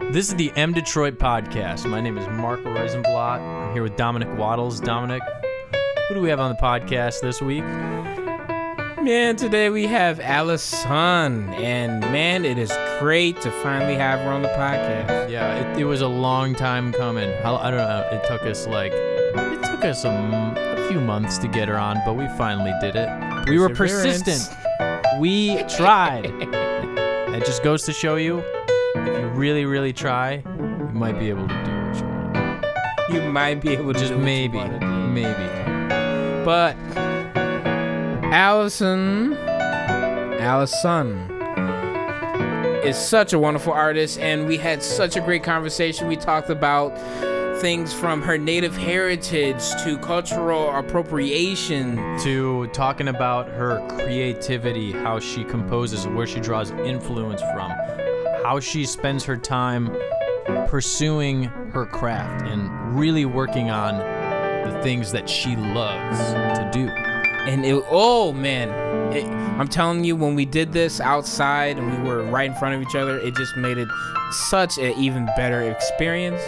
This is the MDetroit podcast. My name is Marco Reisenblatt. I'm here with Dominic Waddles. Dominic, who do we have on the podcast this week? Man, today we have Alicesun, and man, it is great to finally have her on the podcast. Yeah, it was a long time coming. I don't know. It took us a few months to get her on, but we finally did it. We were persistent. We tried. It just goes to show you, if you really, really try, you might be able to do what you want to do. You might be able to just do maybe. But Alicesun is such a wonderful artist, and we had such a great conversation. We talked about things from her native heritage to cultural appropriation to talking about her creativity, how she composes, where she draws influence from, how she spends her time pursuing her craft and really working on the things that she loves to do. And I'm telling you, when we did this outside and we were right in front of each other, it just made it such an even better experience.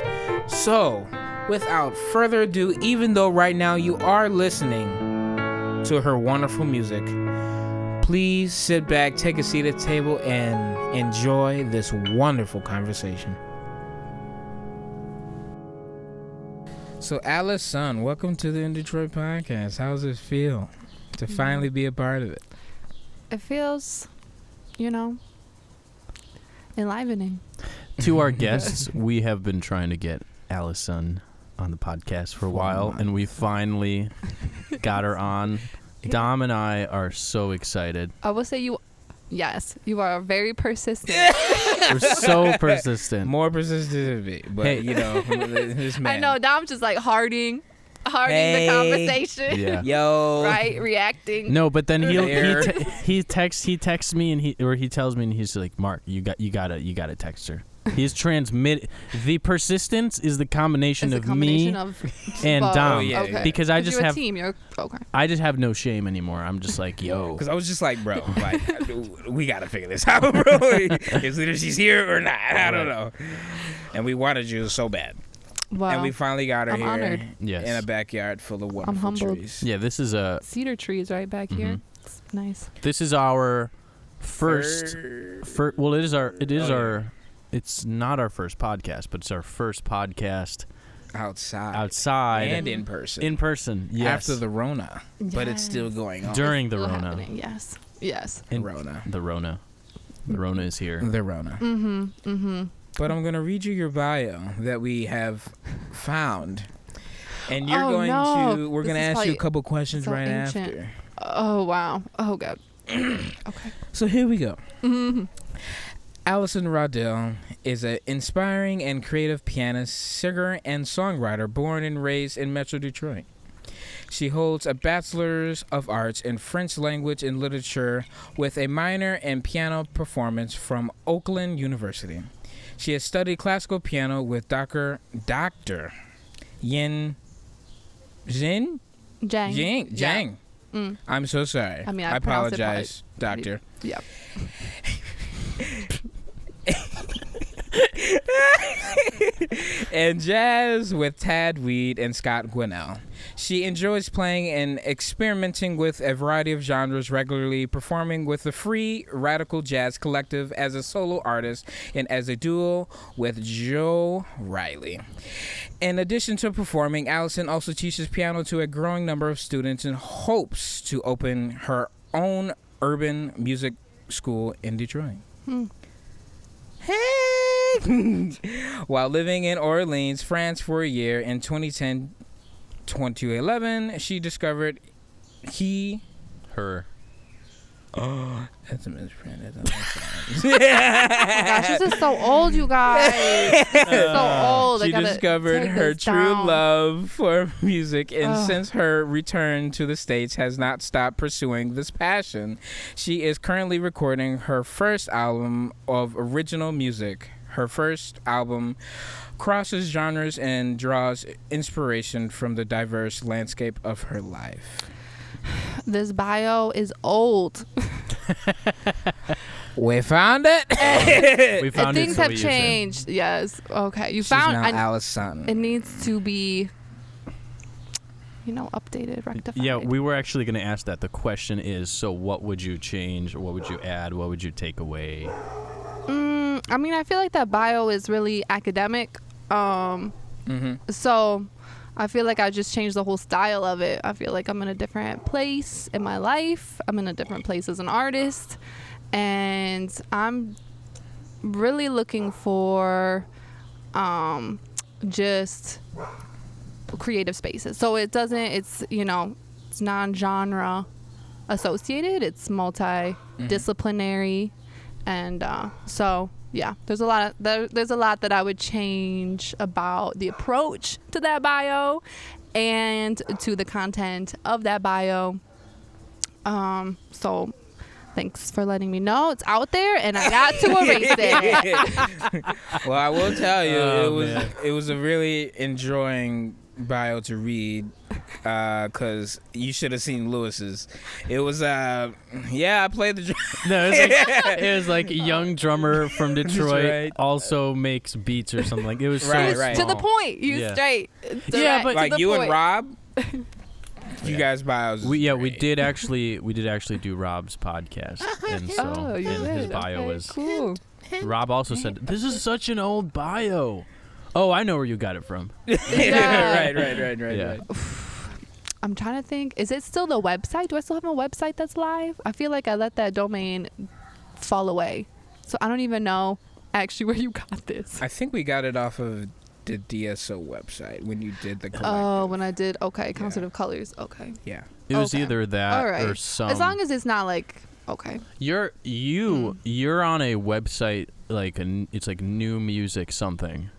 So, without further ado, even though right now you are listening to her wonderful music, please sit back, take a seat at the table, and enjoy this wonderful conversation. So, Alicesun, welcome to the MDetroit podcast. How does it feel to finally be a part of it? It feels, enlivening. To our guests, we have been trying to get Alicesun on the podcast for a while, and we finally got her on. Dom and I are so excited. I will say you are very persistent. We're so persistent. More persistent than me, but Hey. this man. I know Dom's just like harding the conversation. Yeah. Yo. Right, reacting. No, but then he texts me and he tells me and he's like, Mark, you gotta text her. He's the persistence is the combination of me and both. Dom. Oh, yeah, Okay. Because I You're just a have team. You're okay. I just have no shame anymore. I'm just like, yo. Because I was just like, bro, we got to figure this out, bro. It's either she's here or not. I don't know. And we wanted you so bad. Wow. And we finally got her I'm here honored. Yes. in a backyard full of wonderful humbled. trees. Yeah, this is Cedar trees right back here. It's nice. This is our first well, it's not our first podcast, but it's our first podcast outside and in person. In person, yes. After the Rona, but it's still going on. During the Still Rona. happening. Yes. Rona. The Rona is here. The Rona. Mm-hmm. But I'm going to read you your bio that we have found. And we're going to ask you a couple questions so right ancient. after. Oh, wow. Oh, God. Okay. So here we go. Mm-hmm. Alicesun Rodell is an inspiring and creative pianist, singer, and songwriter born and raised in Metro Detroit. She holds a Bachelor's of Arts in French Language and Literature with a minor in piano performance from Oakland University. She has studied classical piano with Dr. Jing. I'm so sorry. I mean, I pronounced it apologize, Doctor. Yep. And jazz with Tad Weed and Scott Gwinnell. She enjoys playing and experimenting with a variety of genres, regularly performing with the Free Radical Jazz Collective as a solo artist and as a duo with Joe Riley. In addition to performing, Alicesun also teaches piano to a growing number of students and hopes to open her own urban music school in Detroit. Hey! While living in Orleans, France for a year in 2011, she discovered her. Oh, that's a misprint. Oh gosh, this is so old, you guys. So old. She discovered her true love for music, and since her return to the States has not stopped pursuing this passion. She is currently recording her first album of original music. Her first album crosses genres and draws inspiration from the diverse landscape of her life. This bio is old. We found it. We found Things it. have changed. Yes. Okay. You She's found now Alicesun. it needs to be, updated, rectified. Yeah, we were actually going to ask that. The question is, so what would you change, or what would you add, what would you take away? I mean, I feel like that bio is really academic. So I feel like I just changed the whole style of it. I feel like I'm in a different place in my life. I'm in a different place as an artist. And I'm really looking for just creative spaces. So it's non-genre associated. It's multidisciplinary. And so, yeah, there's a lot that I would change about the approach to that bio and to the content of that bio. So thanks for letting me know. It's out there, and I got to erase it. Well, I will tell you, it was a really enjoying bio to read, because you should have seen Lewis's. It was I played the drum. No, it was like a young drummer from Detroit also makes beats or something. Like, it was Right. To the point. Yeah. Yeah, but like you point. and Rob. You guys bios. we did actually do Rob's podcast, and so his bio was cool. Rob also said, "This is such an old bio." Oh, I know where you got it from. Yeah. Right. I'm trying to think. Is it still the website? Do I still have a website that's live? I feel like I let that domain fall away. So I don't even know actually where you got this. I think we got it off of the DSO website when you did the collective. Oh, when I did, Concert of Colors. Okay. Yeah. It was Okay. either that All right. or some. As long as it's not like, okay. You're on a website it's like new music something.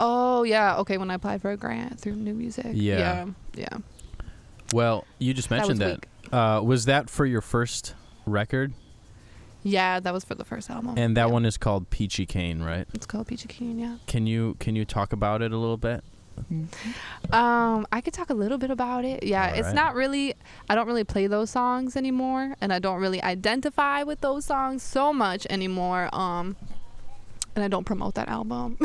Oh, yeah. Okay, when I applied for a grant through New Music. Yeah. Yeah. Well, you just mentioned was that. Was that for your first record? Yeah, that was for the first album. And that Yeah. one is called Peachy Cane, right? It's called Peachy Keen, yeah. Can you talk about it a little bit? I could talk a little bit about it. Yeah, All it's right. not really, I don't really play those songs anymore, and I don't really identify with those songs so much anymore. And I don't promote that album,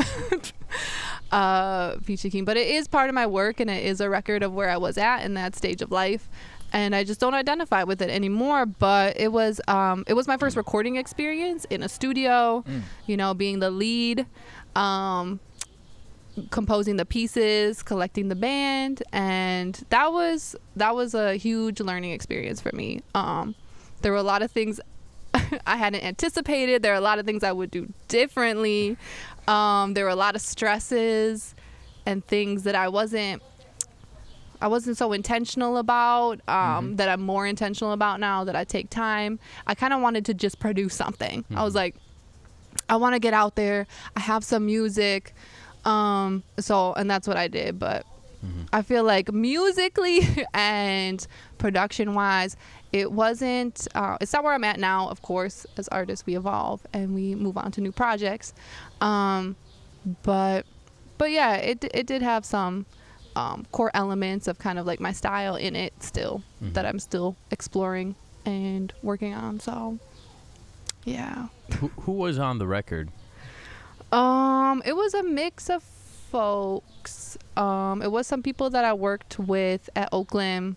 Peachy Keen, but it is part of my work, and it is a record of where I was at in that stage of life, and I just don't identify with it anymore. But it was my first recording experience in a studio, being the lead, composing the pieces, collecting the band, and that was a huge learning experience for me. There were a lot of things I hadn't anticipated. There are a lot of things I would do differently. There were a lot of stresses and things that I wasn't so intentional about, that I'm more intentional about now that I take time. I kind of wanted to just produce something. I was like, I want to get out there. I have some music. And that's what I did. But I feel like musically and production wise, it wasn't, it's not where I'm at now. Of course, as artists, we evolve and we move on to new projects. But yeah, it did have some core elements of kind of like my style in it still, that I'm still exploring and working on. So yeah. Who was on the record? It was a mix of folks. It was some people that I worked with at Oakland,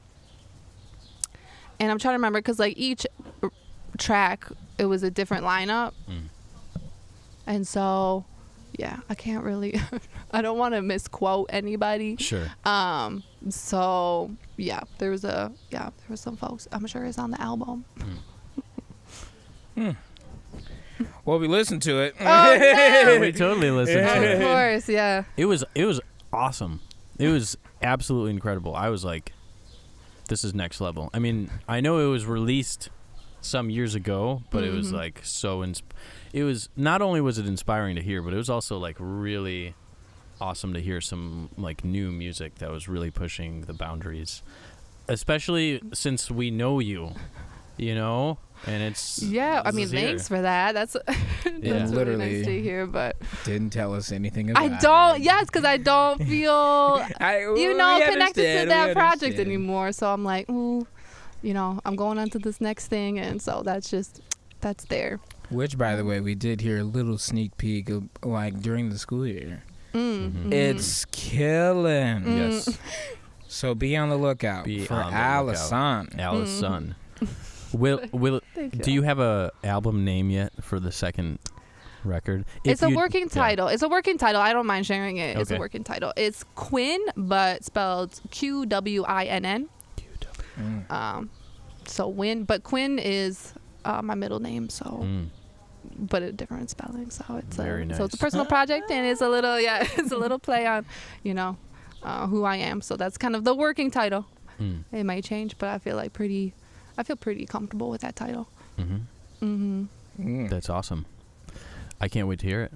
and I'm trying to remember because like each track, it was a different lineup, and so yeah, I can't really. I don't want to misquote anybody. Sure. So yeah, there was some folks. I'm sure it's on the album. Well, we listened to it. Oh, no. We totally listened to Of it. course, yeah. It was awesome. It was absolutely incredible. I was like, this is next level. I mean, I know it was released some years ago, but it was like it was not only was it inspiring to hear, but it was also like really awesome to hear some like new music that was really pushing the boundaries, especially since we know you, and it's I mean, thanks for that. That's really Literally. nice to hear, but Didn't tell us anything about I don't. it. Yes, because I don't feel We connected to understand, that we project understand. anymore. So I'm like, ooh, I'm going on to this next thing, and so that's there. Which, by the way, we did hear a little sneak peek of, like, during the school year. It's killing. Yes. So be on the lookout for Alicesun. Alicesun. Will do you have a album name yet for the second record? It's a working title. It's a working title. I don't mind sharing it. It's a Okay. working title. It's Quinn, but spelled Quwinn. So Win, but Quinn is my middle name. So, but a different spelling. So it's Very so it's a nice. personal project, and it's a little it's a little play on, who I am. So that's kind of the working title. It might change, but I feel pretty comfortable with that title. That's awesome. I can't wait to hear it.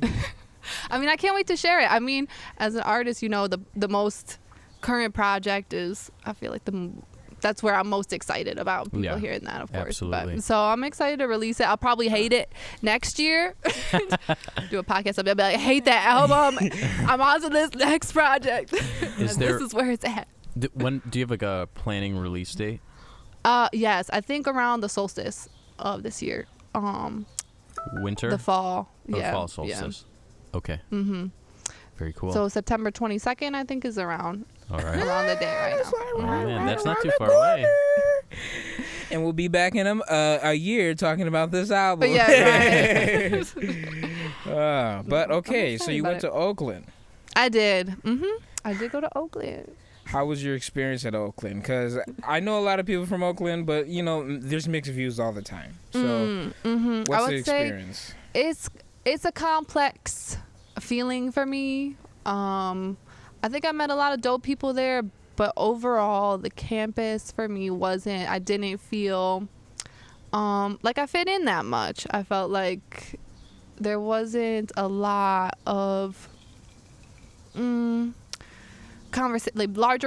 I mean, I can't wait to share it. I mean, as an artist, the most current project is, I feel like that's where I'm most excited about people hearing that, of course. Absolutely. But, so I'm excited to release it. I'll probably hate it next year. Do a podcast. I'll be like, I hate that album. I'm on to this next project. This is where it's at. Do you have like a planning release date? Yes, I think around the solstice of this year. Winter? The fall. Or Yeah. fall solstice. Yeah. Okay. Very cool. So September 22nd, I think, is around All right. the day right now. Oh, man, that's not too far away. And we'll be back in a year talking about this album. But yeah, right. But okay, so excited you about went to Oakland. I did. I did go to Oakland. How was your experience at Oakland? Because I know a lot of people from Oakland, but there's mixed views all the time. So what's I would the experience? Say it's a complex feeling for me. I think I met a lot of dope people there, but overall the campus for me I didn't feel like I fit in that much. I felt like there wasn't a lot of larger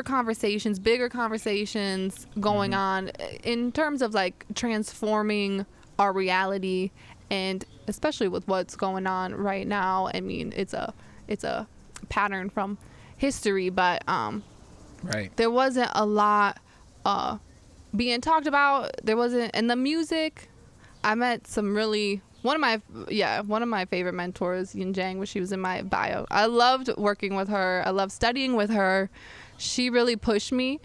conversations, bigger conversations going on in terms of like transforming our reality, and especially with what's going on right now. I mean, it's a pattern from history, but Right. there wasn't a lot being talked about. There wasn't, and the music. I met some really one of my favorite mentors, Yin Jang, when she was in my bio. I loved working with her. I loved studying with her. She really pushed me.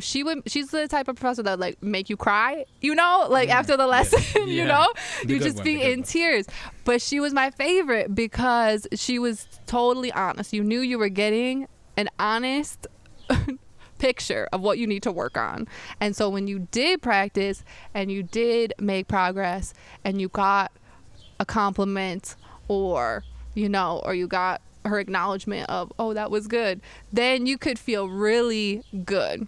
She's the type of professor that like make you cry, after the lesson, Yeah. you just be in tears. But she was my favorite because she was totally honest. You knew you were getting an honest picture of what you need to work on. And so when you did practice and you did make progress and you got a compliment or you got her acknowledgement of, oh, that was good, then you could feel really good.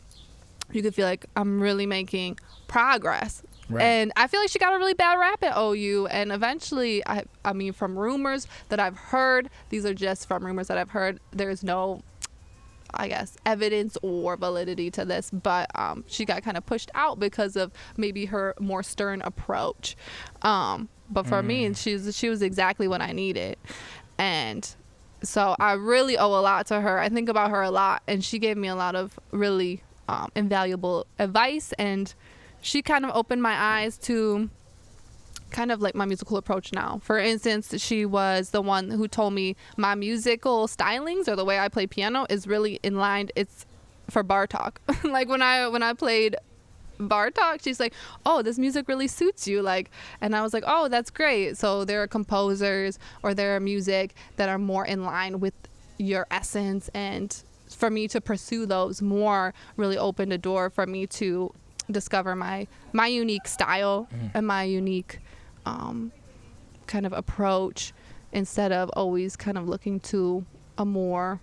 You could feel like I'm really making progress. Right. And I feel like she got a really bad rap at OU. And eventually, I mean, from rumors that I've heard, these are just from rumors that I've heard, there's no, I guess, evidence or validity to this, but she got kind of pushed out because of maybe her more stern approach. But for me, she was exactly what I needed. And so I really owe a lot to her. I think about her a lot, and she gave me a lot of really invaluable advice, and she kind of opened my eyes to kind of like my musical approach now. For instance, she was the one who told me my musical stylings or the way I play piano is really in line. It's for Bartok. Like when I played Bartok, she's like, oh, this music really suits you. And I was like, oh, that's great. So there are composers or there are music that are more in line with your essence, and for me to pursue those more really opened a door for me to discover my unique style and my unique kind of approach, instead of always kind of looking to a more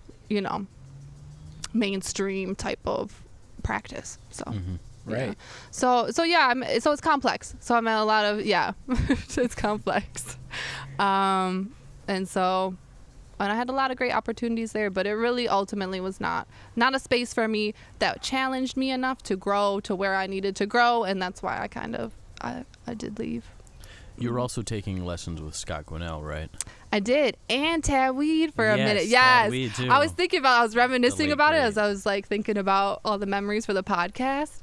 mainstream type of practice. So Right. yeah. So so it's complex. So I met a lot of it's complex. And I had a lot of great opportunities there, but it really ultimately was not a space for me that challenged me enough to grow to where I needed to grow, and that's why I did leave. You were also taking lessons with Scott Gwinnell, right? I did, and Tad Weed for a minute. Tad Yes, Weed, too. I was reminiscing about it great. as I was like thinking about all the memories for the podcast,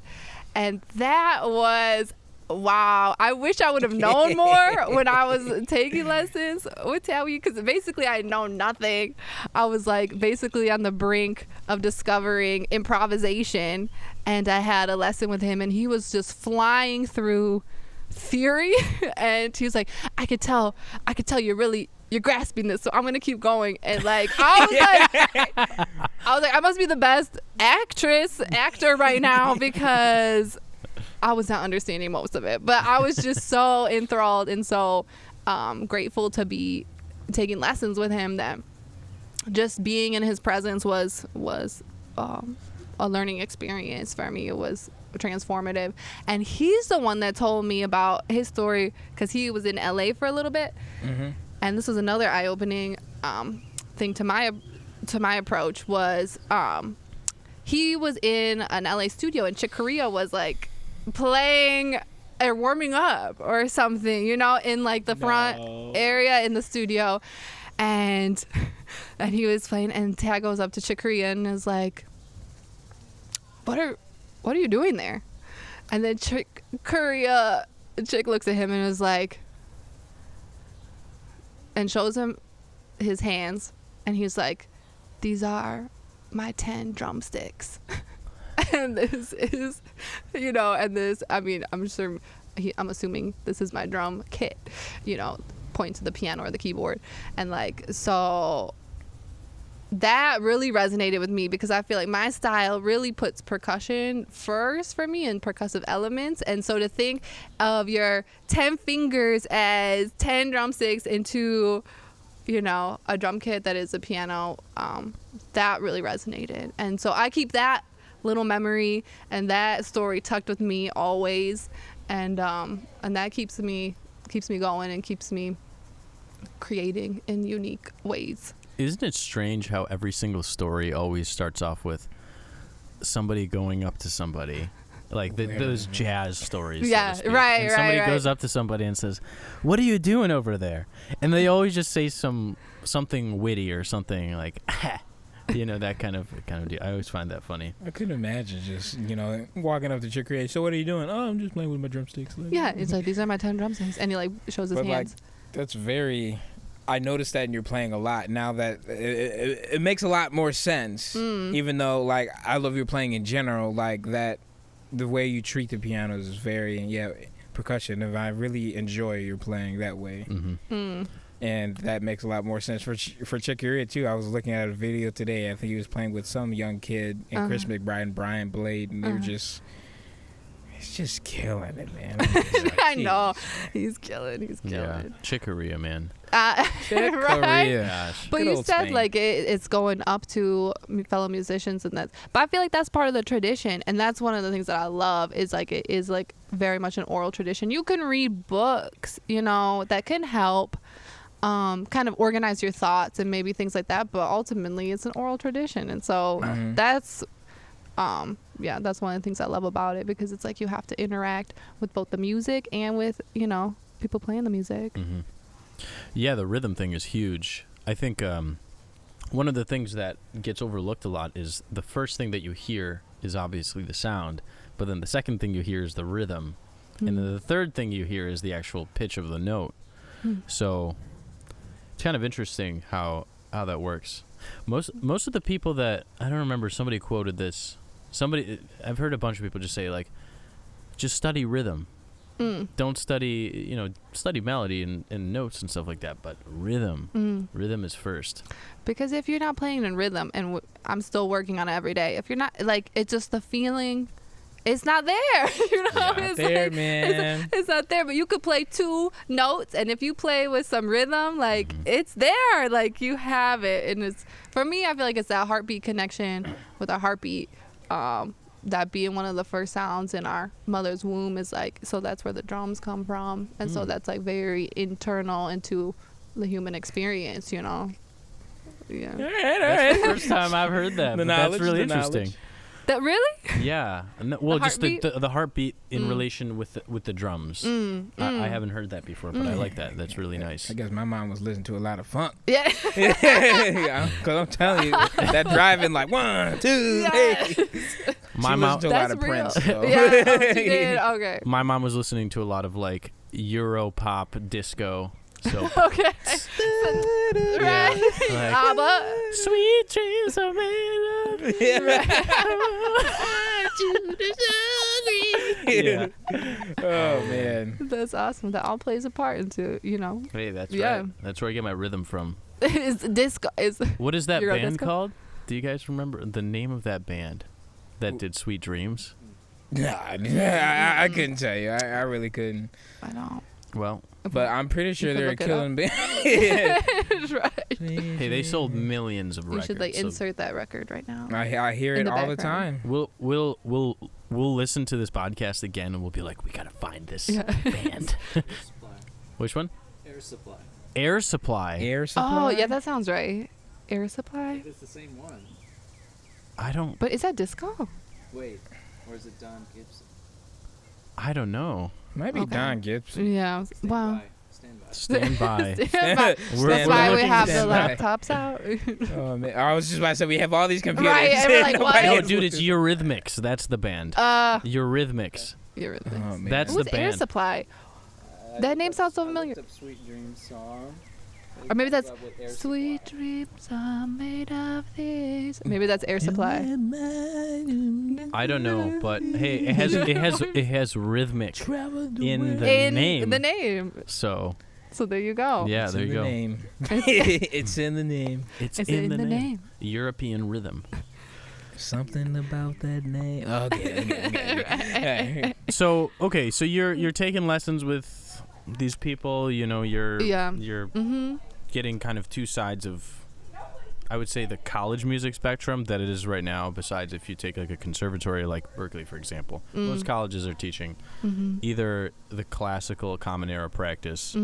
and that was wow, I wish I would have known more when I was taking lessons with Tawi, because basically I know nothing. I was like basically on the brink of discovering improvisation, and I had a lesson with him and he was just flying through theory and he was like, I could tell you're grasping this, so I'm gonna keep going. And like I was like I must be the best actor right now, because I was not understanding most of it, but I was just so enthralled and so grateful to be taking lessons with him, that just being in his presence was a learning experience for me. It was transformative. And he's the one that told me about his story, because he was in LA for a little bit. Mm-hmm. And this was another eye-opening thing to my approach was he was in an LA studio and Chick Corea was like playing or warming up or something, you know, in like the front area in the studio, and he was playing, and Tag goes up to Chick Corea and is like, what are you doing there? And then Chick looks at him and is like, and shows him his hands, and he's like, these are my 10 drumsticks. And this is, you know, and this, I mean, I'm assuming this is my drum kit, you know, point to the piano or the keyboard. And like, so that really resonated with me, because I feel like my style really puts percussion first for me and percussive elements. And so to think of your 10 fingers as 10 drumsticks into, you know, a drum kit that is a piano, that really resonated. And so I keep that little memory and that story tucked with me always, and that keeps me going and keeps me creating in unique ways. Isn't it strange how every single story always starts off with somebody going up to somebody, like those jazz stories? Yeah, so to speak. right, and somebody right. goes up to somebody and says, "What are you doing over there?" And they always just say something witty or something like, you know, that kind of deal. I always find that funny. I couldn't imagine just, you know, walking up to Chick Corea. So what are you doing? Oh, I'm just playing with my drumsticks. Like, Yeah, it's like, these are my 10 drumsticks, and he like shows his hands. Like, that's very. I noticed that in your playing a lot. Now that it makes a lot more sense, even though like I love your playing in general. Like that, the way you treat the pianos is very percussion. And I really enjoy your playing that way. Mm-hmm. And that makes a lot more sense for Chick Corea too. I was looking at a video today. I think he was playing with some young kid and Chris McBride and Brian Blade, and they were just. He's just killing it, man. Like, I know. He's killing. Yeah, Chick Corea, man. Chick right? Corea. Gosh. But Good you old said Spain. like it's going up to fellow musicians, and that. But I feel like that's part of the tradition, and that's one of the things that I love is like it is like very much an oral tradition. You can read books, you know, that can help kind of organize your thoughts and maybe things like that. But ultimately, it's an oral tradition, and so that's. That's one of the things I love about it, because it's like you have to interact with both the music and with, you know, people playing the music. Mm-hmm. Yeah, the rhythm thing is huge. I think one of the things that gets overlooked a lot is the first thing that you hear is obviously the sound, but then the second thing you hear is the rhythm, and then the third thing you hear is the actual pitch of the note. So it's kind of interesting how that works. Most of the people that, I don't remember, somebody quoted this. I've heard a bunch of people just say like, just study rhythm. Don't study, study melody and notes and stuff like that, but rhythm is first. Because if you're not playing in rhythm, and I'm still working on it every day, if you're not, like, it's just the feeling, it's not there. You know, Yeah, it's there, like, man. it's not there. But you could play 2 notes, and if you play with some rhythm, like it's there. Like you have it, and it's, for me, I feel like it's that heartbeat connection with our heartbeat. That being one of the first sounds in our mother's womb is like, so that's where the drums come from, and so that's like very internal into the human experience, you know. Yeah. All right. That's the first time I've heard that. The But that's knowledge, really the interesting. knowledge. That really? Yeah. Well, just heartbeat? the heartbeat in relation with the drums. I haven't heard that before, but I like that. That's really nice. I guess my mom was listening to a lot of funk. Yeah. Because I'm telling you, that driving like 1, 2, Yes. hey. My She mom. listened to a lot That's of real. Prince. So. Yeah. Oh, she did. Okay. My mom was listening to a lot of like Euro pop disco. So Okay. yeah, Right. like, ABBA. sweet dreams are made of. Yeah. Oh man. That's awesome. That all plays a part into, Hey, that's Yeah. right. That's where I get my rhythm from. is disco is What is that Euro band disco? called? Do you guys remember the name of that band that did Sweet Dreams? Nah, I couldn't tell you. I really couldn't. I don't. Well, But I'm pretty sure could they're look it killing band. Right. hey, they sold millions of You records. should like so insert that record right now. I hear In it the all the background. time. We'll listen to this podcast again and we'll be like, we gotta find this Yeah. band. Supply. Which one? Air supply. Air Supply. Air supply. Oh yeah, that sounds right. Air Supply. It's the same one. I don't But is that disco? Wait, or is it Don Gibson? know. Might be Okay. Don Gibson. Yeah. Stand Wow. by. Stand by. Stand by. We're That's why we looking have the stand by. laptops out. Oh man, I was just about to say we have all these computers. Right, and we're like, Nobody what? No, is dude, it's looking. Eurythmics. That's the band. Eurythmics. You're right. Oh man. That's Who's the Air band. Supply? I That looked name up- sounds so I looked familiar. up Sweet Dreams song. Or maybe that's Comes up with Air Sweet Supply. dreams are made of these. Maybe that's Air Supply. I don't know, but hey, it has rhythmic in the In name. the name. So So there you go. yeah, It's there in you the go. Name. It's in the name. It's It's in the name. European rhythm. Something about that name. Okay. So okay, so you're taking lessons with these people. You're Mm-hmm. getting kind of two sides of, I would say, the college music spectrum that it is right now. Besides, if you take like a conservatory like Berkeley, for example, most colleges are teaching either the classical common era practice,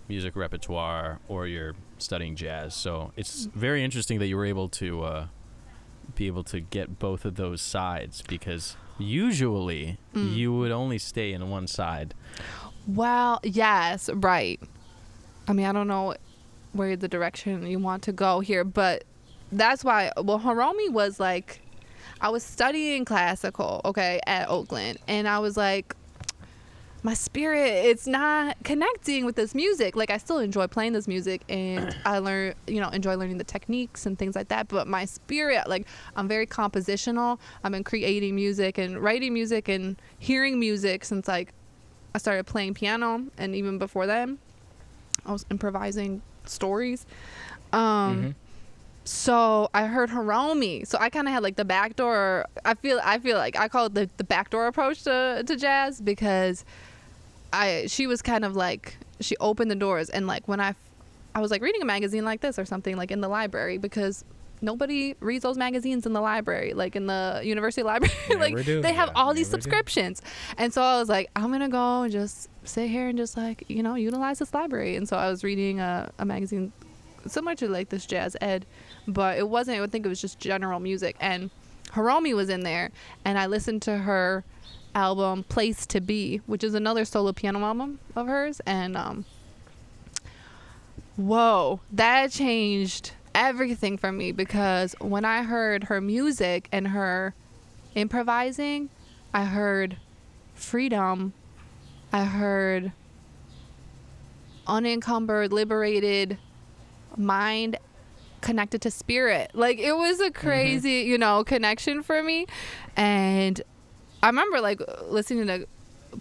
music repertoire, or you're studying jazz. So it's very interesting that you were able to be able to get both of those sides, because usually you would only stay in one side. Well, yes, right. I mean, I don't know where the direction you want to go here, but that's why. Well, Hiromi was like, I was studying classical, okay, at Oakland, and I was like, my spirit, it's not connecting with this music. Like, I still enjoy playing this music, and I enjoy learning the techniques and things like that. But my spirit, like, I'm very compositional. I've been creating music and writing music and hearing music since like I started playing piano, and even before then, I was improvising stories. So I heard Hiromi. So I kind of had like the backdoor. I feel like I call it the backdoor approach to jazz, because she was kind of like, she opened the doors, and like when I was like reading a magazine like this or something, like in the library, because nobody reads those magazines in the library, like in the university library. Like Never do. they have Yeah, all these never do. subscriptions. And so I was like, I'm gonna go and just sit here and just like, utilize this library. And so I was reading a magazine similar to like this jazz ed, but it wasn't, I would think it was just general music. And Hiromi was in there, and I listened to her album Place to Be, which is another solo piano album of hers. And whoa, that changed everything for me, because when I heard her music and her improvising, I heard freedom, I heard unencumbered, liberated mind connected to spirit. Like, it was a crazy connection for me. And I remember like listening to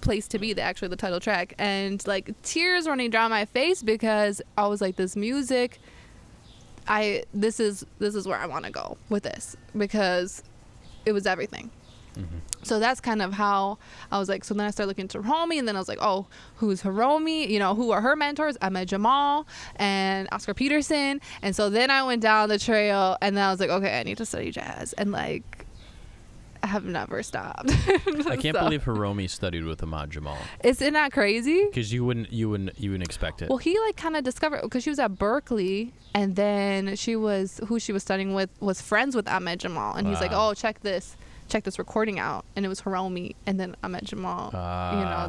Place to Be, the title track, and like tears running down my face, because I was like, this music, this is where I want to go with this, because it was everything. So that's kind of how I was like, so then I started looking into Hiromi, and then I was like, oh, who's Hiromi? Who are her mentors? Ahmed Jamal and Oscar Peterson. And so then I went down the trail, and then I was like, okay, I need to study jazz. And like, I have never stopped. I can't So, believe Hiromi studied with Ahmad Jamal, isn't that crazy? because you wouldn't expect it. Well, he like kind of discovered, because she was at Berkeley, and then who she was studying with was friends with Ahmed Jamal, and he's like, Wow. oh, check this check this recording out, and it was Hiromi, and then I met Jamal,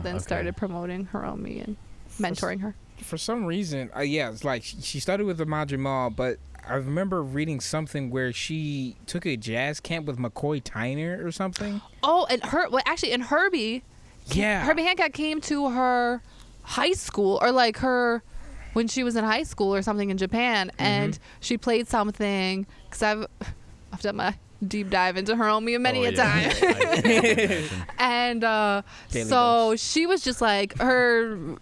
then started promoting Hiromi and mentoring her. For some reason, it's like she started with Ahmad Jamal, but I remember reading something where she took a jazz camp with McCoy Tyner or something. Oh, and Herbie Hancock came to her high school, or like when she was in high school or something in Japan, and she played something, because I've done my deep dive into Hiromi many a time. And so she was just like, her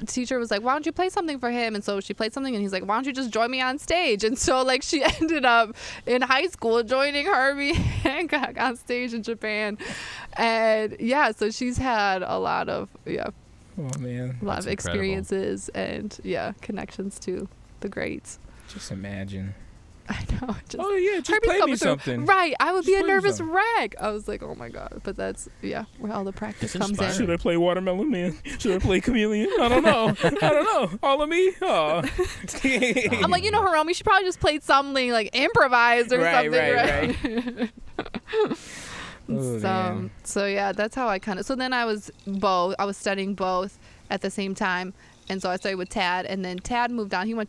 teacher was like, why don't you play something for him? And so she played something, and he's like, why don't you just join me on stage? And so like she ended up in high school joining Herbie Hancock on stage in Japan. And so she's had a lot of Oh man, a lot of experiences and connections to the greats. Just imagine. I know. Just Herbie's play me through. something. Right. I would be a nervous something. wreck. I was like, oh my God. But that's, where all the practice comes in. Should I play Watermelon Man? Should I play Chameleon? I don't know. All of me? Oh. I'm like, Hiromi, she probably just played something like improvised or something. Right. That's how I kind of. So then I was studying both at the same time. And so I studied with Tad. And then Tad moved on. He went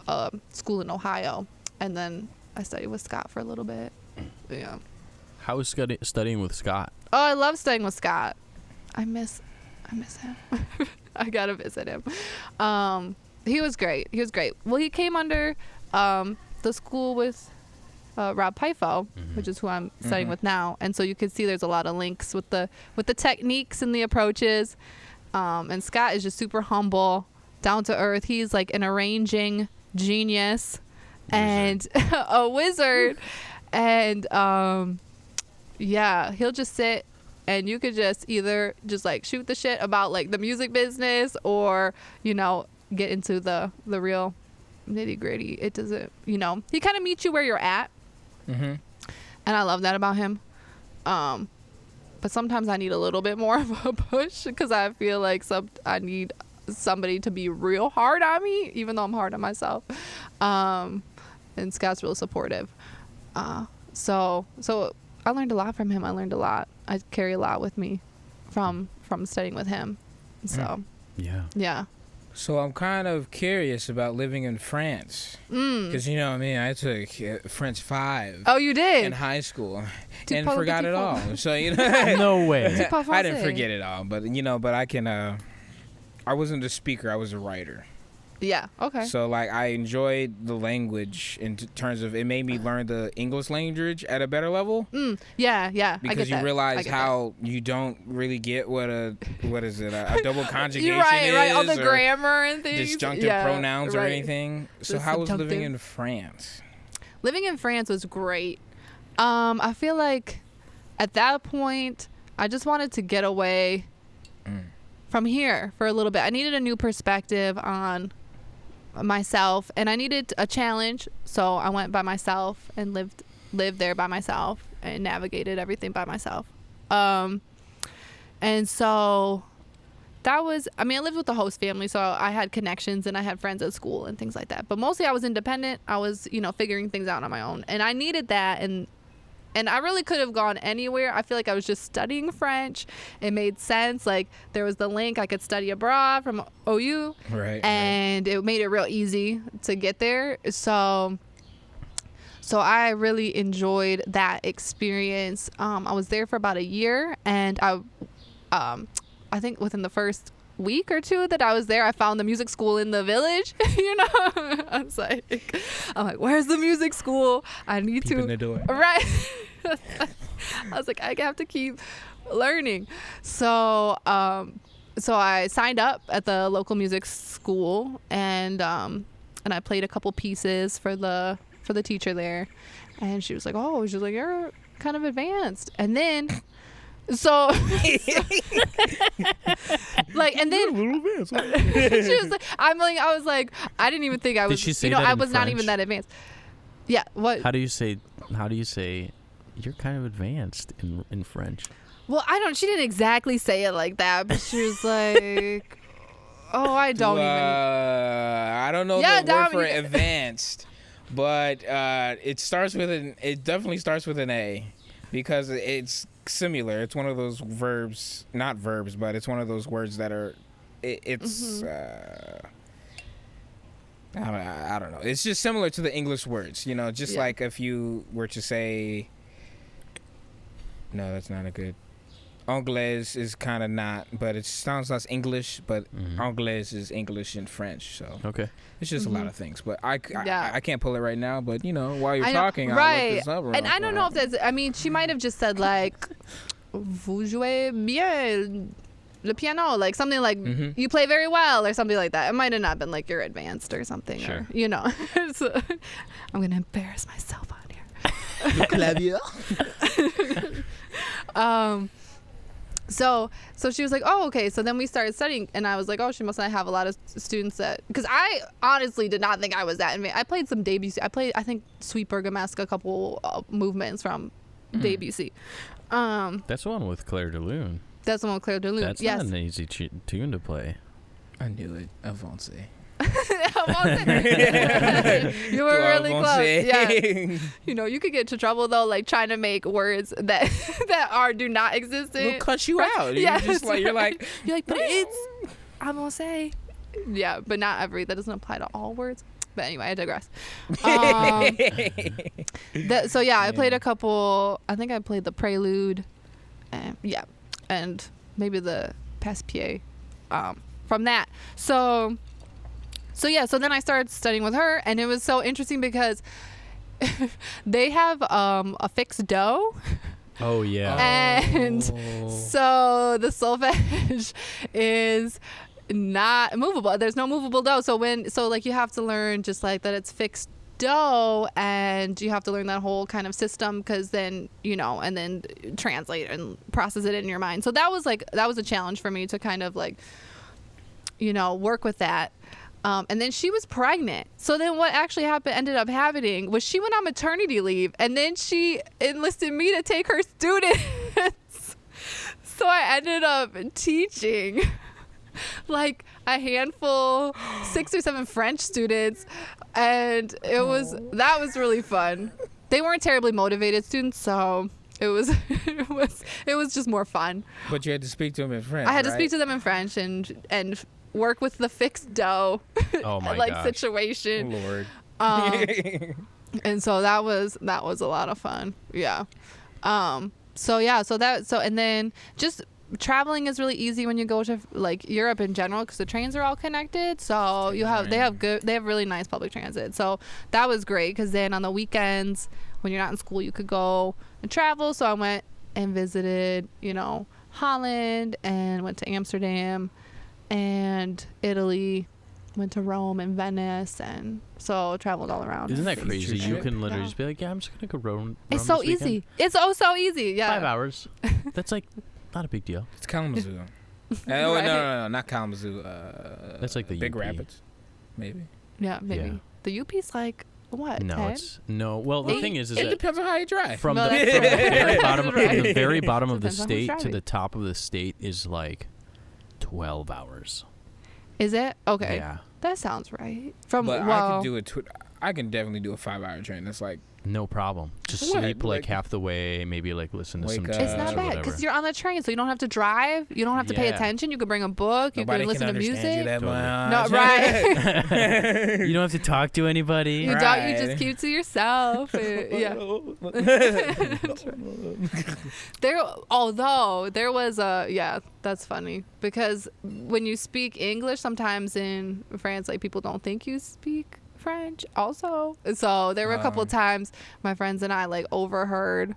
to school in Ohio. And then I studied with Scott for a little bit. Yeah. How was studying with Scott? Oh, I love studying with Scott. I miss him. I gotta visit him. He was great. Well, he came under the school with Rob Pifo, which is who I'm studying with now. And so you can see there's a lot of links with the techniques and the approaches. And Scott is just super humble, down to earth. He's like an arranging genius. And a wizard. And he'll just sit, and you could just either just like shoot the shit about like the music business, or get into the real nitty gritty. It doesn't, he kind of meets you where you're at. And I love that about him. But sometimes I need a little bit more of a push, because I feel like I need somebody to be real hard on me, even though I'm hard on myself. And Scott's real supportive. So I learned a lot from him. I carry a lot with me from studying with him. So yeah. So I'm kind of curious about living in France, because I took French 5. Oh, you did? In high school, and forgot it all. So No way. I didn't forget it all, but but I can. I wasn't a speaker. I was a writer. Yeah. Okay. So like I enjoyed the language in terms of it made me learn the English language at a better level. Yeah. Because you realize how you don't really get what a double conjugation is. Right. All the grammar and things. Disjunctive pronouns or anything. So how was living in France? Living in France was great. I feel like at that point I just wanted to get away from here for a little bit. I needed a new perspective on myself, and I needed a challenge, so I went by myself and lived there by myself and navigated everything by myself. And so that was, I lived with the host family, so I had connections and I had friends at school and things like that, but mostly I was independent. I was figuring things out on my own, and I needed that. And I really could have gone anywhere. I feel like I was just studying French. It made sense. Like, there was the link. I could study abroad from OU. Right. And it made it real easy to get there. So I really enjoyed that experience. I was there for about a year. And I think within the first week or two that I was there, I found the music school in the village. I was like, where's the music school? I need Keep to. in the door. Right. I was like, I have to keep learning. So I signed up at the local music school, and I played a couple pieces for the teacher there, and she was like, you're kind of advanced. And then so like, and then she was like, I was like, I didn't even think I was, Did she say that I in was not French? even that advanced. Yeah. What? How do you say you're kind of advanced in French? Well, she didn't exactly say it like that, but she was like, I don't even. I don't know the word for advanced, but it definitely starts with an A. because it's similar. It's one of those verbs, not verbs, but it's one of those words that are. It's. I don't know. It's just similar to the English words, just like if you were to say. No, that's not a good. Anglais is kind of not, but it sounds less English, but Anglais is English and French, so. Okay. It's just a lot of things, but I can't pull it right now, but, while you're talking, I'll right. look this up. And I don't know if that's, I mean, she might have just said, like, vous jouez bien le piano, like something like you play very well or something like that. It might have not been like you're advanced or something. Sure. Or, so, I'm going to embarrass myself on here. Le clavier. So she was like, oh, okay. So then we started studying, and I was like, oh, she must not have a lot of students that, because I honestly did not think I was that advanced. I played some Debussy. I think, Sweet Bergamasque, a couple movements from Debussy. That's the one with Claire de Lune. That's the one with Claire de Lune. That's yes. not an easy tune to play. I knew it. Avance. You were really close. Yeah. You could get into trouble though, like trying to make words that do not exist. We'll cut you out. Yeah. You're like, but it's. I'm gonna say. Yeah, but not every. That doesn't apply to all words. But anyway, I digress. I played a couple. I think I played the Prelude, and maybe the Passe-Pied from that. So then I started studying with her, and it was so interesting because they have a fixed do. Oh yeah. And so the solfege is not movable. There's no movable do. So you have to learn just like that it's fixed do, and you have to learn that whole kind of system, because then and then translate and process it in your mind. So that was a challenge for me to kind of like work with that. And then she was pregnant. So then what actually ended up happening was she went on maternity leave, and then she enlisted me to take her students. So I ended up teaching like a handful, 6 or 7 French students. And that was really fun. They weren't terribly motivated students, so it was just more fun. But you had to speak to them in French. I had to speak to them in French and work with the fixed do situation. Lord. And so that was a lot of fun. Yeah. And then just traveling is really easy when you go to like Europe in general, because the trains are all connected. So they have really nice public transit. So that was great, because then on the weekends when you're not in school, you could go and travel. So I went and visited, Holland, and went to Amsterdam and Italy, went to Rome and Venice, and so traveled all around. Isn't that crazy? You can literally just be like, yeah, I'm just gonna go Rome. It's so easy. It's so easy. Yeah. 5 hours. That's like not a big deal. It's Kalamazoo. No, not Kalamazoo. That's like the Big UP. Rapids, maybe. Yeah, maybe. Yeah. The UP's like what? No, 10? it's no. Well, the thing is It that depends on how you drive. from No, the that's very bottom of the Depends on who's state to driving. the top of the state is like 12 hours. Is it? Okay. Yeah. That sounds right. I can definitely do a 5-hour train. That's like No problem. Just What? sleep like Like- half the way, maybe like listen to some Wake up. It's tunes not or bad, whatever. because you're on the train, so you don't have to drive. You don't have to pay Yeah. attention. You can bring a book. nobody you can listen to understand music. you that Totally. much. No, right. You don't have to talk to anybody. You don't. You just Right. keep to yourself. Yeah. Although there was that's funny, because when you speak English, sometimes in France, like people don't think you speak French also. So there were a couple of times my friends and I like overheard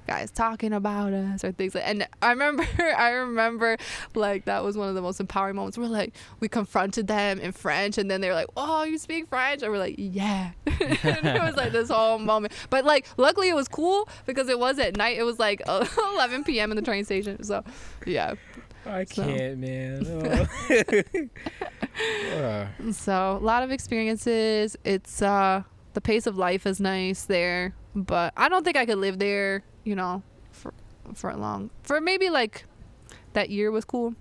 guys talking about us or things like, and I remember like that was one of the most empowering moments. We're like, we confronted them in French, and then they're like, oh, you speak French? And we're like, yeah. And it was like this whole moment, but like luckily it was cool because it was at night. It was like 11 p.m. in the train station, so yeah. I So. can't, man. So a lot of experiences. It's the pace of life is nice there, but I don't think I could live there, for maybe like that year was cool.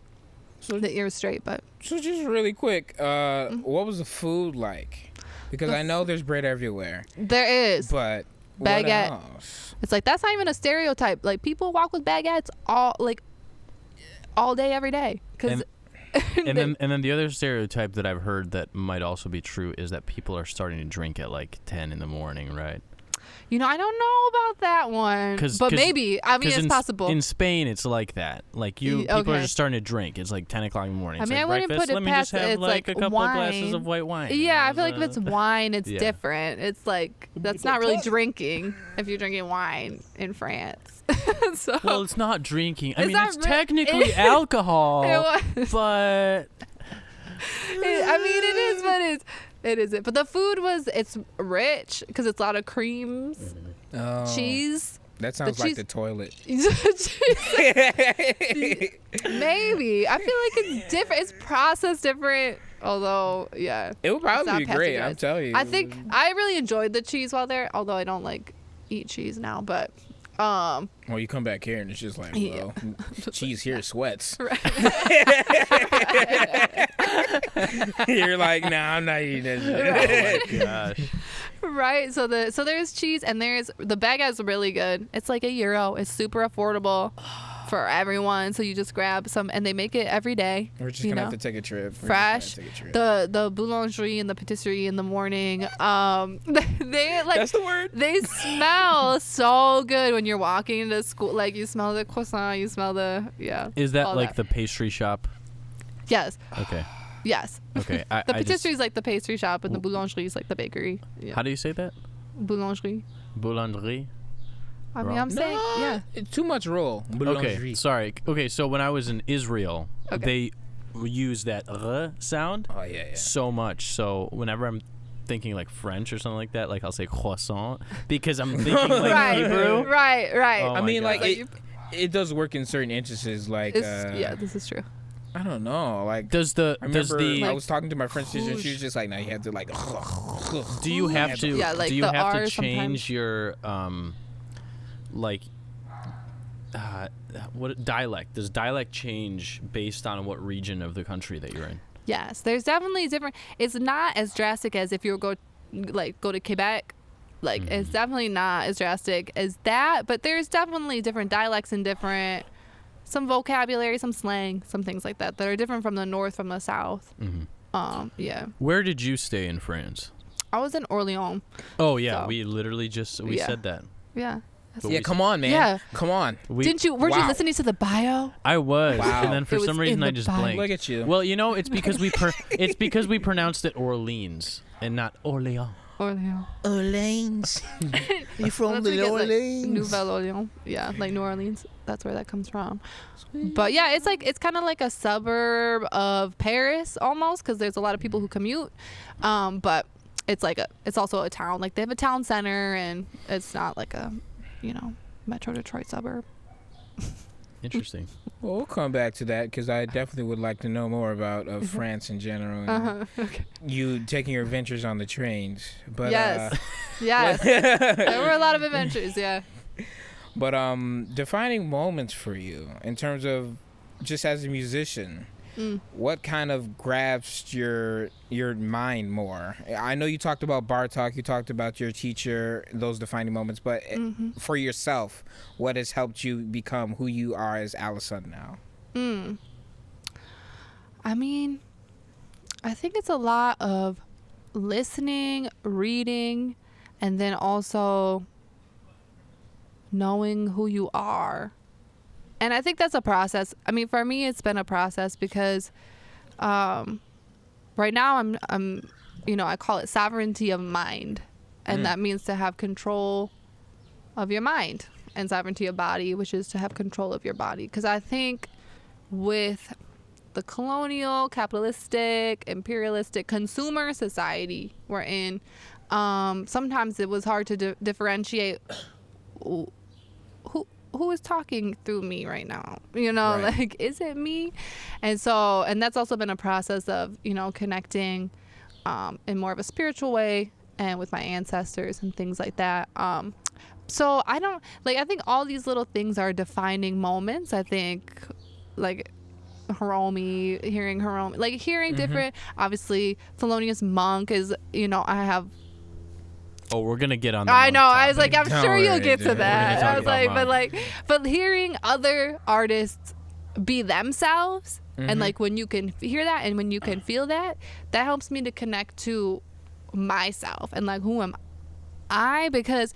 So- that year was straight, but So just really quick, what was the food like? Because I know there's bread everywhere, there is. but baguette. else? It's like that's not even a stereotype. Like people walk with baguettes all day, every day. Because And then the other stereotype that I've heard that might also be true is that people are starting to drink at like 10 in the morning, right? I don't know about that one, but maybe. I mean, it's possible. In Spain, it's like that. Like people are just starting to drink. It's like 10 o'clock in the morning. It's I like wouldn't breakfast. put it Let me past just have it's like a couple wine. of glasses of white wine. Yeah, I feel like if it's wine, it's Yeah. different. It's like that's not really drinking if you're drinking wine in France. So Well, it's not drinking. I It's mean, not it's re- technically alcohol, it was. but I mean, it is, but it isn't. But the food it's rich because it's a lot of creams, Oh, cheese. That sounds like cheese- the toilet. Maybe. I feel like it's different. It's processed different. Although, yeah. It would probably not be great. I'm pasteurized. telling you. I think I really enjoyed the cheese while there. Although I don't like eat cheese now, but Well, you come back here and it's just like, Yeah. well, cheese here sweats. You're like, nah, I'm not eating this shit. oh my gosh. right. So there's cheese and there's the baguette's really good. It's like €1. It's super affordable for everyone. So you just grab some and they make it every day. We're just you gonna know? have to take a trip. Fresh. The boulangerie and the patisserie in the morning. They like That's the word. they smell so good when you're walking into school. Like you smell the croissant, you smell the Is that all like the pastry shop? Yes. Okay. Yes. Okay. The I just, patisserie is like the pastry shop and the boulangerie is like the bakery. Yeah. how do you say that? Boulangerie. Boulangerie. I mean, Wrong. I'm saying, yeah. It's too much roll. Okay. Sorry. Okay. So when I was in Israel, Okay. they use that r sound Oh yeah. so much. So whenever I'm thinking like French or something like that, like I'll say croissant because I'm thinking like Right. Hebrew. Right. Oh I my mean, God. like Like it does work in certain instances. Like, yeah, this is true. I don't know. Like, Does I remember the I was talking to my French teacher and she was just like, "No, you have to like." do you have to Yeah, like do you the have to R change sometimes. your like what dialect? Does dialect change based on what region of the country that you're in? Yes, there's definitely different. It's not as drastic as if you go to Quebec. Like it's definitely not as drastic as that, but there's definitely different dialects and some vocabulary, some slang, some things like that are different from the north, from the south. Yeah. Where did you stay in France? I was in Orléans. Oh yeah, So- we literally just Yeah. said that. Yeah. But Yeah, we- come on, man. Yeah. Come on. Didn't you? Weren't you Wow. listening to the bio? I was, Wow. and then for It was some in reason the I just Bible. blanked. Look at you. Well, you know, it's because we pronounced it Orleans and not Orléans. Orléans. Orleans. You from That's where you get, like, Nouvelle Orleans. Yeah, like New Orleans. That's where that comes from. But yeah, it's kind of like a suburb of Paris almost, because there's a lot of people who commute. But it's also a town. Like they have a town center, and it's not like a, Metro Detroit suburb. Interesting. Well, we'll come back to that because I definitely would like to know more about France in general. And Okay. you taking your adventures on the trains. But Yes. Yes. There were a lot of adventures. Yeah. but defining moments for you in terms of just as a musician, what kind of grabs your mind more? I know you talked about Bartok, you talked about your teacher, those defining moments, but for yourself, what has helped you become who you are as Alicesun now? I mean, I think it's a lot of listening, reading, and then also knowing who you are. And I think that's a process. I mean, for me, it's been a process because right now I'm I call it sovereignty of mind. And that means to have control of your mind, and sovereignty of body, which is to have control of your body. Because I think with the colonial, capitalistic, imperialistic, consumer society we're in, sometimes it was hard to differentiate who is talking through me right now, Right. like, is it me? And that's also been a process of, connecting in more of a spiritual way and with my ancestors and things like that. So I think all these little things are defining moments. I think like hearing Hiromi, like hearing different, obviously Thelonious Monk is, I have Oh, we're gonna get on. The I know. monk I was like, topic. I'm Don't sure you'll worry, get dude. to We're gonna that. talk I was about like, monk. but hearing other artists be themselves, and like when you can hear that and when you can feel that, that helps me to connect to myself and like who am I? Because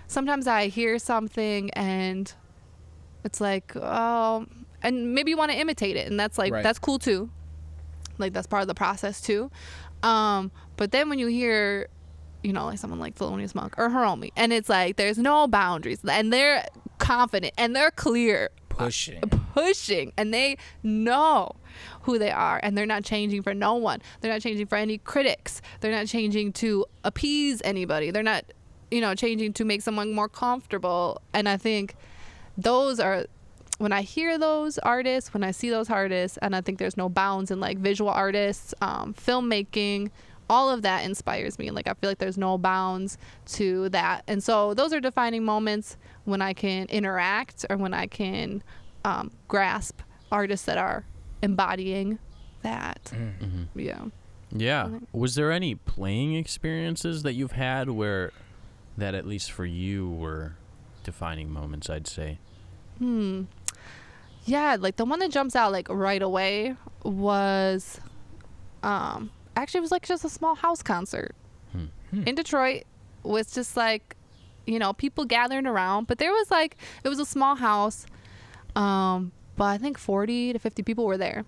sometimes I hear something and it's like, oh, and maybe you want to imitate it, and that's like Right. that's cool too. Like that's part of the process too. But then when you hear, you know, like someone like Thelonious Monk or Hiromi, and it's like there's no boundaries, and they're confident and they're clear, pushing, and they know who they are, and they're not changing for no one. They're not changing for any critics. They're not changing to appease anybody. They're not, you know, changing to make someone more comfortable. And I think those are, when I hear those artists, when I see those artists, and I think there's no bounds in like visual artists, filmmaking, all of that inspires me. Like I feel like there's no bounds to that. And so those are defining moments when I can interact or when I can grasp artists that are embodying that. Mm-hmm. Yeah. Yeah. Was there any playing experiences that you've had where that, at least for you, were defining moments, I'd say? Yeah, like the one that jumps out like right away was actually it was like just a small house concert in Detroit. Was just like, you know, people gathering around, but there was like, it was a small house, but I think 40 to 50 people were there.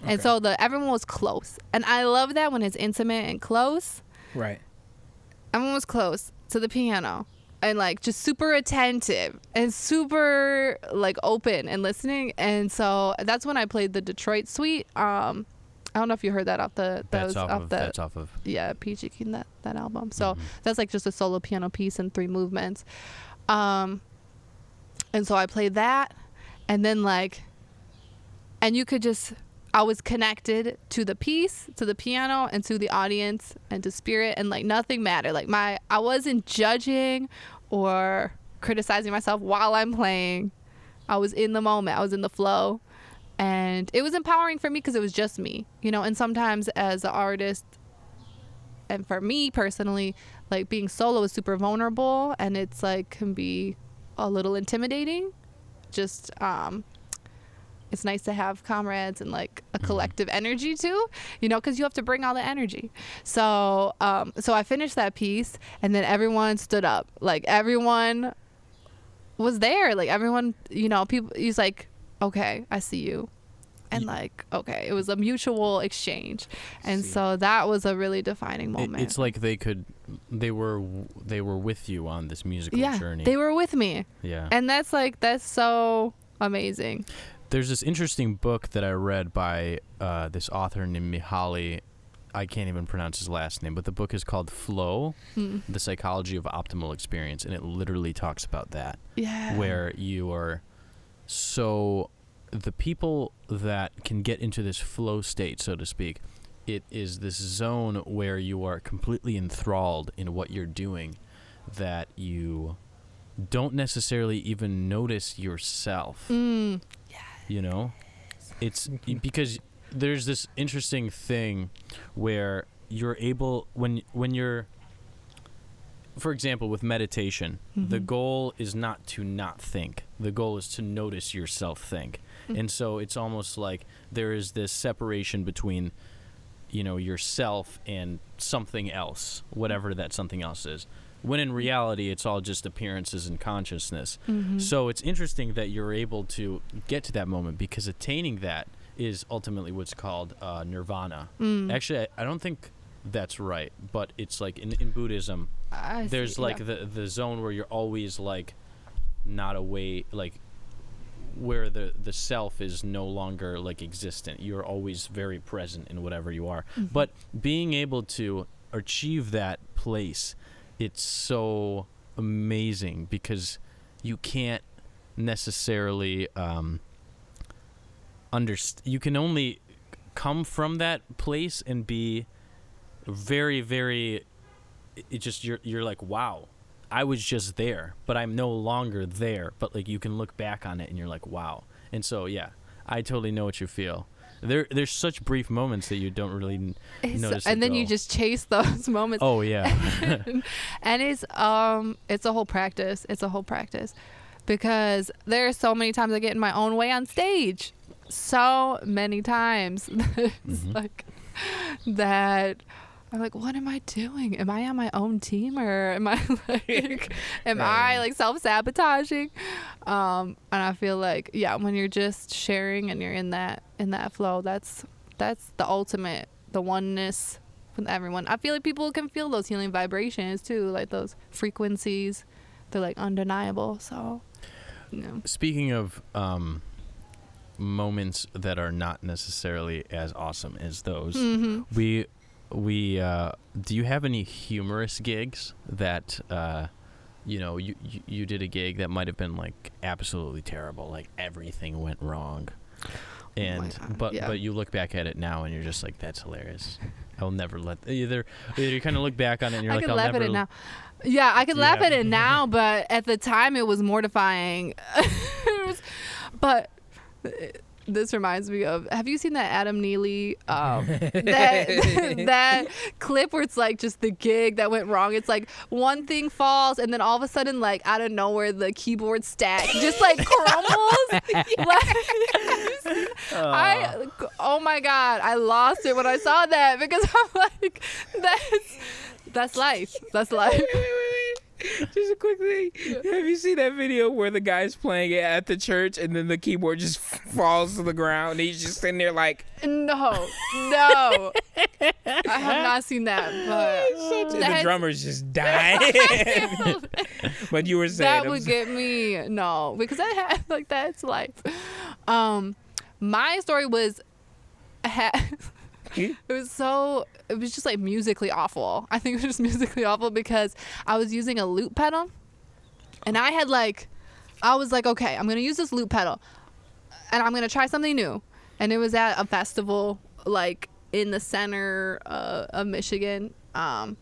And so everyone was close, and I love that when it's intimate and close. Right. Everyone was close to the piano and like just super attentive and super like open and listening. And so that's when I played the Detroit Suite. I don't know if you heard that off the That's off of. yeah, Peachy Keen, that album. So that's like just a solo piano piece in 3 movements. And so I played that, and then like, and you could just, I was connected to the piece, to the piano, and to the audience, and to spirit, and like nothing mattered. Like I wasn't judging or criticizing myself while I'm playing. I was in the moment. I was in the flow, and it was empowering for me because it was just me, you know. And sometimes as an artist, and for me personally, like being solo is super vulnerable, and it's like can be a little intimidating. Just it's nice to have comrades and like a collective energy too, you know, because you have to bring all the energy. So so I finished that piece, and then everyone stood up. Like everyone was there. Like everyone, you know, people, he's like, okay, I see you. And like, okay, it was a mutual exchange. And so that was a really defining moment. It's like they were with you on this musical journey. They were with me. Yeah. And that's so amazing. There's this interesting book that I read by this author named Mihaly. I can't even pronounce his last name, but the book is called Flow, The Psychology of Optimal Experience, and it literally talks about that. Yeah. Where you are the people that can get into this flow state, so to speak, it is this zone where you are completely enthralled in what you're doing, that you don't necessarily even notice yourself. You know, it's because there's this interesting thing where you're able, when you're, for example, with meditation, the goal is not to not think. The goal is to notice yourself think. And so it's almost like there is this separation between, you know, yourself and something else, whatever that something else is. When in reality, it's all just appearances and consciousness. So it's interesting that you're able to get to that moment, because attaining that is ultimately what's called nirvana. Actually, I don't think that's right, but it's like in Buddhism, there's like the zone where you're always like not away, like where the self is no longer like existent. You're always very present in whatever you are. But being able to achieve that place, it's so amazing, because you can't necessarily you can only come from that place and be very, very, it just, you're like, wow, I was just there, but I'm no longer there. But like you can look back on it and you're like, wow. And so yeah, I totally know what you feel. There's such brief moments that you don't really notice. And then you just chase those moments. Oh yeah. And it's a whole practice. It's a whole practice because there are so many times I get in my own way on stage. So many times. It's like that. I'm like, what am I doing? Am I on my own team or am I like, I like self-sabotaging? And I feel like, yeah, when you're just sharing and you're in that flow, that's the ultimate, the oneness with everyone. I feel like people can feel those healing vibrations too, like those frequencies. They're like undeniable. So, you know. Speaking of moments that are not necessarily as awesome as those, we do you have any humorous gigs that you did a gig that might have been like absolutely terrible, like everything went wrong, and but you look back at it now and you're just like, that's hilarious. I'll never let either you kind of look back on it and you're like, I'll never. At it now. Yeah, I can laugh at it now, but at the time it was mortifying. But this reminds me of, have you seen that Adam Neely that clip where it's like just the gig that went wrong? It's like one thing falls and then all of a sudden, like out of nowhere, the keyboard stack just like crumbles. Oh my God, I lost it when I saw that because I'm like, that's life. That's life. Wait. Just a quick thing. Have you seen that video where the guy's playing it at the church and then the keyboard just falls to the ground and he's just sitting there like... No. I have not seen that. But the drummer's just dying. But you were saying... That would get me... No, because I had... Like, that's life. My story was... It was just like musically awful. I think it was just musically awful because I was using a loop pedal and I was like, okay, I'm going to use this loop pedal and I'm going to try something new. And it was at a festival like in the center of Michigan. And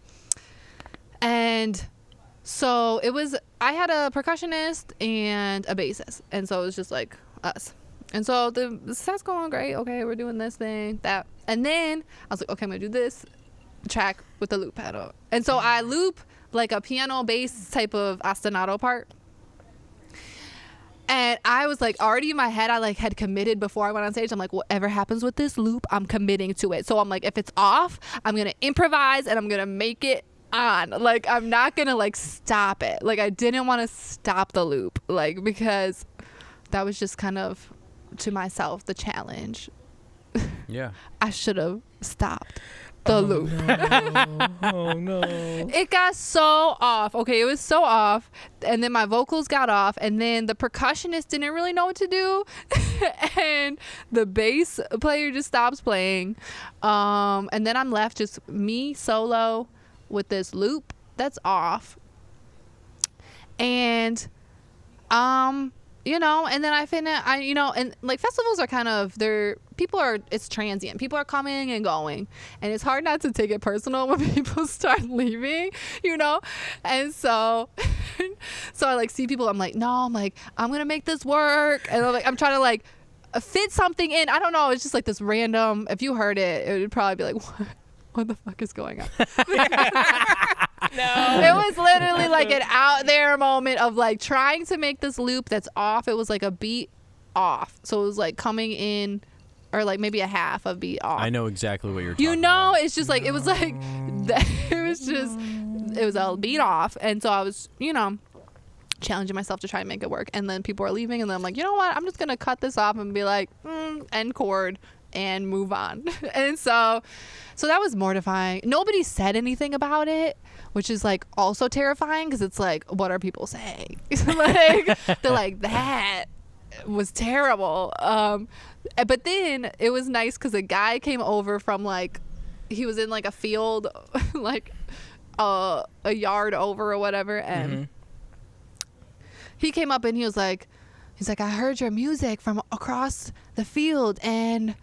so I had a percussionist and a bassist. And so it was just like us. And so the set's going great. Okay, we're doing this thing, that. And then I was like, okay, I'm going to do this track with the loop pedal. And so I loop like a piano bass type of ostinato part. And I was like, already in my head, I like had committed before I went on stage. I'm like, whatever happens with this loop, I'm committing to it. So I'm like, if it's off, I'm going to improvise and I'm going to make it on. Like, I'm not going to like stop it. Like, I didn't want to stop the loop, like, because that was just kind of to myself the challenge. Yeah. I should have stopped the loop. Oh no. It got so off. Okay, it was so off. And then my vocals got off. And then the percussionist didn't really know what to do. And the bass player just stops playing. And then I'm left just me solo with this loop that's off. And and then and like festivals are kind of, it's transient. People are coming and going. And it's hard not to take it personal when people start leaving, And so I like see people, I'm like, I'm going to make this work. And I'm trying to like fit something in. I don't know. It's just like this random, if you heard it, it would probably be like, what the fuck is going on? No. It was literally like an out there moment of like trying to make this loop that's off. It was like a beat off. So it was like coming in, or like maybe a half a beat off. I know exactly what you're talking about. It's just like, it was like, it was a beat off. And so I was, challenging myself to try and make it work. And then people are leaving and then I'm like, you know what? I'm just going to cut this off and be like, end chord and move on. And so that was mortifying. Nobody said anything about it, which is like also terrifying because it's like, what are people saying? Like, they're like, that was terrible. But then it was nice because a guy came over from like, he was in like a field, like a yard over or whatever. And he came up and he's like, I heard your music from across the field and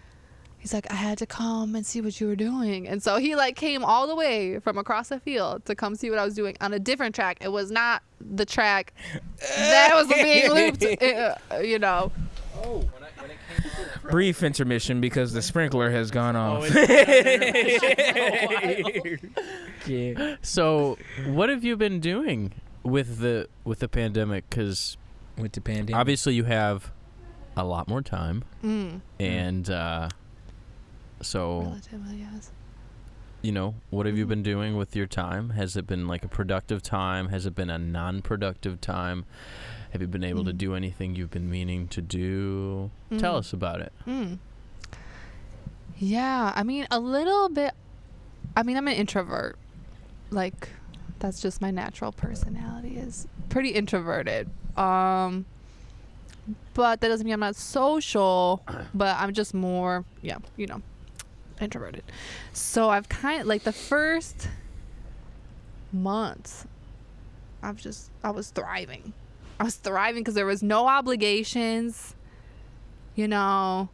he's like, I had to come and see what you were doing. And so he like came all the way from across the field to come see what I was doing on a different track. It was not the track that was being looped, Oh, when it came to brief intermission because the sprinkler has gone off. Yeah. So, what have you been doing with the pandemic? Because With the pandemic. obviously you have a lot more time, Mm. and so Relatively, yes. what have you been doing with your time? Has it been like a productive time? Has it been a non-productive time? Have you been able to do anything you've been meaning to do? Tell us about it. Yeah, I mean, a little bit. I mean, I'm an introvert. Like, that's just my natural personality, is pretty introverted. But that doesn't mean I'm not social, but I'm just more, introverted. So I've kind of, like, the first months, I was thriving. I was thriving because there was no obligations, and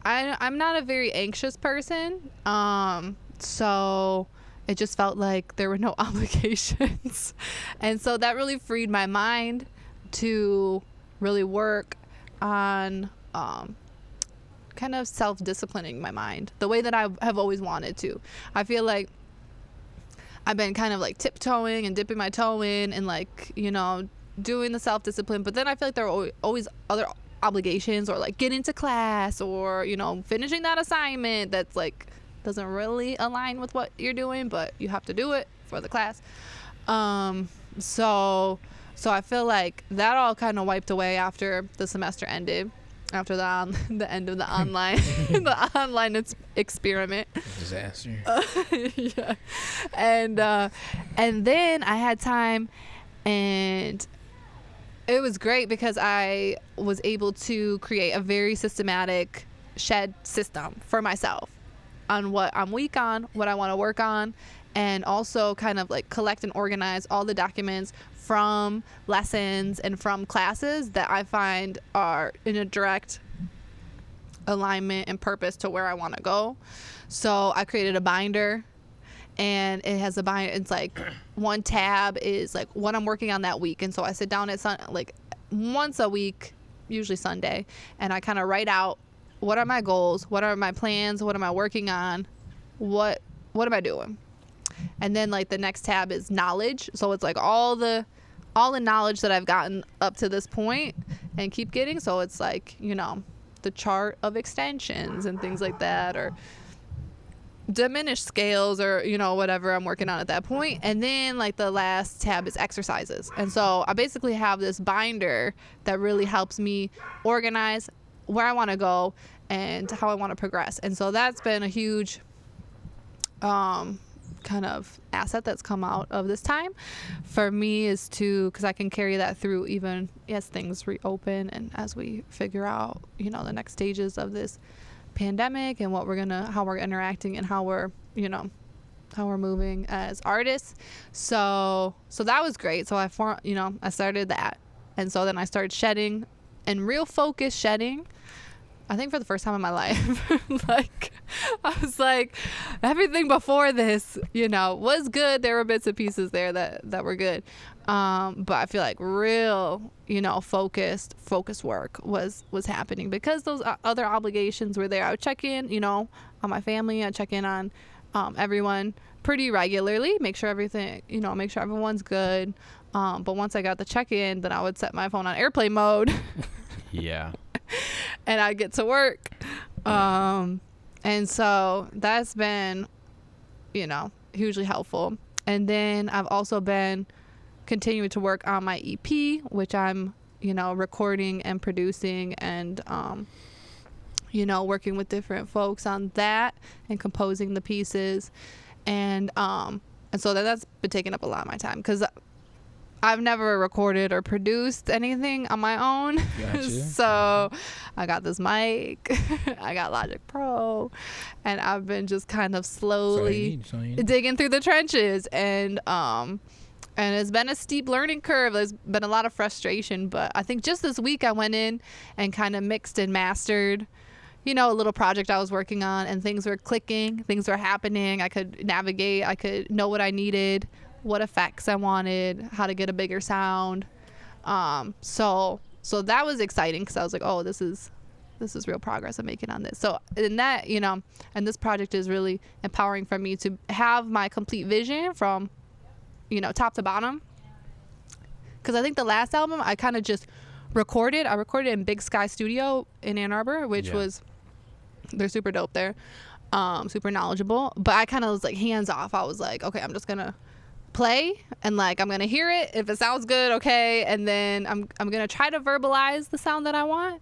I'm not a very anxious person. So it just felt like there were no obligations. And so that really freed my mind to really work on kind of self-disciplining my mind the way that I have always wanted to. I feel like I've been kind of like tiptoeing and dipping my toe in and like, doing the self-discipline. But then I feel like there are always other obligations, or like getting to class, or, finishing that assignment that's like doesn't really align with what you're doing, but you have to do it for the class. So I feel like that all kind of wiped away after the semester ended, after the end of the online the online experiment. Disaster. Yeah. And then I had time, and it was great because I was able to create a very systematic shed system for myself on what I'm weak on, what I want to work on, and also kind of like collect and organize all the documents from lessons and from classes that I find are in a direct alignment and purpose to where I want to go. So I created a binder, and it has a binder. It's like one tab is like what I'm working on that week. And so I sit down at like once a week, usually Sunday, and I kind of write out what are my goals, what are my plans, what am I working on, what am I doing. And then like the next tab is knowledge. So it's like all the knowledge that I've gotten up to this point and keep getting. So it's like, the chart of extensions and things like that, or diminished scales, or whatever I'm working on at that point. And then like the last tab is exercises. And so I basically have this binder that really helps me organize where I want to go and how I want to progress. And so that's been a huge kind of asset that's come out of this time for me, is because I can carry that through even as things reopen and as we figure out the next stages of this pandemic and how we're interacting and how we're moving as artists. So that was great. So I started that, and so then I started shedding, and real focus shedding, I think for the first time in my life. Like, I was like, everything before this, was good. There were bits and pieces there that were good. But I feel like real, focused work was happening because those other obligations were there. I would check in, on my family. I'd check in on everyone pretty regularly, make sure everyone's good. But once I got the check-in, then I would set my phone on airplane mode. Yeah. And I get to work. And so that's been, hugely helpful. And then I've also been continuing to work on my EP, which I'm, recording and producing and, working with different folks on that and composing the pieces. And so that's been taking up a lot of my time because I've never recorded or produced anything on my own. Gotcha. So I got this mic, I got Logic Pro, and I've been just kind of slowly digging through the trenches. And it's been a steep learning curve. There's been a lot of frustration, but I think just this week I went in and kind of mixed and mastered, a little project I was working on, and things were clicking, things were happening. I could navigate, I could know what I needed, what effects I wanted, how to get a bigger sound. So that was exciting because I was like, oh, this is this is real progress I'm making on this. So in that, you know, and this project is really empowering for me to have my complete vision from, you know, top to bottom. Because I think the last album I kind of just recorded. I recorded in Big Sky Studio in Ann Arbor, which was, they're super dope there, super knowledgeable. But I kind of was like hands off. I was like, okay, I'm just gonna play and like I'm gonna hear it. If it sounds good, okay, and then I'm gonna try to verbalize the sound that I want.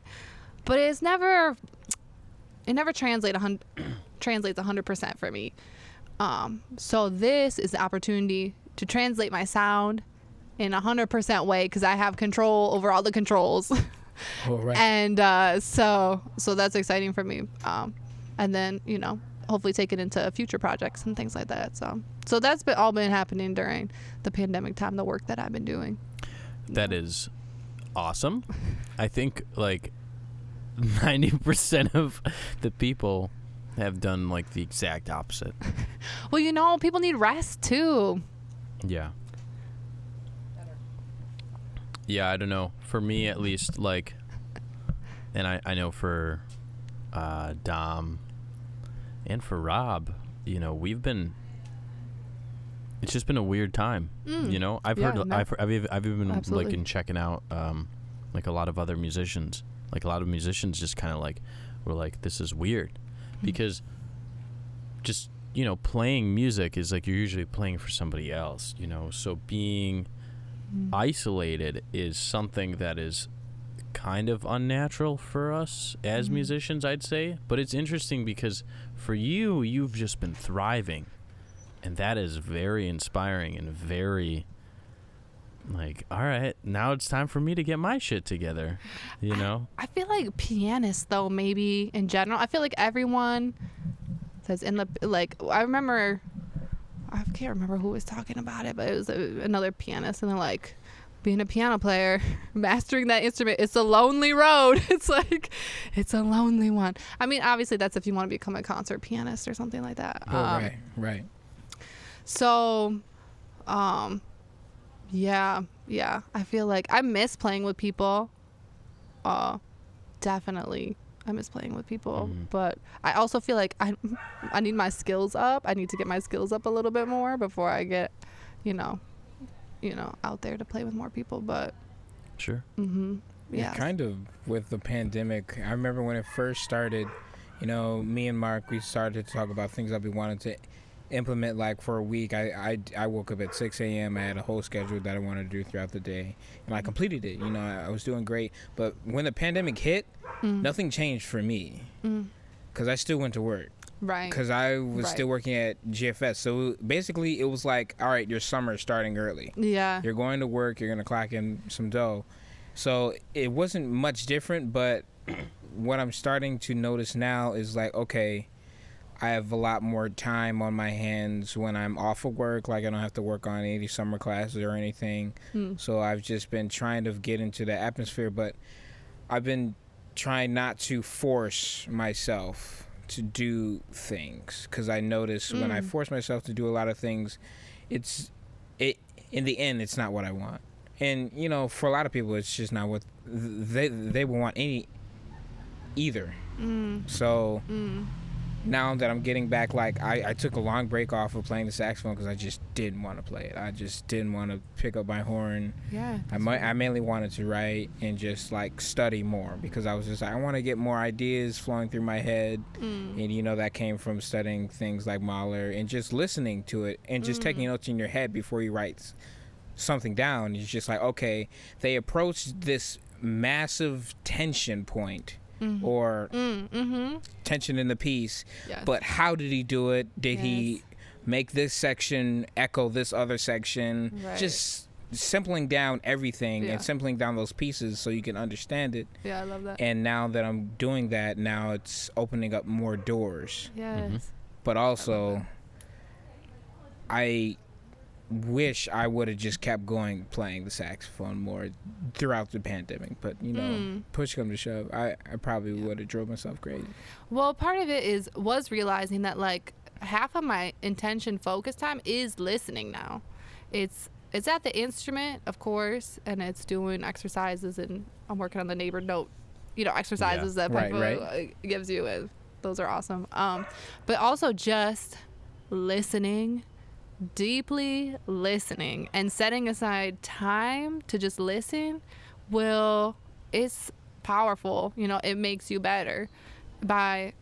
But it never translates 100% for me. So this is the opportunity to translate my sound in 100% way, because I have control over all the controls. Oh, right. And so that's exciting for me. And then, you know, hopefully take it into future projects and things like that. So that's all been happening during the pandemic time, the work that I've been doing. That is awesome. I think like 90% of the people have done like the exact opposite. Well, you know, people need rest too. Yeah. Yeah, I don't know. For me, at least, like, and I know for Dom and for Rob, you know, it's just been a weird time. You know, I've even Absolutely. like in checking out like a lot of other musicians. Like a lot of musicians just kind of like were like, this is weird, because just, you know, playing music is like you're usually playing for somebody else, you know, so being isolated is something that is kind of unnatural for us as musicians, I'd say. But it's interesting because for you, you've just been thriving, and that is very inspiring and very like, all right, now it's time for me to get my shit together, you know. I feel like pianists, though, maybe in general, I feel like everyone says in the, like, I can't remember who was talking about it, but it was another pianist, and they're like, being a piano player, mastering that instrument, it's a lonely road. It's like, it's a lonely one. I mean, obviously that's if you want to become a concert pianist or something like that. Right. So, yeah, I feel like I miss playing with people. Definitely. I miss playing with people, but I also feel like I need my skills up. I need to get my skills up a little bit more before I get, you know, out there to play with more people. But Sure. Yeah. Kind of with the pandemic. I remember when it first started, you know, me and Mark, we started to talk about things that we wanted to implement. Like for a week, I woke up at 6 a.m. I had a whole schedule that I wanted to do throughout the day, and I completed it. You know, I was doing great. But when the pandemic hit, nothing changed for me, because I still went to work. Right. Because I was still working at GFS. So basically, it was like, all right, your summer's starting early. Yeah. You're going to work. You're going to clock in some dough. So it wasn't much different, but what I'm starting to notice now is like, okay, I have a lot more time on my hands when I'm off of work. Like, I don't have to work on any summer classes or anything. So I've just been trying to get into the atmosphere, but I've been trying not to force myself to do things, because I notice when I force myself to do a lot of things, in the end, it's not what I want. And, you know, for a lot of people, it's just not what they will want either. So now that I'm getting back, like, I took a long break off of playing the saxophone because I just didn't want to play it. I just didn't want to pick up my horn. Yeah. I mainly wanted to write and just, like, study more, because I was just like, I want to get more ideas flowing through my head. And, you know, that came from studying things like Mahler and just listening to it and just taking notes in your head before you write something down. It's just like, okay, they approached this massive tension point or tension in the piece, but how did he do it? Did he make this section echo this other section? Just simpling down everything and simpling down those pieces so you can understand it. Yeah, I love that. And now that I'm doing that, now it's opening up more doors. Yes. But also, I wish I would have just kept going playing the saxophone more throughout the pandemic, but you know, push come to shove, I probably would have drove myself crazy. Well, part of it was realizing that, like, half of my intention focus time is listening now. It's at the instrument, of course, and it's doing exercises, and I'm working on the neighbor note, exercises that Right, Peppa gives you. Those are awesome. But also just listening, deeply listening, and setting aside time to just listen it's powerful. It makes you better by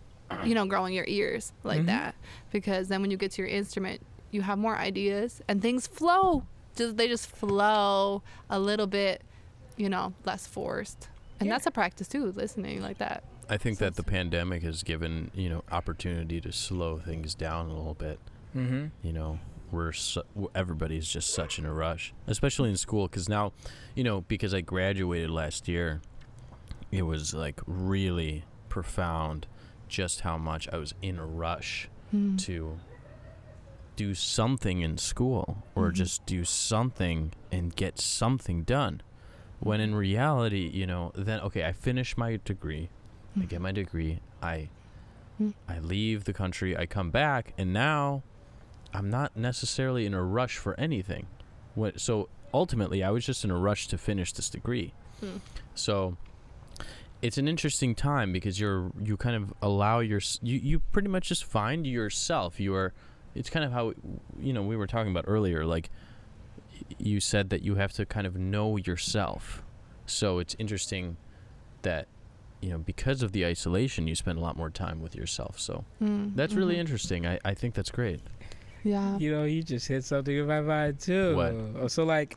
growing your ears like that, because then when you get to your instrument, you have more ideas and things flow. They just flow a little bit, less forced. And that's a practice too, listening like that. I think that the pandemic has given, opportunity to slow things down a little bit. Everybody's just such in a rush, especially in school, because now, because I graduated last year, it was like really profound just how much I was in a rush to do something in school or just do something and get something done. When in reality, then, okay, I finish my degree, I get my degree, I leave the country, I come back, and now I'm not necessarily in a rush for anything. So ultimately, I was just in a rush to finish this degree. So it's an interesting time because you kind of allow you pretty much just find yourself. It's kind of how, we were talking about earlier, like you said that you have to kind of know yourself. So it's interesting that, because of the isolation, you spend a lot more time with yourself. So that's really interesting. I think that's great. Yeah. You just hit something in my mind too. What? So like,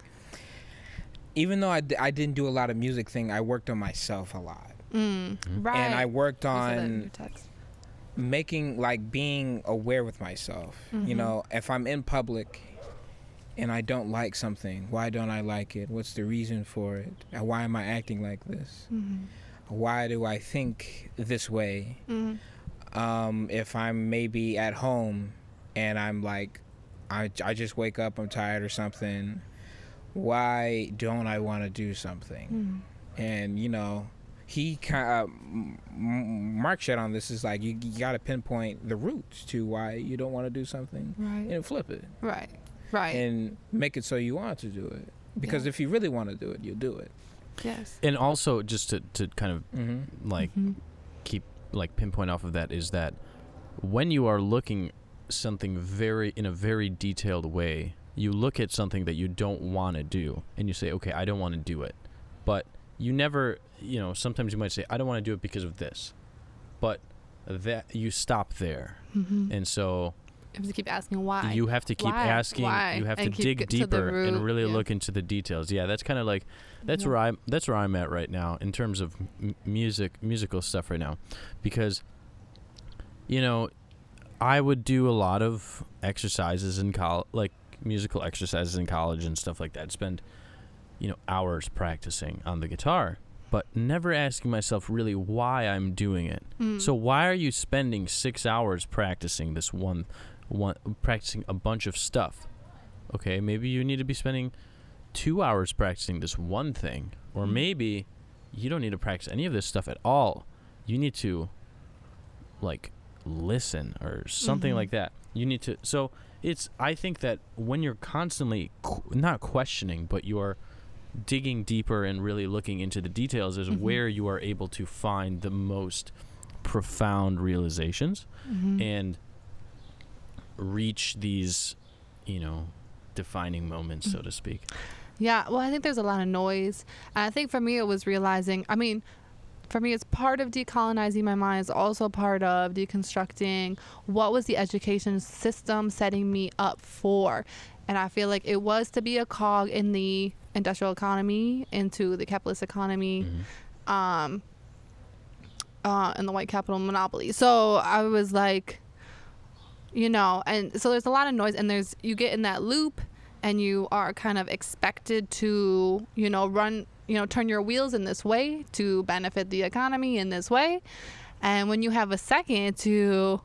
even though I didn't do a lot of music thing, I worked on myself a lot. Right. And I worked You said that in your on text. being aware with myself. If I'm in public and I don't like something, why don't I like it? What's the reason for it? And why am I acting like this? Why do I think this way? If I'm maybe at home and I'm like, I just wake up, I'm tired or something, why don't I want to do something? And he Mark shed on this, is like you got to pinpoint the roots to why you don't want to do something, Right. and flip it, Right. and make it so you want to do it, because if you really want to do it, you'll do it. Yes. And also, just to kind of keep pinpoint off of that, is that when you are looking something in a very detailed way, you look at something that you don't want to do and you say, okay, I don't want to do it. But you never, sometimes you might say, I don't want to do it because of this. But that you stop there. And so You have to keep asking why. you have to keep Why? asking, Why? you have to And keep dig to the deeper and root, really yeah. look into the details. Yeah, that's kind of like that's where I'm at right now in terms of musical stuff right now, because I would do a lot of exercises in college, like musical exercises in college and stuff like that. Spend hours practicing on the guitar, but never asking myself really why I'm doing it. So why are you spending 6 hours practicing this one practicing a bunch of stuff? Okay, maybe you need to be spending 2 hours practicing this one thing, or maybe you don't need to practice any of this stuff at all. You need to listen or something like that. You need to. So I think that when you're constantly not questioning, but you're digging deeper and really looking into the details, is where you are able to find the most profound realizations and reach these defining moments, so to speak. Yeah, well, I think there's a lot of noise. And I think for me, it was realizing, for me, it's part of decolonizing my mind. It's also part of deconstructing what was the education system setting me up for. And I feel like it was to be a cog in the industrial economy, into the capitalist economy, and the white capital monopoly. So I was like, and so there's a lot of noise, and you get in that loop, and you are kind of expected to, run, turn your wheels in this way to benefit the economy in this way. And when you have a second to,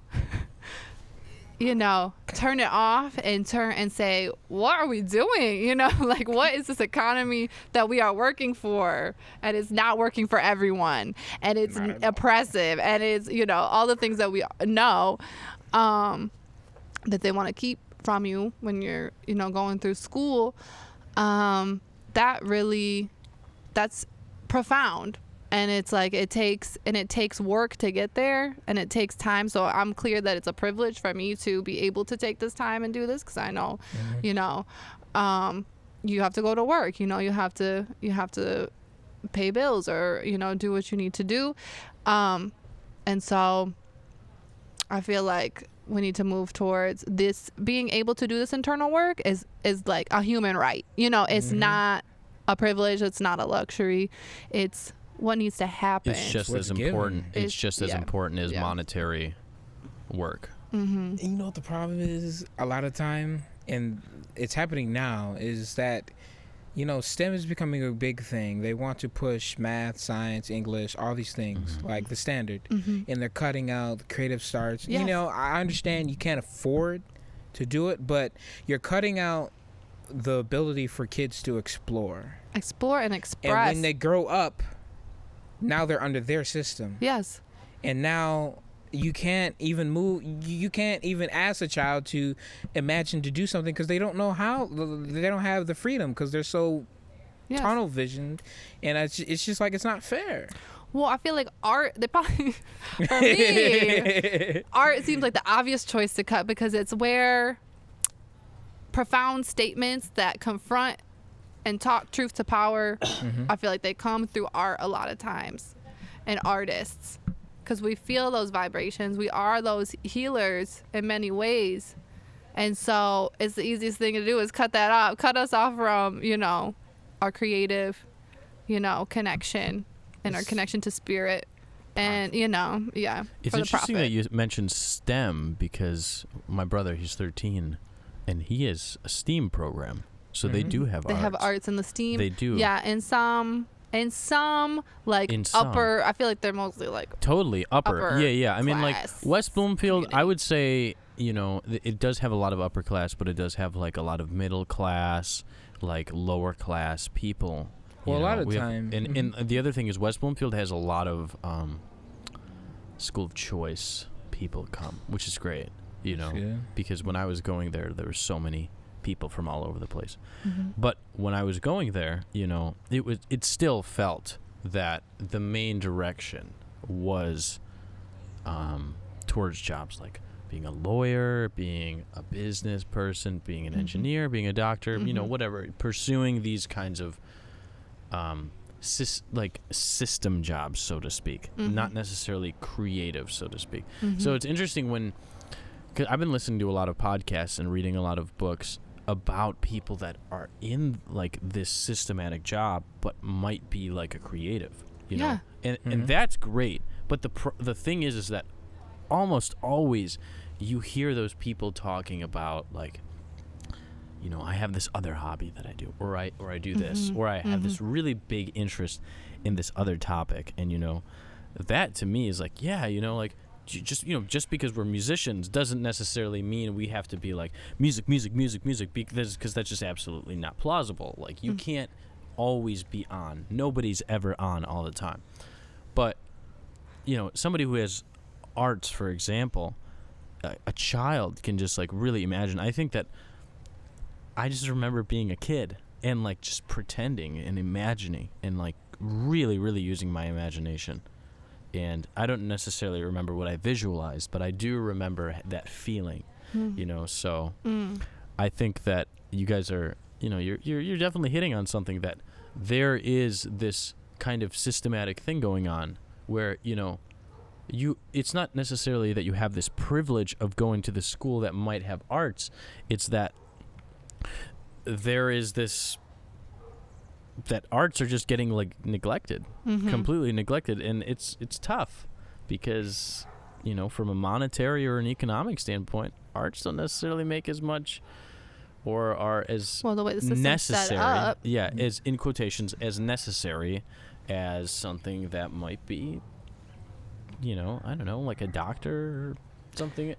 turn it off and say, what are we doing? What is this economy that we are working for? And it's not working for everyone. And it's oppressive. And it's, all the things that we know that they want to keep from you when you're going through school. That's profound, And it's like it takes work to get there, and it takes time. So I'm clear that it's a privilege for me to be able to take this time and do this, because I know, you know, you have to go to work, you know, you have to pay bills, or, you know, do what you need to do. And so I feel like we need to move towards this. Being able to do this internal work is like a human right. You know, it's not a privilege. It's not a luxury. It's what needs to happen. It's just What's as important. It's just as yeah. important as Yeah. monetary work. You know what the problem is a lot of time, and it's happening now, is that, you know, STEM is becoming a big thing. They want to push math, science, English, all these things, like the standard, and they're cutting out creative starts. Yes. You know, I understand you can't afford to do it, but you're cutting out the ability for kids to explore. And express. And when they grow up, now they're under their system. Yes. And now you can't even move. You can't even ask a child to imagine to do something, because they don't know how. They don't have the freedom, because they're so Yes. tunnel visioned, and it's just like, it's not fair. Well, I feel like art, they probably, for me, art seems like the obvious choice to cut, because it's where profound statements that confront and talk truth to power, I feel like they come through art a lot of times, and artists, because we feel those vibrations. We are those healers in many ways. And so it's the easiest thing to do is cut us off from, you know, our creative, you know, connection and our connection to spirit. And, you know, yeah. It's for the interesting profit. that you mentioned STEM, because my brother, he's 13, and he is a STEAM program. So they do have They arts. have arts in the STEAM. They do. Yeah, and some like upper. I feel like they're mostly like Totally upper. Yeah. I mean, like class West Bloomfield, I community. would say, you know, it does have a lot of upper class, but it does have like a lot of middle class, like lower class people. Well, You a lot know, of we have- time. and the other thing is West Bloomfield has a lot of school of choice people come, which is great, you know, Yeah. because when I was going there were so many people from all over the place. But when I was going there, you know, it still felt that the main direction was towards jobs like being a lawyer, being a business person, being an engineer, being a doctor, you know, whatever, pursuing these kinds of system jobs, so to speak, not necessarily creative, so to speak. So it's interesting when, cause I've been listening to a lot of podcasts and reading a lot of books about people that are in like this systematic job but might be like a creative, you know, and that's great. But the thing is that almost always you hear those people talking about like, you know, I have this other hobby that I do, or I do this, or I have this really big interest in this other topic, and you know, that to me is like, yeah, you know, like just because we're musicians doesn't necessarily mean we have to be like music, because that's just absolutely not plausible. Like you can't always be on. Nobody's ever on all the time. But you know, somebody who has arts, for example, a child can just like really imagine. I think that I just remember being a kid and like just pretending and imagining and like really, really using my imagination. And I don't necessarily remember what I visualized, but I do remember that feeling, you know. So I think that you guys are, you know, you're definitely hitting on something, that there is this kind of systematic thing going on where, you know, it's not necessarily that you have this privilege of going to the school that might have arts. It's that there is this, that arts are just getting like neglected, completely neglected, and it's tough because, you know, from a monetary or an economic standpoint, arts don't necessarily make as much or are as the way the system's necessary, set up. as in quotations, as necessary as something that might be, you know, I don't know, like a doctor or something,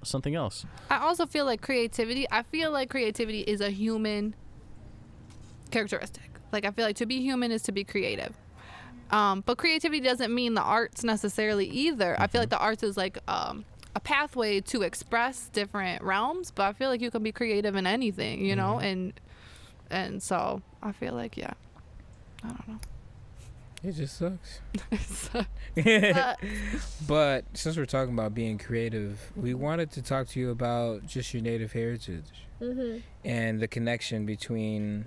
something else. I also feel like creativity is a human characteristic. Like I feel like to be human is to be creative. But creativity doesn't mean the arts necessarily either. I feel like the arts is like a pathway to express different realms, but I feel like you can be creative in anything, you know, and so I feel like, I don't know. It just sucks. So- But since we're talking about being creative, we wanted to talk to you about just your native heritage and the connection between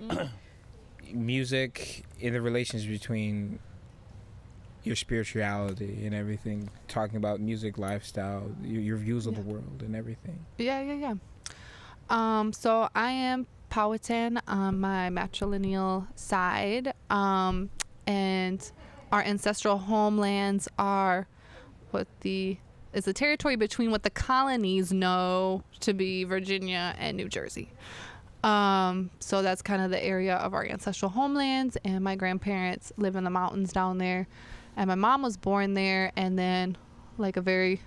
music and the relations between your spirituality and everything. Talking about music, lifestyle, your views of the world and everything. Yeah. So I am Powhatan on my matrilineal side, and our ancestral homelands are is the territory between what the colonies know to be Virginia and New Jersey. So that's kind of the area of our ancestral homelands, and my grandparents live in the mountains down there, and my mom was born there, and then like a very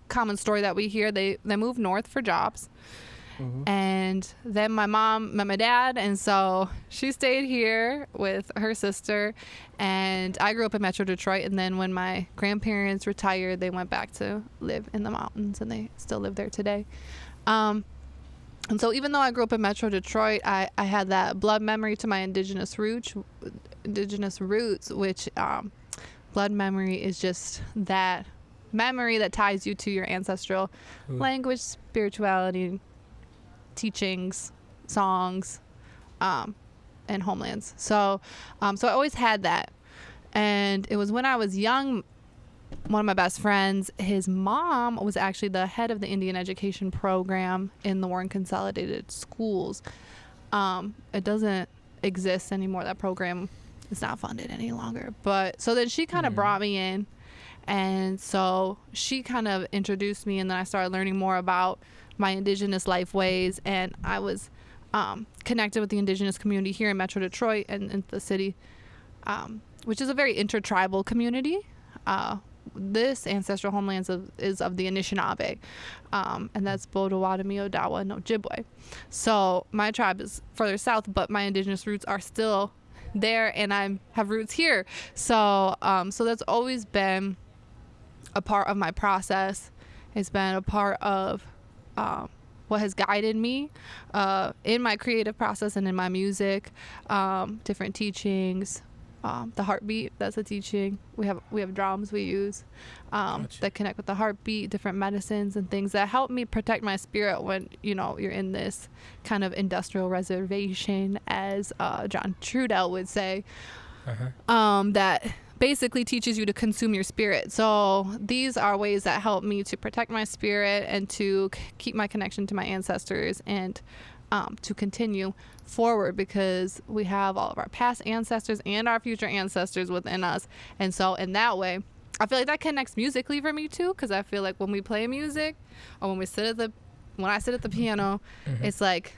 common story that we hear, they moved north for jobs. And then my mom met my dad, and so she stayed here with her sister, and I grew up in Metro Detroit. And then when my grandparents retired, they went back to live in the mountains, and they still live there today. And so even though I grew up in Metro Detroit, I had that blood memory to my indigenous roots, which blood memory is just that memory that ties you to your ancestral language, spirituality, teachings, songs, and homelands. So I always had that. And it was when I was young, one of my best friends, his mom was actually the head of the Indian education program in the Warren Consolidated Schools. It doesn't exist anymore. That program is not funded any longer. But so then she kind of brought me in. And so she kind of introduced me, and then I started learning more about my indigenous life ways, and I was connected with the indigenous community here in Metro Detroit and in the city, which is a very intertribal community. This ancestral homelands is of the Anishinaabe, and that's Potawatomi, Odawa, and Ojibwe. So my tribe is further south, but my indigenous roots are still there, and I have roots here. So that's always been a part of my process. It's been a part of what has guided me in my creative process and in my music. Different teachings, the heartbeat, that's a teaching. We have drums we use that connect with the heartbeat, different medicines and things that help me protect my spirit when you're in this kind of industrial reservation, as John Trudell would say. That basically teaches you to consume your spirit. So these are ways that help me to protect my spirit and to keep my connection to my ancestors, and to continue forward, because we have all of our past ancestors and our future ancestors within us. And so in that way, I feel like that connects musically for me too, because I feel like when we play music, or when I sit at the piano, it's like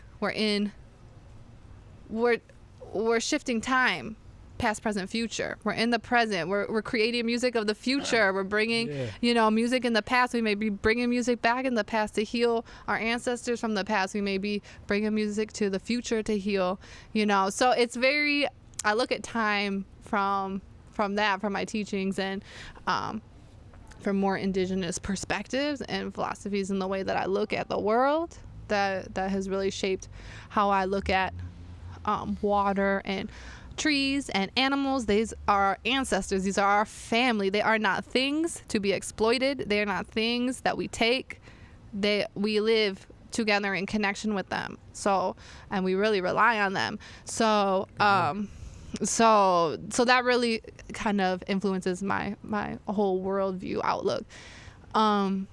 we're shifting time, past, present, future. We're in the present. We're creating music of the future. We're bringing, music in the past. We may be bringing music back in the past to heal our ancestors from the past. We may be bringing music to the future to heal, So it's very, I look at time from my teachings, and from more indigenous perspectives and philosophies in the way that I look at the world. That has really shaped how I look at water and trees and animals. These are our ancestors. These are our family. They are not things to be exploited. They are not things that we take. We live together in connection with them. So, and we really rely on them. So, so that really kind of influences my whole worldview outlook. And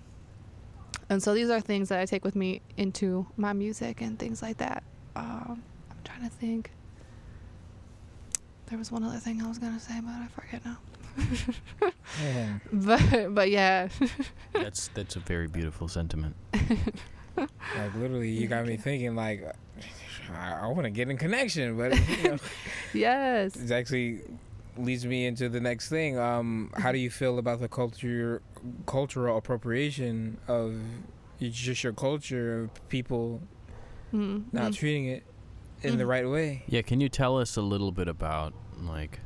so these are things that I take with me into my music and things like that. I'm trying to think. There was one other thing I was gonna say, but I forget now. But yeah. That's a very beautiful sentiment. Like literally, you got me thinking. Like, I want to get in connection, but Yes. it actually leads me into the next thing. How do you feel about the cultural appropriation of just your culture, of people not treating it in the right way? Yeah, can you tell us a little bit about, like,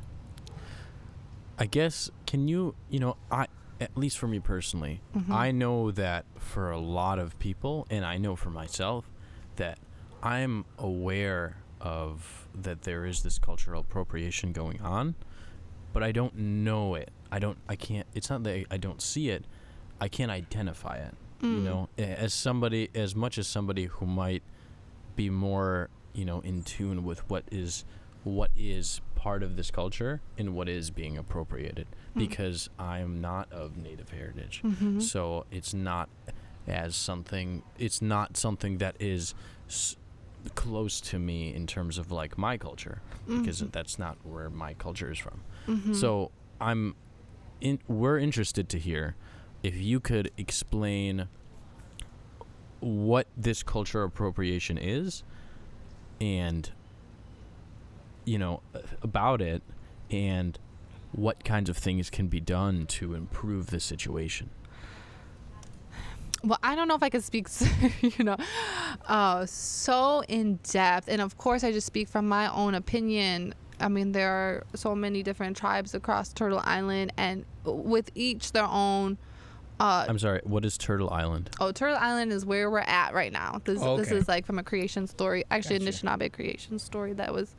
I guess, can you, at least for me personally, I know that for a lot of people, and I know for myself, that I'm aware of that there is this cultural appropriation going on, but I don't know it. I can't, it's not that I don't see it, I can't identify it. You know, as much as somebody who might be more, you know, in tune with what is part of this culture and what is being appropriated, because I'm not of Native heritage. So it's not something that is close to me in terms of like my culture, because that's not where my culture is from. So we're interested to hear if you could explain what this culture appropriation is, and you know, about it, and what kinds of things can be done to improve the situation. Well, I don't know if I could speak, you know, so in depth. And of course, I just speak from my own opinion. I mean, there are so many different tribes across Turtle Island, and with each their own. I'm sorry, what is Turtle Island? Oh, Turtle Island is where we're at right now. This Okay. is like from a creation story, actually Gotcha. a Anishinaabe creation story that was.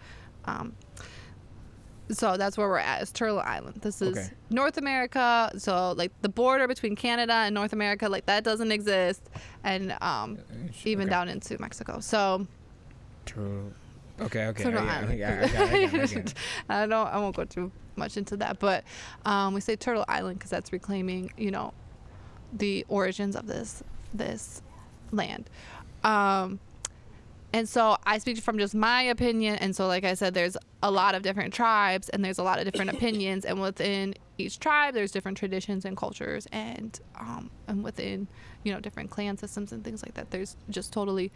So that's where we're at, is Turtle Island. This is Okay. North America. So like the border between Canada and North America, like that doesn't exist, and even Okay. down into Mexico. So True. Okay. Turtle Island. I got it. I won't go too much into that, but we say Turtle Island because that's reclaiming, you know, the origins of this land. And so I speak from just my opinion. And so, like I said, there's a lot of different tribes and there's a lot of different opinions. And within each tribe, there's different traditions and cultures. And within, you know, different clan systems and things like that, there's just totally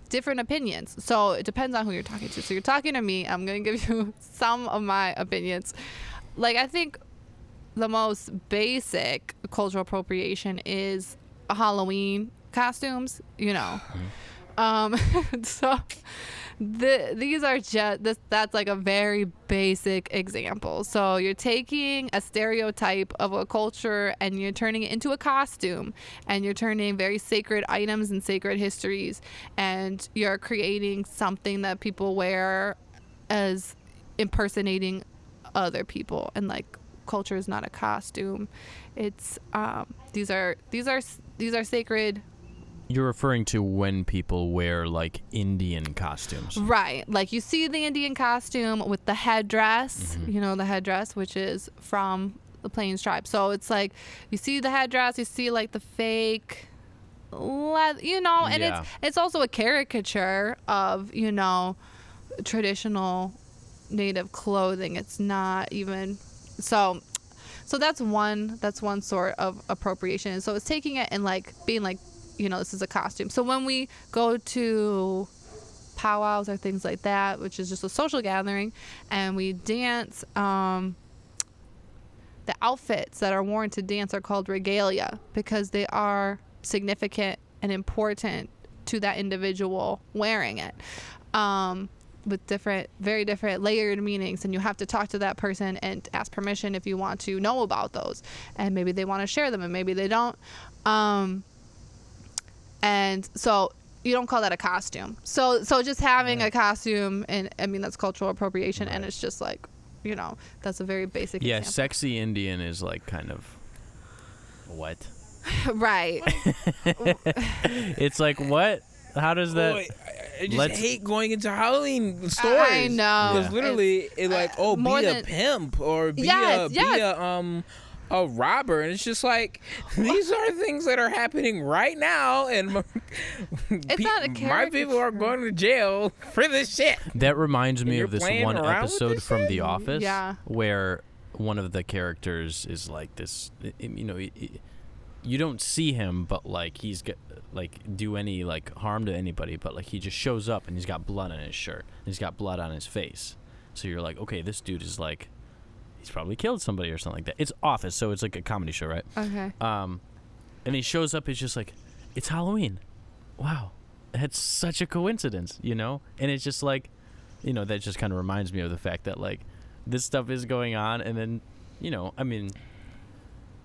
different opinions. So it depends on who you're talking to. So you're talking to me. I'm going to give you some of my opinions. Like, I think the most basic cultural appropriation is Halloween costumes, you know. So these are just that's like a very basic example. So you're taking a stereotype of a culture and you're turning it into a costume, and you're turning very sacred items and sacred histories, and you're creating something that people wear as impersonating other people. And like, culture is not a costume. It's these are sacred. You're referring to when people wear like Indian costumes. Right. Like, you see the Indian costume with the headdress, you know, the headdress, which is from the Plains tribe. So it's like, you see the headdress, you see like the fake leather, you know, and Yeah. it's also a caricature of, you know, traditional Native clothing. It's not even so that's one sort of appropriation. So it's taking it and like being like, you know, this is a costume. So when we go to powwows or things like that, which is just a social gathering, and we dance, the outfits that are worn to dance are called regalia because they are significant and important to that individual wearing it, with very different layered meanings. And you have to talk to that person and ask permission if you want to know about those, and maybe they want to share them and maybe they don't. And so you don't call that a costume. So just having a costume, and I mean, that's cultural appropriation, and it's just like, you know, that's a very basic example. Sexy Indian is like kind of what? Right. It's like, what? How does that? Boy, I just hate going into Halloween stores. I know. Because literally, it's like, be more a than- pimp or be a robber, and it's just like, these are things that are happening right now, and It's not a my caricature. people are going to jail for this shit. That reminds me You're of this playing one around with episode this from shit? The Office, Yeah. where one of the characters is like this. You know, you don't see him, but like he's got like do any like harm to anybody, but like he just shows up and he's got blood on his shirt and he's got blood on his face. So you're like, okay, this dude is like, he's probably killed somebody or something like that. It's Office, so it's like a comedy show, right? Okay. And he shows up, he's just like, it's Halloween. Wow. That's such a coincidence, you know? And it's just like, you know, that just kind of reminds me of the fact that like this stuff is going on, and then, you know, I mean,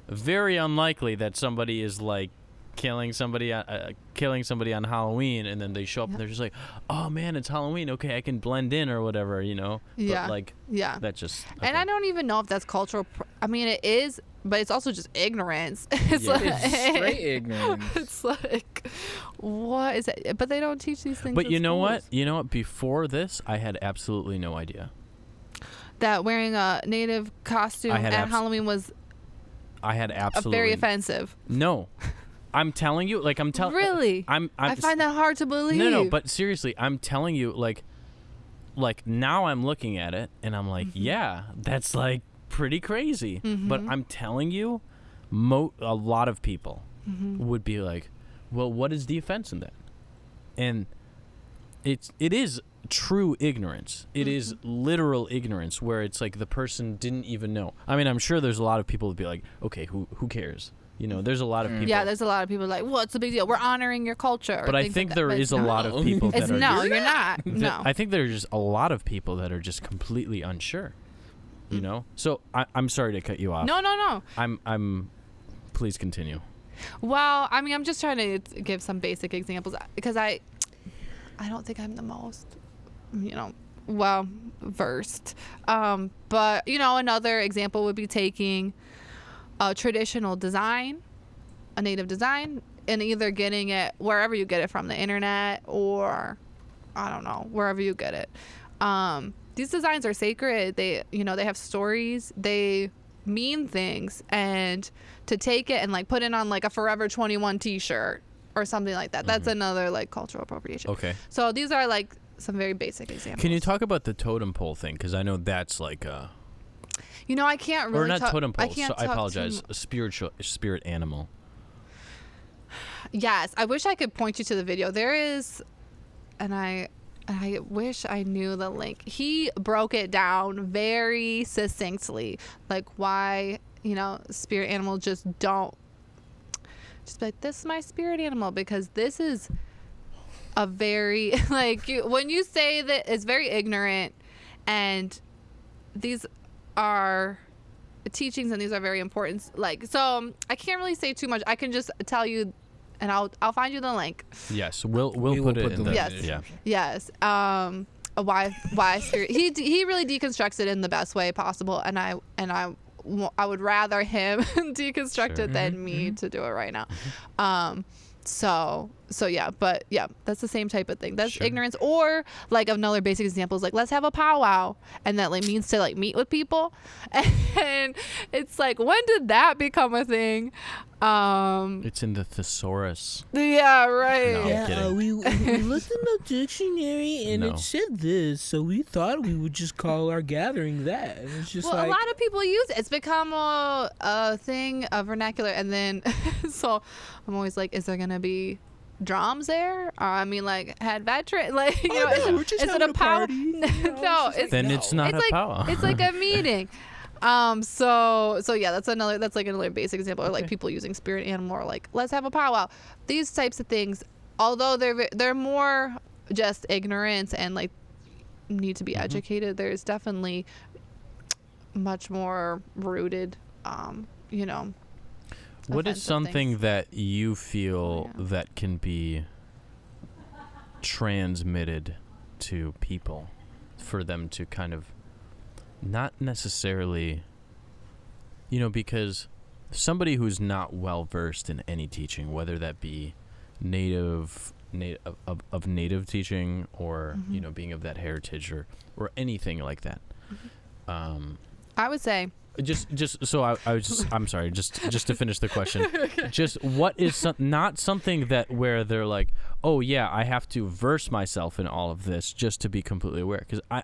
very unlikely that somebody is like killing somebody on Halloween, and then they show up and they're just like, oh man, it's Halloween. Okay, I can blend in or whatever, you know. Yeah. But like, Yeah. that just. And I don't even know if that's cultural. I mean, it is, but it's also just ignorance. It's Yeah. like, It's straight ignorance. it's like, what is it? But they don't teach these things. But in you know what? schools. You know what? Before this, I had absolutely no idea. That wearing a native costume I had at Halloween was I had absolutely very offensive. No, I'm telling you, like I'm telling. Really? I'm I find that hard to believe. No, but seriously, I'm telling you, like now I'm looking at it and I'm like, yeah, that's like pretty crazy. But I'm telling you, a lot of people would be like, well, what is the offense in that? And it is true ignorance. It is literal ignorance where it's like the person didn't even know. I mean, I'm sure there's a lot of people who'd be like, okay, who cares? You know, there's a lot of people. Yeah, there's a lot of people like, what's the big deal? We're honoring your culture. But I think there is a lot of people that It's are. no, you're not. No. I think there's just a lot of people that are just completely unsure. You know. So I'm sorry to cut you off. No. I'm. Please continue. Well, I mean, I'm just trying to give some basic examples because I don't think I'm the most, versed. But another example would be taking a traditional design, a native design, and either getting it wherever you get it from the internet or, I don't know, wherever you get it. These designs are sacred. They have stories. They mean things, and to take it and like put it on like a Forever 21 t-shirt or something like that, that's another like cultural appropriation. Okay. So these are like some very basic examples. Can you talk about the totem pole thing? Because I know that's like a. I can't really. Or not totem pole. I talk apologize. A spirit animal. Yes, I wish I could point you to the video. There is, and I wish I knew the link. He broke it down very succinctly, like why spirit animals just don't. Just be like, this is my spirit animal, because this is a very when you say that it's very ignorant, and these are teachings and these are very important. So I can't really say too much. I can just tell you, and I'll find you the link. Yes, we'll put it in the Yes. yeah. Yes. Why spirit? He really deconstructs it in the best way possible, and I would rather him deconstruct it than me to do it right now. So yeah, but yeah, that's the same type of thing. That's ignorance. Or like another basic example is like, let's have a powwow, and that like means to like meet with people, and it's like, when did that become a thing? It's in the thesaurus. Yeah, right. No, I'm kidding. we looked in the dictionary and No. it said this, so we thought we would just call our gathering that. And it's just Well, like, a lot of people use it. It's become a thing, a vernacular, and then so I'm always like, is there gonna be drums there? Like had veteran, like we're just is it having a power? party. No, it's Then it's not it's a like powwow. it's like a meeting. So yeah, that's like another basic example, or like people using spirit animal, or like, let's have a powwow. These types of things, although they're more just ignorance and like need to be educated, there's definitely much more rooted, What is offensive something things. that you feel Oh, yeah. that can be transmitted to people for them to kind of not necessarily, because somebody who's not well versed in any teaching, whether that be native teaching or being of that heritage or anything like that, I would say just so I'm sorry, just to finish the question. Just what is not something that where they're like, oh yeah, I have to verse myself in all of this just to be completely aware, because I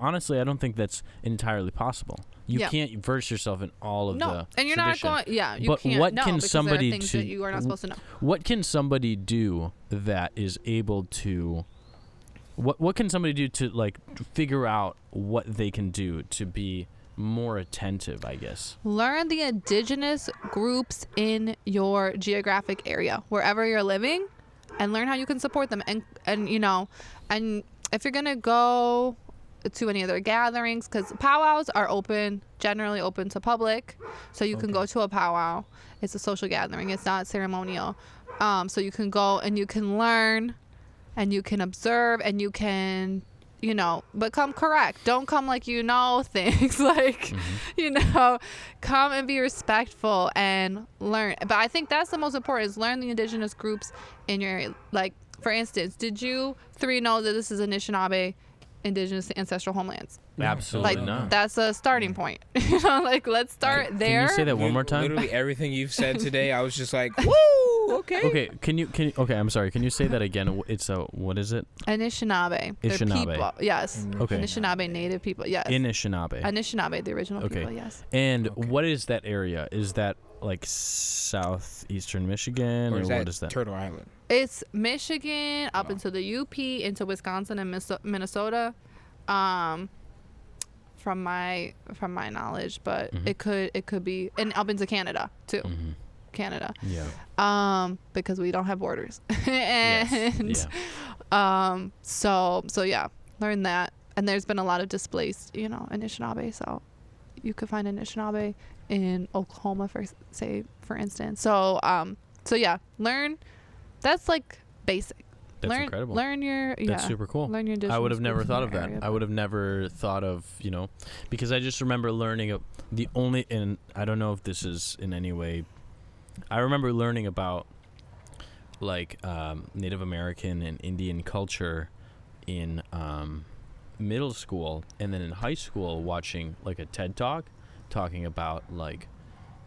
honestly I don't think that's entirely possible. You can't verse yourself in all of the and you're tradition. not going. Yeah, you But can't. what no, can because somebody there are things to- that you are not supposed to know. What can somebody do that is able to what can somebody do to like figure out what they can do to be more attentive, I guess? Learn the indigenous groups in your geographic area, wherever you're living, and learn how you can support them. And if you're gonna go to any of their gatherings, because powwows are generally open to public, so you can go to a powwow. It's a social gathering. It's not ceremonial. So you can go and you can learn and you can observe and you can, but come correct. Don't come like things. Like, come and be respectful and learn. But I think that's the most important, is learn the indigenous groups in your area. Like, for instance, did you three know that this is Anishinaabe indigenous ancestral homelands? Absolutely Like, not. that's a starting point. Like, let's start there. Can you say that one more time? Literally everything you've said today, I was just like, woo, okay. Okay, can you okay, I'm sorry. Can you say that again? It's what is it? Anishinaabe. They're Anishinaabe. people. Yes. Okay. Anishinaabe native people. Yes. Anishinaabe. Anishinaabe, the original Okay. people. Yes. And what is that area? Is that like southeastern Michigan, Or is what is that? Turtle Island? It's Michigan up into the UP, into Wisconsin and Minnesota. From my knowledge, but Mhm. it could be, and up into Canada too. Mhm. Canada. Yeah. Because we don't have borders. And Yes. Yeah. so yeah, learn that. And there's been a lot of displaced, Anishinaabe, so you could find Anishinaabe in Oklahoma for instance. So yeah, learn. That's like basic. That's incredible. Learn your That's super cool. Learn your indigenous I would have never groups in thought your of that. area. I would have never thought of, because I just remember learning and I don't know if this is in any way, I remember learning about like Native American and Indian culture in middle school, and then in high school watching like a TED Talk talking about like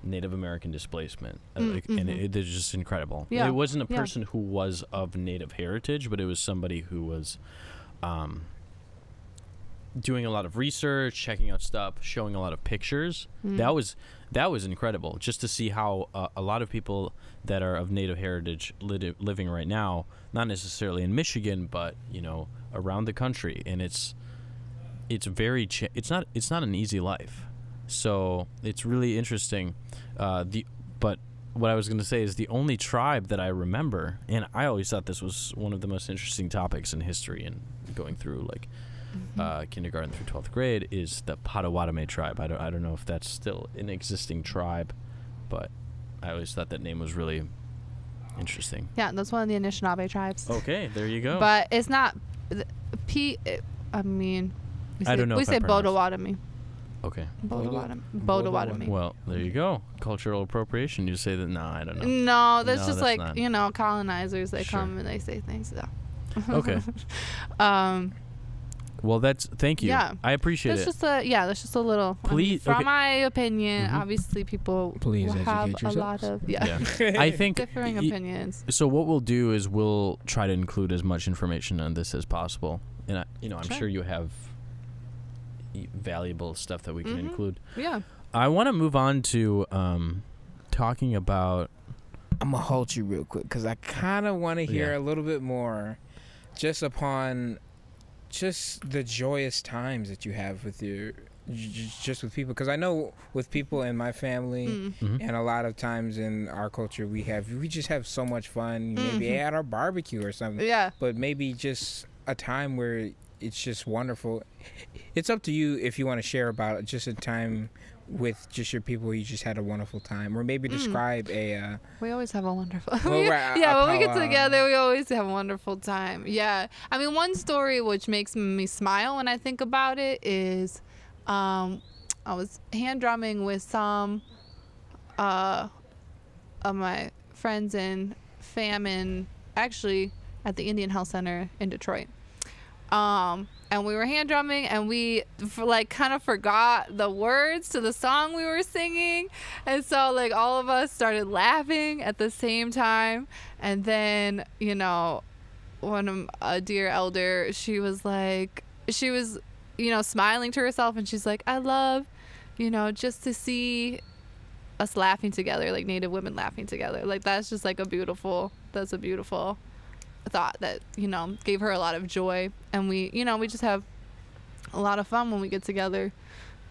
Native American displacement, and it's just incredible. Yeah. It wasn't a Yeah. person who was of Native heritage, but it was somebody who was doing a lot of research, checking out stuff, showing a lot of pictures. That was incredible, just to see how a lot of people that are of Native heritage living right now, not necessarily in Michigan, but around the country, and it's very it's not an easy life. So it's really interesting. But what I was going to say is the only tribe that I remember, and I always thought this was one of the most interesting topics in history and going through like kindergarten through 12th grade, is the Potawatomi tribe. I don't know if that's still an existing tribe, but I always thought that name was really interesting. Yeah, that's one of the Anishinaabe tribes. Okay, there you go. But it's not I mean, I don't know we if I say pronounced- Potawatomi. Okay. Potawatomi. Well, there you go. Cultural appropriation. You say that? No, I don't know. No, that's No, just that's like, not. colonizers. They Sure. come and they say things. So. Okay. Well, thank you. Yeah. I appreciate That's it. that's just a little. Please- from okay. my opinion, Mhm. obviously people Please will have educate a lot yourselves. of Yeah. I think differing opinions. So what we'll do is we'll try to include as much information on this as possible, and I'm Sure. sure you have valuable stuff that we can Mhm. include. Yeah. I want to move on to talking about. I'm going to halt you real quick because I kind of want to hear Yeah. a little bit more just upon just the joyous times that you have with just with people. Because I know with people in my family Mhm. and a lot of times in our culture, we just have so much fun. Maybe at our barbecue or something. Yeah. But maybe just a time where it's just wonderful. It's up to you if you want to share about just a time with just your people where you just had a wonderful time, or maybe describe a We always have a wonderful. Well, right, yeah, when we get powwow. together, we always have a wonderful time. Yeah, I mean, one story which makes me smile when I think about it is, I was hand drumming with some of my friends and fam actually at the Indian Health Center in Detroit. And we were hand drumming, and we kind of forgot the words to the song we were singing, and so like all of us started laughing at the same time. And then one of a dear elder, she was smiling to herself, and she's like, I love just to see us laughing together, like Native women laughing together. Like that's just like a beautiful thought that gave her a lot of joy. And we just have a lot of fun when we get together,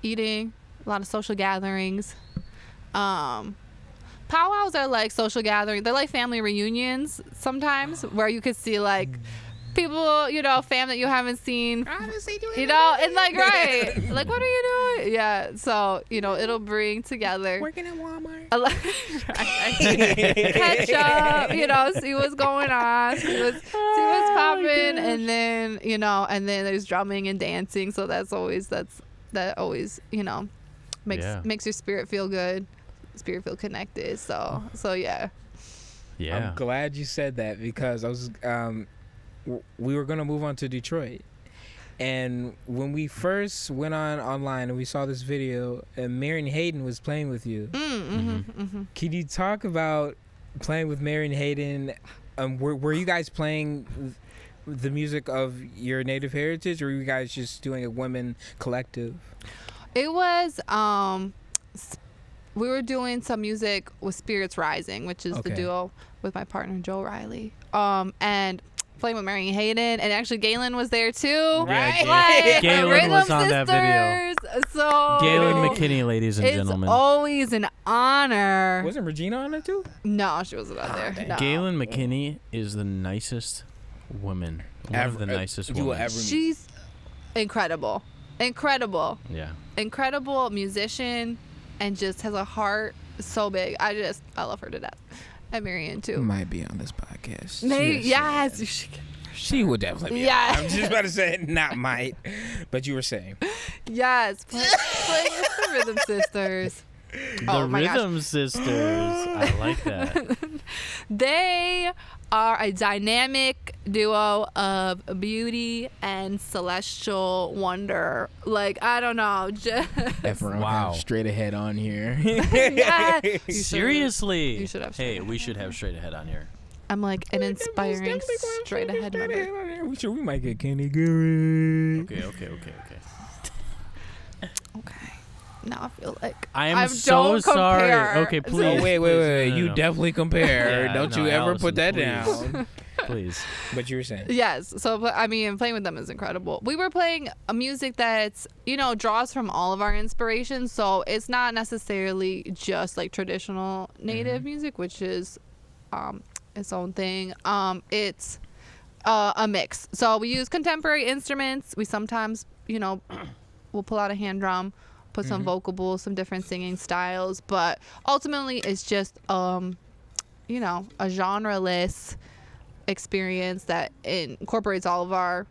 eating, a lot of social gatherings. Powwows are like social gatherings. They're like family reunions sometimes, where you could see like people, fam that you haven't seen, and like, right, like, what are you doing? Yeah, so it'll bring together. Working at Walmart. Catch up, see what's going on, see what's popping, and then and then there's drumming and dancing. So that always makes your spirit feel good, feel connected. So yeah. Yeah. I'm glad you said that because I was we were gonna move on to Detroit, and when we first went online and we saw this video, and Marion Hayden was playing with you. Can you talk about playing with Marion Hayden? Were you guys playing the music of your native heritage, or were you guys just doing a women collective? It was we were doing some music with Spirits Rising, which is the duo with my partner Joe Riley, and playing with Marion Hayden, and actually Galen was there too. Yeah, like, Galen was on sisters. that video. So Galen McKinney, ladies and gentlemen. It's always an honor. Wasn't Regina on it too? No, she wasn't on there. No. Galen McKinney is the nicest woman. One of the nicest you will women. ever meet. She's incredible. Yeah. Incredible musician, and just has a heart so big. I love her to death. And Marianne too. Might be on this podcast. Maybe, yes. You should get She would definitely be. Yes. I'm just about to say not might, but you were saying. Yes, playing with the Rhythm Sisters. The Rhythm Sisters. I like that. They are a dynamic duo of beauty and celestial wonder. Like, I don't know. Just Everyone Wow. have straight ahead on here. yeah. You Seriously. You should have Hey, straight we should have straight ahead on here. I'm like an inspiring straight ahead member. We might get Kenny Garrett. Okay. Okay. Now I feel like I'm so don't sorry. compare. Okay, please. Oh, wait. No, You no. definitely compare. Yeah, Don't no, you ever Allison, put that please. down. Please. But you were saying. Yes. So, but I mean, playing with them is incredible. We were playing a music that's, draws from all of our inspirations. So it's not necessarily just like traditional native music, which is its own thing. It's a mix. So we use contemporary instruments. We sometimes, we'll pull out a hand drum, put some vocables, some different singing styles. But ultimately, it's just, a genre-less experience that incorporates all of our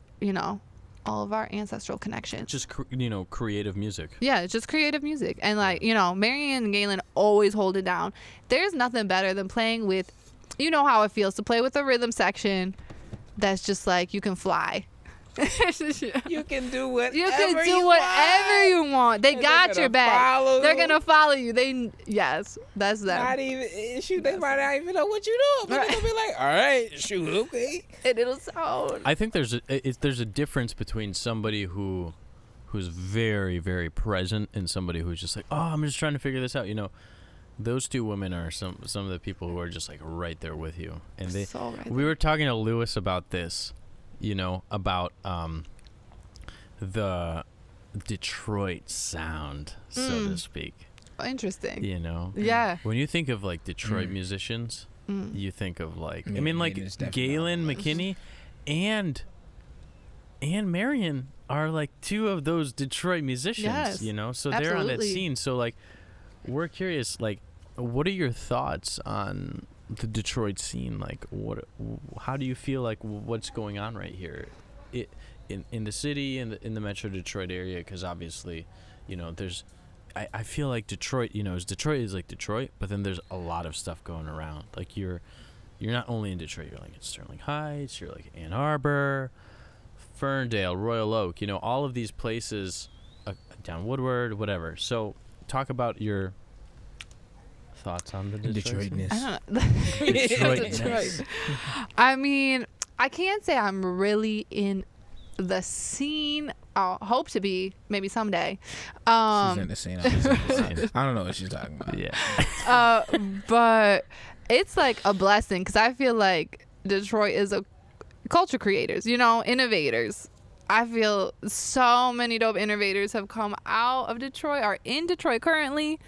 ancestral connections. Just creative music. Yeah, it's just creative music. And Marianne and Galen always hold it down. There's nothing better than playing with, how it feels to play with a rhythm section that's just like you can fly. You can do whatever you want. They got your back. They're gonna follow you. That's them. Not even shoot. They might not even know what you doing, but they're gonna be like, "All right, shoot, okay." And it'll sound. I think there's a difference between somebody who's very, very present and somebody who's just like, "Oh, I'm just trying to figure this out." Those two women are some of the people who are just like right there with you. And we were talking to Lewis about this. About the Detroit sound, so to speak. Interesting. Yeah. When you think of like Detroit musicians, you think of like Galen McKinney and Marion are like two of those Detroit musicians. Yes, so they're on that absolutely. scene. So like, we're curious, like, what are your thoughts on the Detroit scene? Like, how do you feel like what's going on right here in the city, in the Metro Detroit area? Because obviously, there's I feel like Detroit, Detroit is like Detroit, but then there's a lot of stuff going around. Like you're not only in Detroit, you're like in Sterling Heights, you're like Ann Arbor, Ferndale, Royal Oak, all of these places, down Woodward, whatever. So talk about your thoughts on the Detroitness. I don't know. Detroit. I mean, I can't say I'm really in the scene. I'll hope to be, maybe someday. She's in the scene. I don't know what she's talking about. Yeah. But it's like a blessing because I feel like Detroit is a culture creators, innovators. I feel so many dope innovators have come out of Detroit, are in Detroit currently.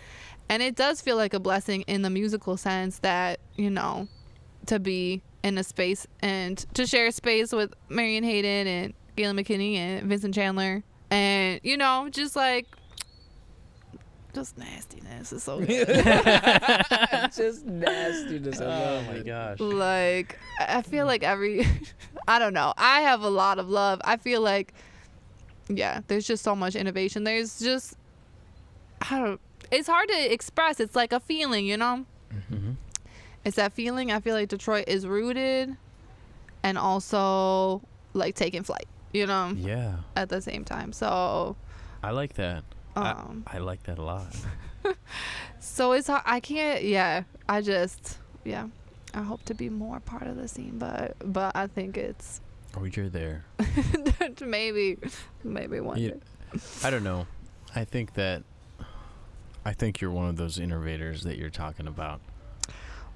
And it does feel like a blessing in the musical sense that, to be in a space and to share space with Marion Hayden and Galen McKinney and Vincent Chandler. And, you know, just like, just nastiness is so good. Just nastiness. Oh my gosh. Like, I feel like I don't know. I have a lot of love. I feel like, yeah, there's just so much innovation. There's just, it's hard to express. It's like a feeling, you know? Mm-hmm. It's that feeling. I feel like Detroit is rooted and also like taking flight, you know? Yeah. At the same time. So, I like that. I like that a lot. so it's hard. I can't, yeah. I hope to be more part of the scene, but I think it's Oh, you're there. maybe one day. I don't know. I think you're one of those innovators that you're talking about.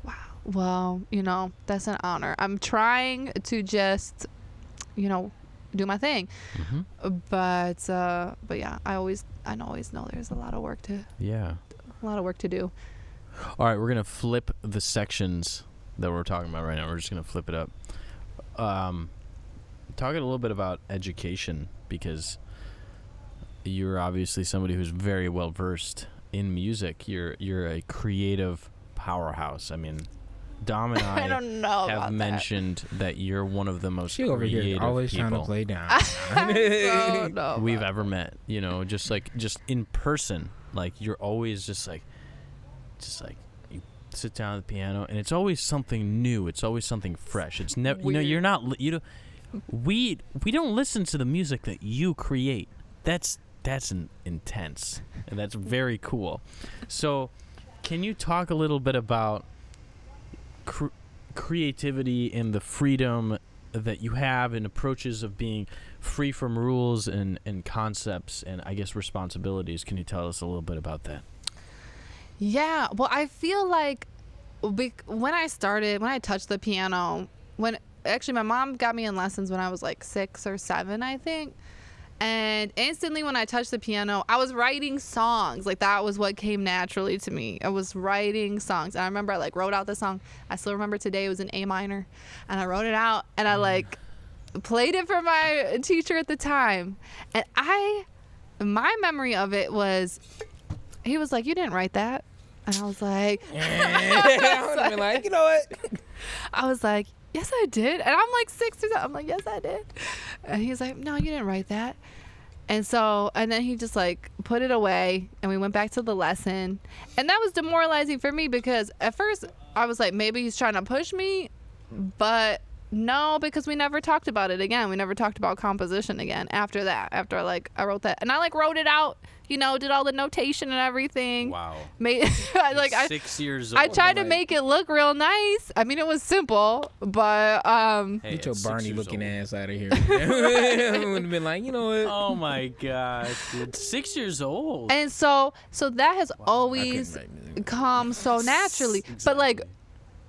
Wow. Well, you know, that's an honor. I'm trying to just, you know, do my thing. Mm-hmm. But yeah, I always know there's a lot of work to do. All right, we're gonna flip the sections that we're talking about right now. We're just gonna flip it up. Talking a little bit about education, because you're obviously somebody who's very well versed in music. You're a creative powerhouse. I mean, Dom and I don't know have about mentioned that you're one of the most She over creative here always people trying to play down. I don't know we've about ever met. You know, just in person. Like, you're always just like you sit down at the piano, and it's always something new. It's always something fresh. It's never, you know, you're not, you know, we don't listen to the music that you create. That's intense, and that's very cool. So, can you talk a little bit about creativity and the freedom that you have and approaches of being free from rules and concepts and, I guess, responsibilities? Can you tell us a little bit about that? Yeah, well, I feel like when I touched the piano, actually my mom got me in lessons when I was like 6 or 7, I think. And instantly when I touched the piano, I was writing songs. Like, that was what came naturally to me. I was writing songs. And I remember I like wrote out the song. I still remember today, it was in A minor. And I wrote it out and I like played it for my teacher at the time. And my memory of it was, he was like, "You didn't write that." And I was like, I would have been like, you know what? I was like, "Yes, I did." And I'm like 6 or 7. I'm like, "Yes, I did." And he's like, "No, you didn't write that." And then he just like put it away, and we went back to the lesson. And that was demoralizing for me, because at first I was like, maybe he's trying to push me, but no, because we never talked about it again. We never talked about composition again after that. After like I wrote that, and I like wrote it out, you know, did all the notation and everything. Wow. Made like 6 years old. I tried to make it look real nice. I mean, it was simple, but Hey, Get your at 6 Barney years looking old. ass out of here. I would have been like, you know what? Oh my gosh, dude. 6 years old. and so that has I couldn't always write music. come so naturally. But like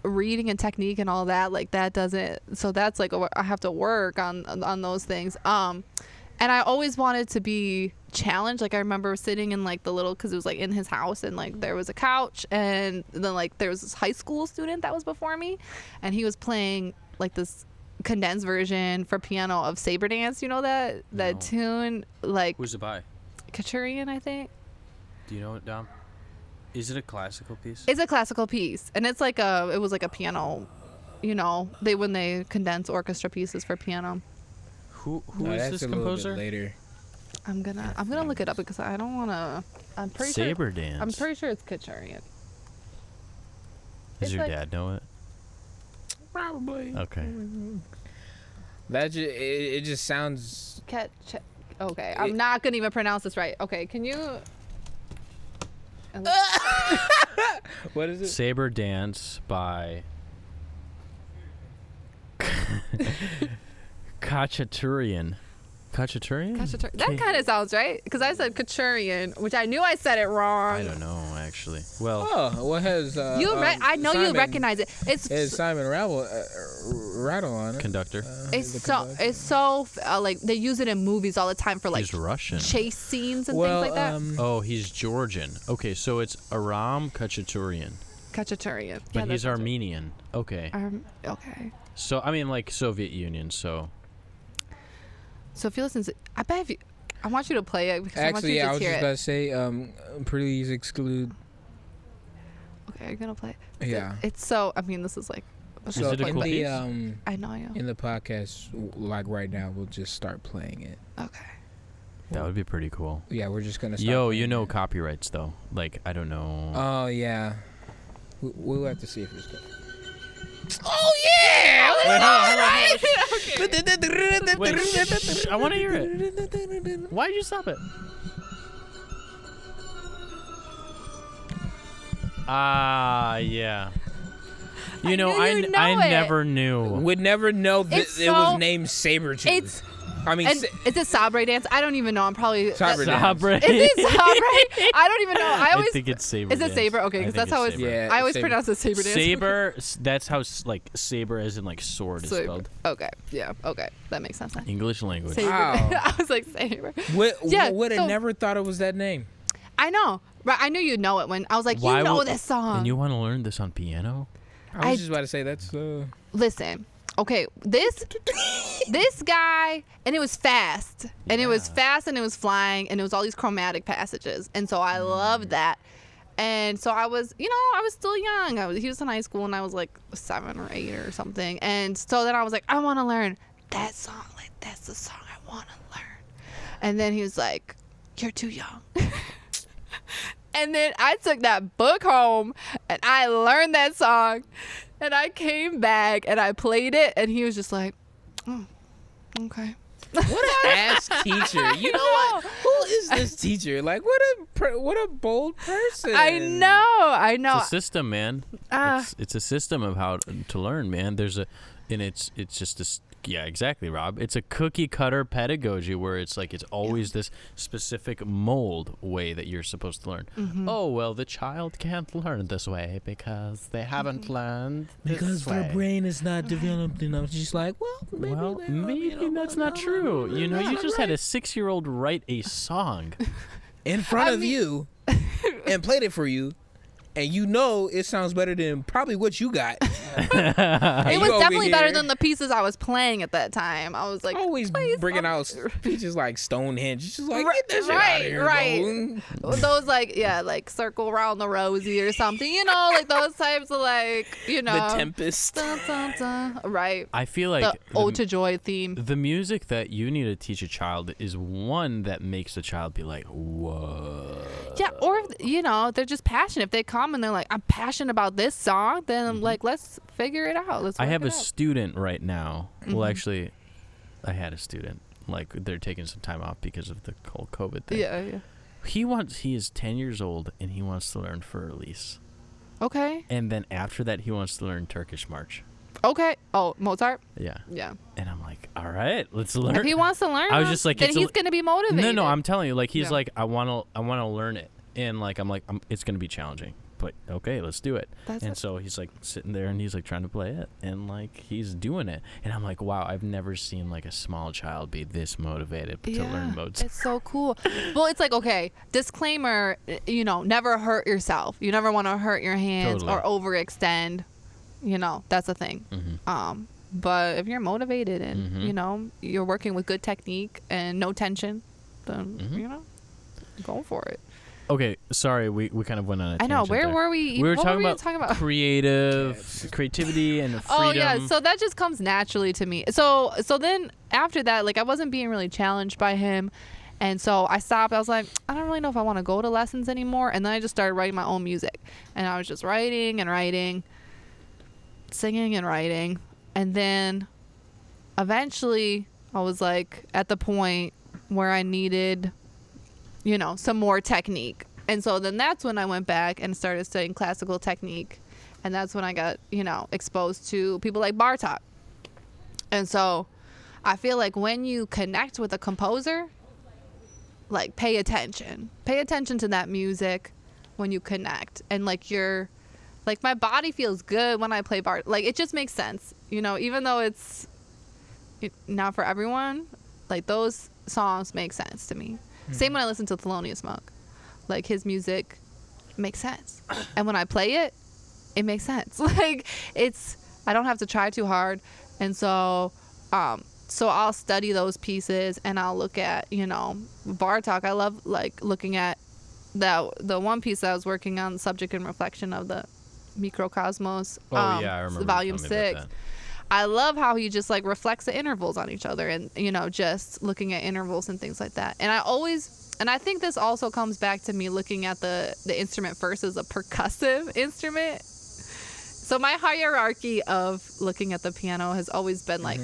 reading and technique and all that, like that doesn't. So that's like I have to work on those things. And I always wanted to be challenged. Like, I remember sitting in like the little, because it was like in his house, and like there was a couch, and then like there was this high school student that was before me, and he was playing like this condensed version for piano of Saber Dance. You know that No. tune, like Who's it by? Katurian, I think. Do you know it, Dom? Is it a classical piece? It's a classical piece, and it's like it was like a piano, you know, when they condense orchestra pieces for piano. Who No, is that's this a little bit composer? later. I'm gonna look it up, because I don't wanna. I'm pretty Saber sure. Dance. I'm pretty sure it's Katurian. Does it's your like- dad know it? Probably. Okay. It just sounds. Okay, I'm not gonna even pronounce this right. Okay, can you? What is it? Saber Dance by Khachaturian. Khachaturian? That kind of sounds right, because I said Katurian, which I knew I said it wrong. I don't know, actually. Well, Oh, what has I know you Simon- recognize it. It's Simon Rattle on it. conductor. It's the so conductor. like they use it in movies all the time for like He's Russian. chase scenes and Well, things like that. Oh, he's Georgian. Okay, so it's Aram Khachaturian. Khachaturian. But Yeah, he's that's right. Armenian. Okay. Okay. So I mean, like Soviet Union. So So if you listen to, I bet if you, I want you to play it because Actually, I I want was you to just hear it. about to say, please exclude. Okay, are you gonna play it? Yeah. It's so. I mean, this is like. Is So it a in cool the piece? I know you. in the podcast, like right now, we'll just start playing it. Okay. that would be pretty cool. Yeah, we're just gonna. Start Yo, playing you know it. copyrights though. Like I don't know. Oh yeah. We'll have to see if it's good. Oh yeah! Wait, shh, I want to hear it. Why'd you stop it? Ah, yeah. You know, knew you'd know I it. never knew. Would never know that It's it was so- named Sabretooth. It's I mean, and is it Sabre dance? I don't even know. I'm probably. Sabre dance. Sabre. Is it Sabre? I don't even know. I I always. think it's saber. Is it dance. Sabre? Okay, I because think that's how it's it's. saber. Yeah, I always Sabre. pronounce it Sabre dance. Saber. That's how like saber, as in like sword, is Sabre. spelled. Okay. Yeah. Okay. That makes sense. Then. English language. Sabre. Wow. I was like Sabre. would have so- never thought it was that name. I know. Right. I knew you'd know it when I was like, Why you know would- this song. And you want to learn this on piano? I I- was just about to say that's. Listen. Okay, this guy, and it was fast, and it was Yeah. fast, and it was flying, and it was all these chromatic passages, and so I loved that. And so I was, I was still young. He was in high school, and I was like 7 or 8 or something. And so then I was like, I want to learn that song. Like that's the song I want to learn. And then he was like, you're too young. And then I took that book home, and I learned that song. And I came back and I played it, and he was just like, "Oh, okay." What an ass teacher! You know what? Who is this teacher? Like, what a bold person! I know. It's a system, man. Ah. It's a system of how to learn, man. It's just this. Yeah, exactly, Rob. It's a cookie cutter pedagogy where it's like it's always this specific mold way that you're supposed to learn. Mm-hmm. Oh well, the child can't learn this way because they haven't learned this because way. their brain is not developed enough. She's like, well, Maybe that's not true. You know, you just had a 6-year-old write a song. in front of you and played it for you, and you know it sounds better than probably what you got. It was definitely better than the pieces I was playing at that time. I was like, always "Please, bringing I'm-" out speeches like Stonehenge. She's just like, Right, get that shit out of here, right. bro. Those like circle around the rosy or something, like those types of The Tempest. Dun, dun, dun. Right. I feel like The Ode to Joy theme. the music that you need to teach a child is one that makes the child be like, whoa. Yeah, or they're just passionate. If they come and they're like, I'm passionate about this song, then I'm like, let's figure it out. I have a work it out. student right now. Well, Mhm. actually, I had a student. Like, they're taking some time off because of the whole COVID thing. Yeah. He is 10 years old, and he wants to learn Fur Elise. Okay. And then after that, he wants to learn Turkish March. Okay. Oh, Mozart? Yeah. Yeah. And I'm like, all right, let's learn. If he wants to learn, I was just like, then it's a he's li- going to be motivated. No, I'm telling you, like, he's Yeah. like, I want to learn it. And like, I'm like, it's going to be challenging. But okay, let's do it. That's And it. so he's like sitting there and he's like trying to play it. And like, he's doing it. And I'm like, wow, I've never seen like a small child be this motivated to learn Mozart. It's so cool. Well, it's like, okay, disclaimer, never hurt yourself. You never want to hurt your hands Totally. or overextend. That's a thing. Mhm. But if you're motivated and, Mhm. You're working with good technique and no tension, then, Mhm. Go for it. Okay, sorry, we kind of went on a I know. tangent Where there. were we? We were what talking were about, we talking about? creativity and freedom. Oh yeah, so that just comes naturally to me. So then after that, like I wasn't being really challenged by him, and so I stopped. I was like, I don't really know if I want to go to lessons anymore. And then I just started writing my own music, and I was just writing and writing, singing and writing, and then eventually I was like at the point where I needed, some more technique. And so then that's when I went back and started studying classical technique. And that's when I got, exposed to people like Bartok. And so I feel like when you connect with a composer, like pay attention. Pay attention to that music when you connect. And like my body feels good when I play Bartok. Like it just makes sense. Even though it's not for everyone, like those songs make sense to me. Same when I listen to Thelonious Monk. Like his music makes sense. And when I play it, it makes sense. Like I don't have to try too hard. And so I'll study those pieces and I'll look at, Bartok. I love like looking at the one piece that I was working on, subject and reflection of the microcosmos. Oh yeah, I remember. Volume you telling me about 6. that. I love how he just like reflects the intervals on each other and, just looking at intervals and things like that. And I think this also comes back to me looking at the instrument first as a percussive instrument. So my hierarchy of looking at the piano has always been like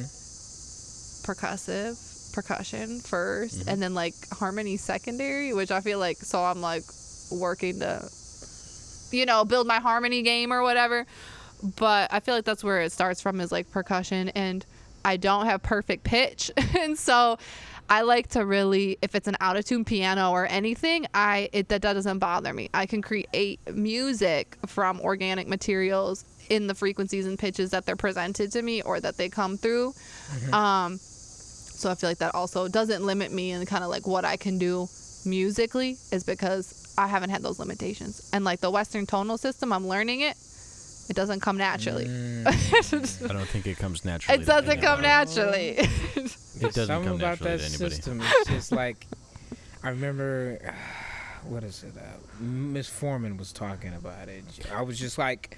percussion first, and then like harmony secondary, which I feel like, so I'm like working to, build my harmony game or whatever. But I feel like that's where it starts from, is like percussion, and I don't have perfect pitch. And so I like to really, if it's an out of tune piano or anything, that doesn't bother me. I can create music from organic materials in the frequencies and pitches that they're presented to me or that they come through. So I feel like that also doesn't limit me in kind of like what I can do musically, is because I haven't had those limitations. And like the Western tonal system, I'm learning it. It doesn't come naturally. I don't think it comes naturally. It doesn't come naturally. It doesn't Something come about naturally that to anybody. system. It's just like, I remember, what is it? Miss Foreman was talking about it. I was just like,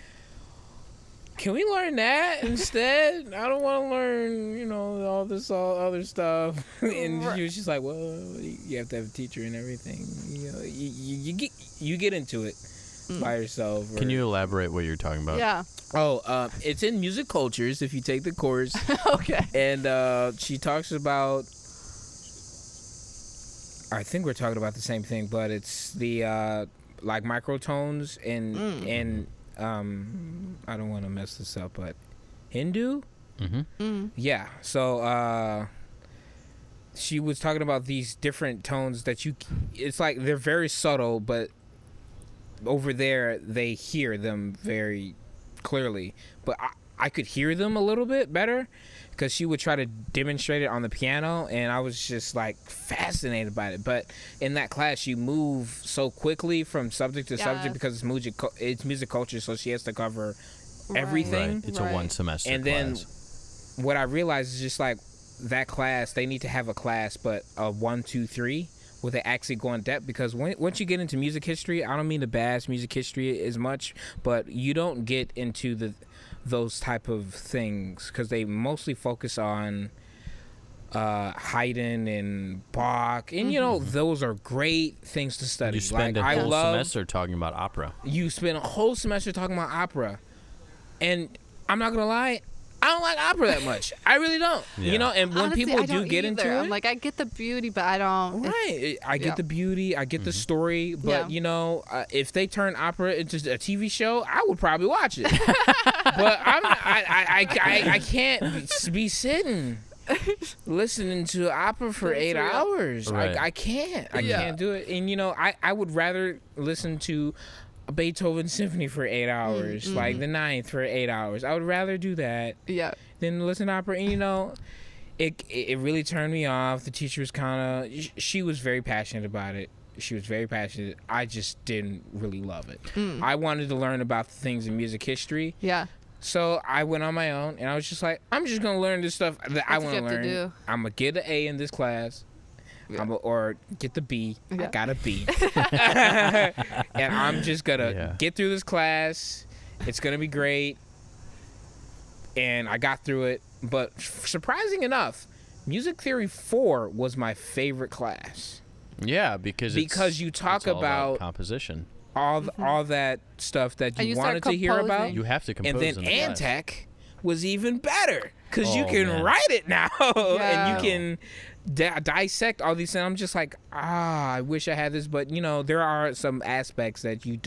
can we learn that instead? I don't want to learn, all this other stuff. And she was just like, well, you have to have a teacher and everything. You get into it by yourself. Can you elaborate what you're talking about? Yeah. Oh, it's in music cultures if you take the course. Okay. And she talks about, I think we're talking about the same thing, but it's the like microtones and I don't want to mess this up, but Hindu? Yeah. So she was talking about these different tones that it's like they're very subtle, but over there they hear them very clearly. But I could hear them a little bit better because she would try to demonstrate it on the piano, and I was just like fascinated by it. But in that class, you move so quickly from subject to subject because it's music culture, so she has to cover everything. Right. It's a one semester and class. Then what I realized is just like that class, they need to have a class, but a 1, 2, 3, where they actually go in depth. Because once you get into music history, I don't mean to bash music history as much, but you don't get into those type of things because they mostly focus on Haydn and Bach, and those are great things to study. You spend a whole semester talking about opera. You spend a whole semester talking about opera, and I'm not gonna lie, I don't like opera that much. I really don't. Yeah. And when Honestly, people I do don't get either. into it, I'm like, I get the beauty, but I don't. Right. I get the beauty. I get the story. But, if they turn opera into a TV show, I would probably watch it. But I can't be sitting listening to opera for 8 hours. Right. I can't. I can't do it. And, I would rather listen to a Beethoven symphony for 8 hours, like the Ninth for 8 hours. I would rather do that than listen to opera. And, it really turned me off. The teacher was she was very passionate about it. She was very passionate. I just didn't really love it. I wanted to learn about the things in music history. Yeah. So I went on my own, and I was just like, I'm just going to learn this stuff that I want to learn. I'm going to get an A in this class. Or get the B. I got a B. And I'm just going to get through this class. It's going to be great. And I got through it. But surprising enough, Music Theory 4 was my favorite class. Yeah, because you talk it's all about composition. All that stuff that you wanted to hear about. You have to compose. And then in the class. Antec was even better because you can man. write it now and you can dissect all these things. I'm just like, I wish I had this, but there are some aspects that you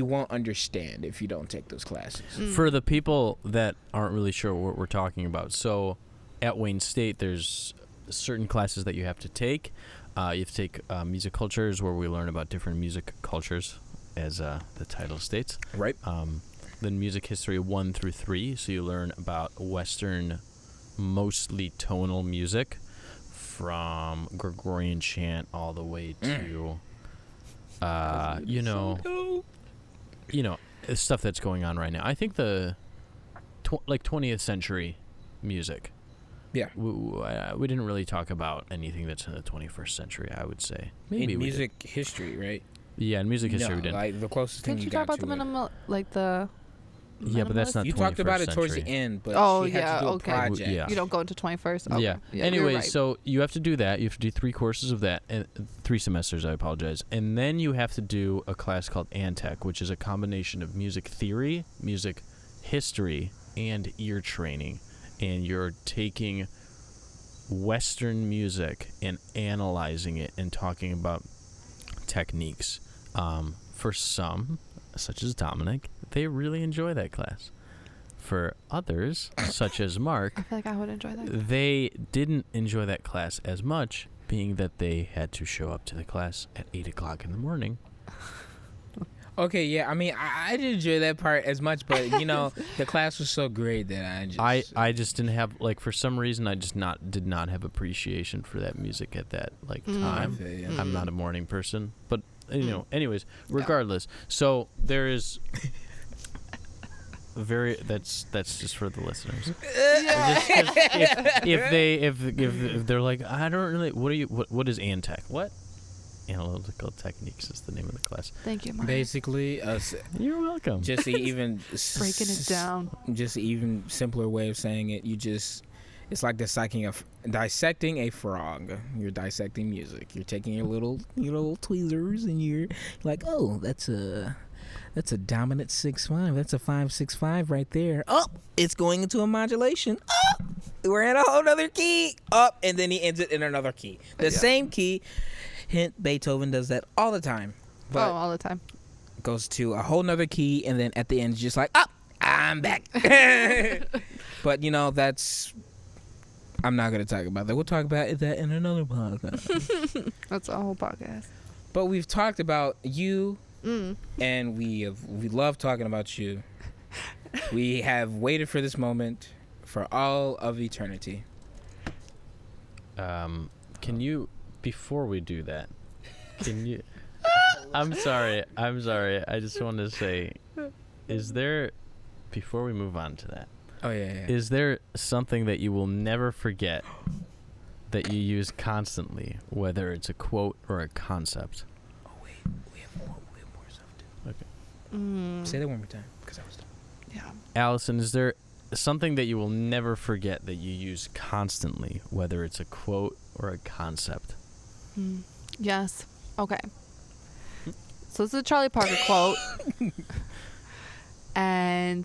won't understand if you don't take those classes. For the people that aren't really sure what we're talking about, so at Wayne State, there's certain classes that you have to take. You have to take music cultures, where we learn about different music cultures, as the title states. Right. Then music history 1 through 3, so you learn about Western, mostly tonal music, from Gregorian chant all the way to, stuff that's going on right now. I think the 20th century music. Yeah. We didn't really talk about anything that's in the 21st century, I would say. Maybe in we music history, right? did. Yeah, in music history we didn't. Like the closest thing Didn't you got talk about to the it. minimal, like the? Yeah, but that's minimalist? not You talked 21st about it towards the century. end, but Oh, she had yeah, to do a okay. project. Yeah. You don't go into 21st. Okay. Yeah. you're Anyway, right. so you have to do that. You have to do 3 courses of that, and 3 semesters. I apologize. And then you have to do a class called Antec, which is a combination of music theory, music history, and ear training. And you're taking Western music and analyzing it and talking about techniques. For some, such as Dominic, they really enjoy that class. For others, such as Mark, I feel like I would enjoy that. they didn't enjoy that class as much, being that they had to show up to the class at 8 o'clock in the morning. Okay, yeah. I mean, I didn't enjoy that part as much, but the class was so great that I just didn't have, like, for some reason, I just did not have appreciation for that music at that time. I'm not a morning person, but anyways, regardless. So there is that's just for the listeners. If they're like, I don't really, what is Antec? What? Analytical techniques is the name of the class. Thank you, Mark. Basically, You're welcome. just even Breaking it down. Just an even simpler way of saying it. It's like dissecting a frog. You're dissecting music. You're taking your little tweezers and you're like, oh, that's a dominant 6/5. That's a 5/6/5 right there. Oh, it's going into a modulation. Oh, we're in a whole other key. Up, and then he ends it in another key. The same key. Hint, Beethoven does that all the time. But all the time. goes to a whole nother key, and then at the end, it's just like, oh, I'm back. But, that's... I'm not going to talk about that. We'll talk about that in another podcast. That's a whole podcast. But we've talked about you, and we love talking about you. We have waited for this moment for all of eternity. Can you, before we do that, can you... I'm sorry. I just wanted to say, is there, before we move on to that, Oh, yeah. is there something that you will never forget that you use constantly, whether it's a quote or a concept? Oh, wait. We have more stuff, too. Okay. Say that one more time, because I was done. Yeah. Allison, is there something that you will never forget that you use constantly, whether it's a quote or a concept? Yes. Okay. So this is a Charlie Parker quote. And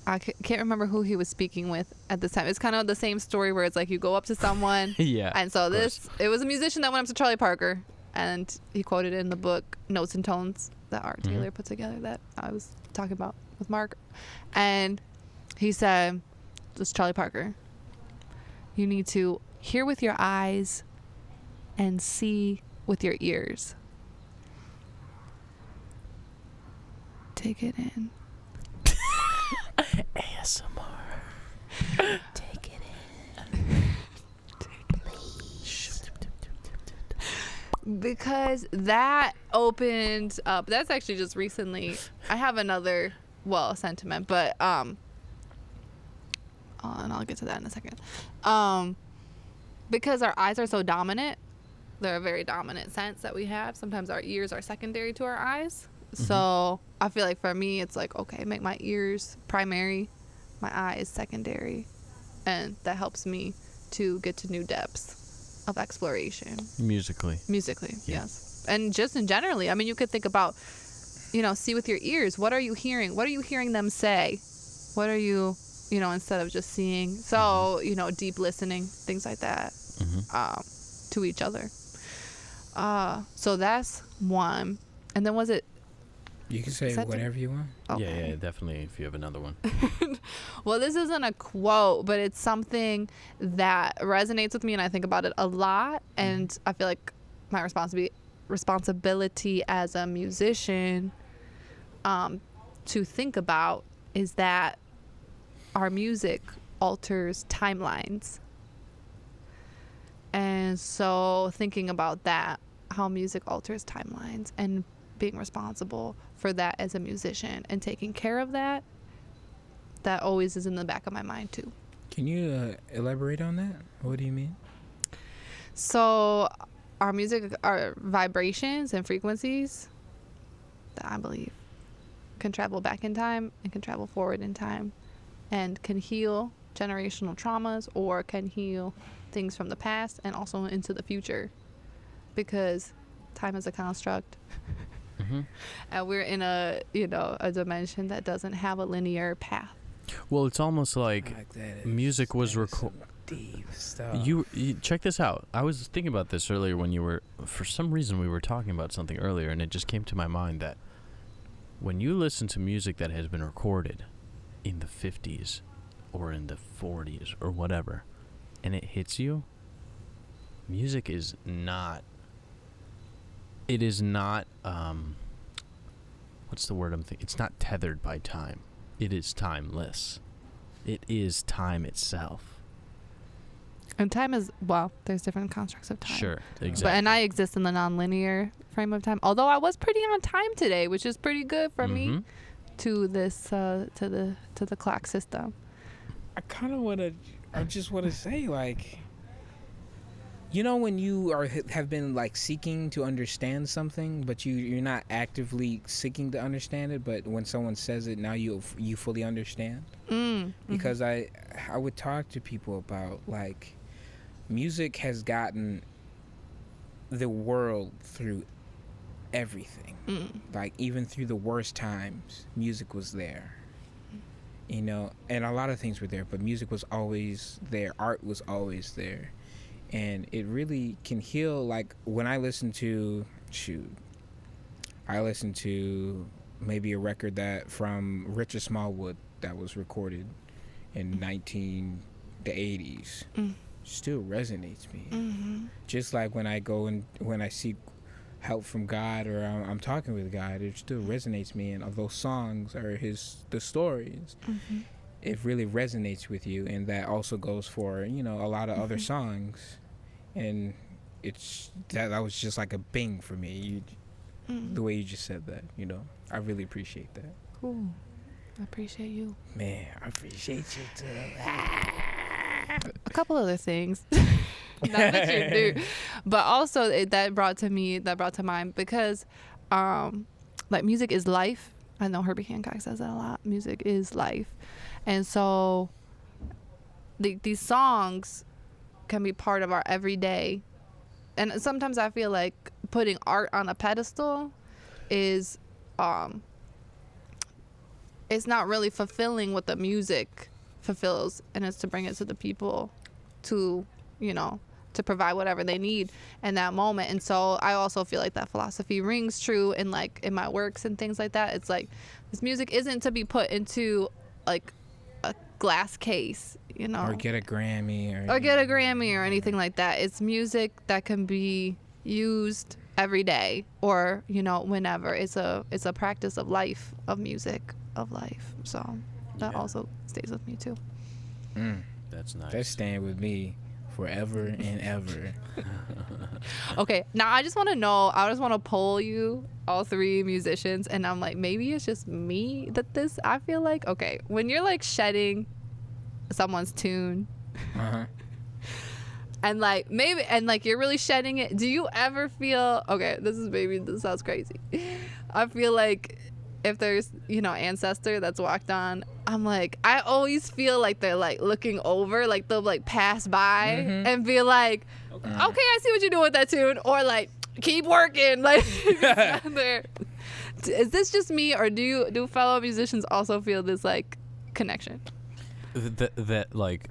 I can't remember who he was speaking with at this time. It's kind of the same story where it's like you go up to someone. Yeah. And so it was a musician that went up to Charlie Parker, and he quoted in the book Notes and Tones that Art Taylor put together that I was talking about with Mark. And he said, this is Charlie Parker, you need to hear with your eyes and see with your ears. Take it in. ASMR. Take it in. Because that opened up. That's actually just recently. I have another, sentiment, but and I'll get to that in a second. Because our eyes are so dominant, they're a very dominant sense that we have. Sometimes our ears are secondary to our eyes. So I feel like for me, it's like, okay, make my ears primary, my eyes secondary, and that helps me to get to new depths of exploration. Musically, yes. And just in generally, I mean, you could think about, see with your ears. What are you hearing? What are you hearing them say? What are you, instead of just seeing? So, deep listening, things like that, to each other. So that's one. And then was it? You can say whatever you want. Okay. Yeah, definitely. If you have another one. Well, this isn't a quote, but it's something that resonates with me, and I think about it a lot. And I feel like my responsibility as a musician to think about is that our music alters timelines. And so thinking about that, how music alters timelines, and being responsible for that as a musician and taking care of that. That always is in the back of my mind too. Can you elaborate on that? What do you mean? So our music are vibrations and frequencies that I believe can travel back in time and can travel forward in time and can heal generational traumas or can heal things from the past and also into the future, because time is a construct. And we're in a dimension that doesn't have a linear path. Well, it's almost like that. music was recorded. Deep stuff. You check this out. I was thinking about this earlier when you were, for some reason we were talking about something earlier, and it just came to my mind that when you listen to music that has been recorded in the 50s or in the 40s or whatever, and it hits you, music is not, it is not, what's the word I'm thinking? It's not tethered by time. It is timeless. It is time itself. And time is, well, there's different constructs of time. Sure, exactly. But, and I exist in the non-linear frame of time. Although I was pretty on time today, which is pretty good for me to this to the clock system. I just want to say, like, you know, when you have been like seeking to understand something, but you're not actively seeking to understand it, but when someone says it, now you fully understand. Because I would talk to people about, like, music has gotten the world through everything. Like, even through the worst times, music was there. You know, and a lot of things were there, but music was always there. Art was always there. And it really can heal. Like, when I listen to maybe a record that from Richard Smallwood that was recorded in the 80s, still resonates me. Just like when I go and when I seek help from God, or I'm talking with God, it still resonates me. And those songs are the stories. It really resonates with you, and that also goes for, you know, a lot of other songs. And that was just like a bing for me. The way you just said that, you know, I really appreciate that. Cool. I appreciate you. Man, I appreciate you too. A couple other things. Not that you do, but also that brought to mind because, like, music is life. I know Herbie Hancock says that a lot. Music is life, and so these songs can be part of our everyday. And sometimes I feel like putting art on a pedestal is, it's not really fulfilling what the music fulfills, and it's to bring it to the people, to, you know, to provide whatever they need in that moment. And so I also feel like that philosophy rings true in, like, in my works and things like that. It's like, this music isn't to be put into, like, a glass case, you know, or get a Grammy or anything like that. It's music that can be used every day, or, you know, whenever. It's a practice of life, of music, of life. So that also stays with me too. That's nice. That's staying with me forever and ever. Okay, now I just want to poll you, all three musicians, and I'm like, maybe it's just me that I feel like, okay, when you're like shedding someone's tune, and like maybe, and like you're really shedding it, do you ever feel, okay, this sounds crazy, I feel like if there's, you know, ancestor that's walked on, I'm like, I always feel like they're like looking over, like they'll like pass by and be like, okay, I see what you're doing with that tune, or like, keep working, like, there. Is this just me, or do fellow musicians also feel this like connection? That like,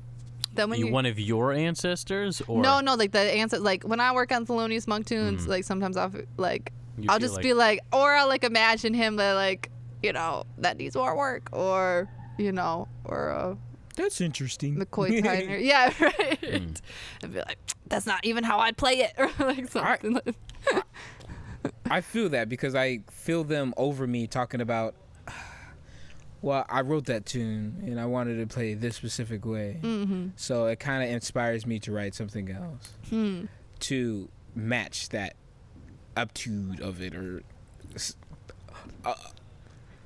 that when one of your ancestors, or no, like the ancestors, like when I work on Thelonious Monk tunes, like sometimes I'll like, I'll just be like, or I'll like imagine him that, like, you know, that needs more work, or, you know, or that's interesting, McCoy Tyner, yeah, right, and be like, that's not even how I'd play it, or like something. I feel that, because I feel them over me talking about, well, I wrote that tune and I wanted to play it this specific way, so it kind of inspires me to write something else to match that aptitude of it, or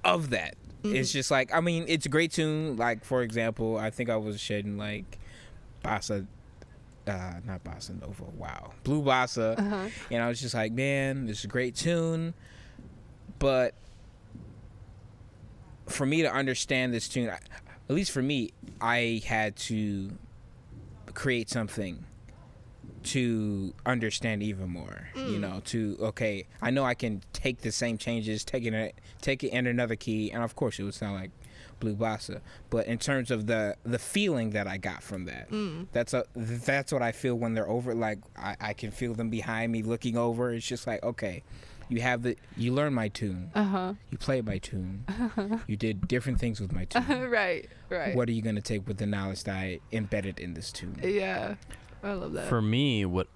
of that. It's just like, I mean, it's a great tune. Like, for example, I think I was shedding like bossa, not bossa nova, wow, blue bossa, and I was just like, man, this is a great tune, but for me to understand this tune, at least for me, I had to create something to understand even more, you know, okay, I know I can take the same changes, take it in another key, and of course it would sound like blue bossa, but in terms of the feeling that I got from that, that's what I feel when they're over. Like I can feel them behind me looking over. It's just like, okay, you learn my tune, you play my tune, you did different things with my tune. Right. What are you gonna take with the knowledge that I embedded in this tune? Yeah. I love that. For me, what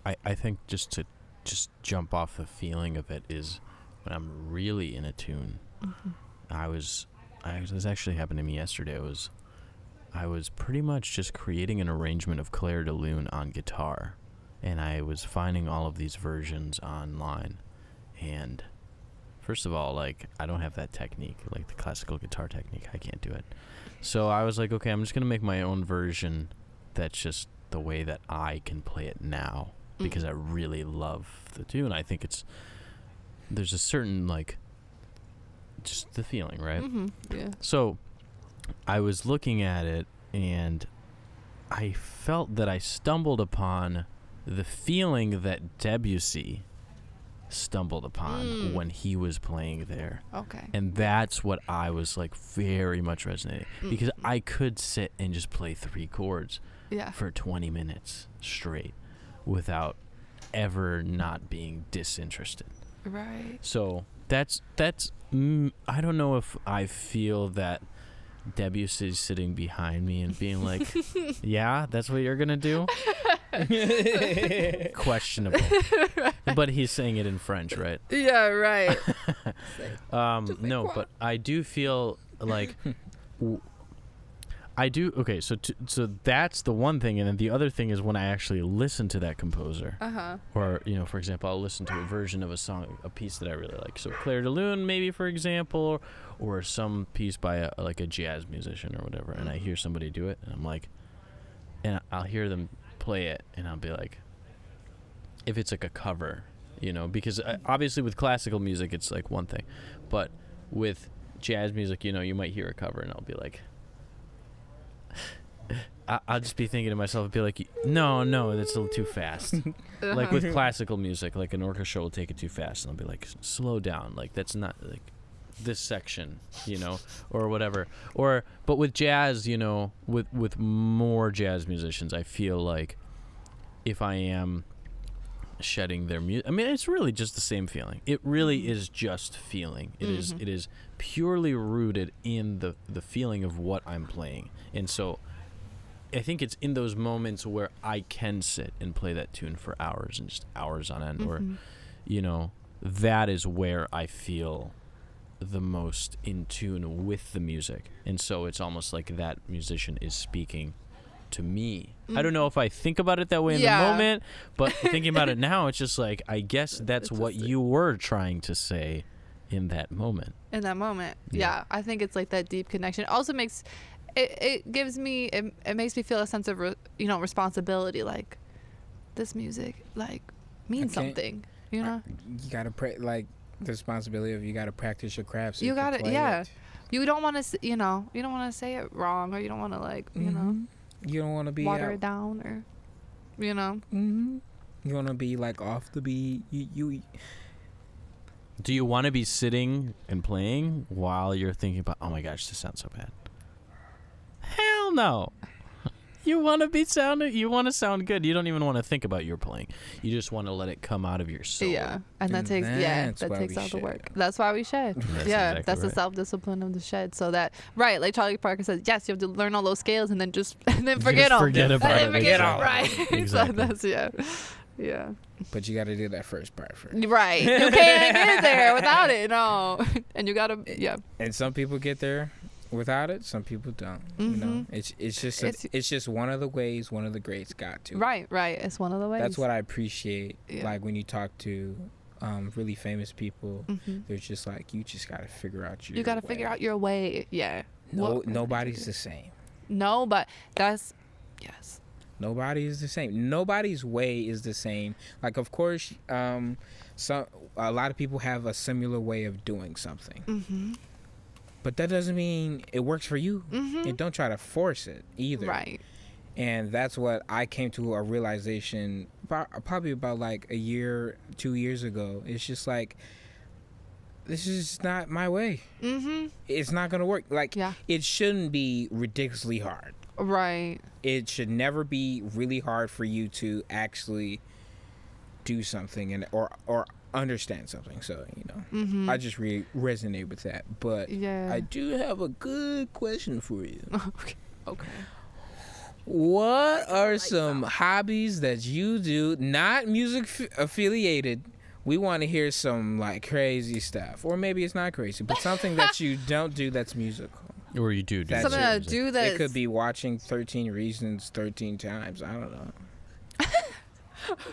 I think just to jump off the feeling of it is when I'm really in a tune. I was actually happened to me yesterday. I was pretty much just creating an arrangement of Clair de Lune on guitar, and I was finding all of these versions online. And first of all, like, I don't have that technique, like the classical guitar technique. I can't do it. So I was like, okay, I'm just gonna make my own version that's just the way that I can play it now, because I really love the tune. I think there's a certain, like, just the feeling, right? Yeah. So I was looking at it, and I felt that I stumbled upon the feeling that Debussy stumbled upon when he was playing there. Okay. And that's what I was, like, very much resonating, because I could sit and just play 3 chords for 20 minutes straight without ever not being disinterested. Right. So that's I don't know if I feel that Debussy's sitting behind me and being like, yeah, that's what you're gonna do. Questionable. But he's saying it in French, right? Yeah, right. No, but I do feel like I do. Okay, so that's the one thing, and then the other thing is when I actually listen to that composer, or, you know, for example, I'll listen to a version of a song, a piece that I really like. So Clair de Lune, maybe, for example, or some piece by a jazz musician or whatever, and I hear somebody do it, and I'm like, and I'll hear them play it, and I'll be like, if it's like a cover, you know, because obviously with classical music it's like one thing, but with jazz music, you know, you might hear a cover, and I'll be like, I'll just be thinking to myself, be like, no, that's a little too fast. Like with classical music, like an orchestra will take it too fast, and I'll be like, slow down, like that's not like this section, you know, or whatever. But with jazz, you know, with more jazz musicians, I feel like if I am shedding their music, I mean, it's really just the same feeling. It really is just feeling. It is purely rooted in the feeling of what I'm playing. And so I think it's in those moments where I can sit and play that tune for hours and just hours on end, or, you know, that is where I feel the most in tune with the music. And so it's almost like that musician is speaking to me. I don't know if I think about it that way in the moment, but thinking about it now, it's just like, I guess that's what you were trying to say in that moment. Yeah. I think it's like that deep connection. It also makes it gives me it makes me feel a sense of responsibility, like this music like means something, you know. You gotta like the responsibility of, you gotta practice your craft, so you gotta it. You don't want to, you don't want to say it wrong, or you don't want to, like, you know, you don't want to be water it down, or, you know. You want to be like off the beat. You Do you want to be sitting and playing while you're thinking about, oh my gosh, this sounds so bad? Hell no. You want to sound good. You don't even want to think about your playing. You just want to let it come out of your soul. Yeah, and that takes all the work. That's why we shed. That's the self-discipline of the shed. So that, right, like Charlie Parker says, yes, you have to learn all those scales and then forget them. Forget about it. Forget them. Right. Exactly. So that's yeah. But you got to do that first part first. Right. You can't get there without it. No. And you got to, And some people get there without it, some people don't. You know, it's just one of the ways one of the greats got to. Right. It's one of the ways. That's what I appreciate. Like when you talk to really famous people. Mm-hmm. They're just like, you just gotta figure out your. You got to way. figure out your way. Yeah. Nobody's the same. No, but that's yes. Nobody is the same. Nobody's way is the same. Like, of course, a lot of people have a similar way of doing something. Mm-hmm. But that doesn't mean it works for you. Mm-hmm. And don't try to force it either. Right. And that's what I came to a realization probably about like 2 years ago. It's just like, this is not my way. Mm-hmm. It's not going to work. Like, Yeah. it shouldn't be ridiculously hard. Right. It should never be really hard for you to actually do something or understand something. So, Mm-hmm. I just really resonate with that. But Yeah. I do have a good question for you. Okay. What are some hobbies that you do, not music affiliated? We want to hear some like crazy stuff, or maybe it's not crazy, but something that you don't do that's musical. Or you do That's Something it. to do that. It could be watching 13 Reasons 13 times. I don't know.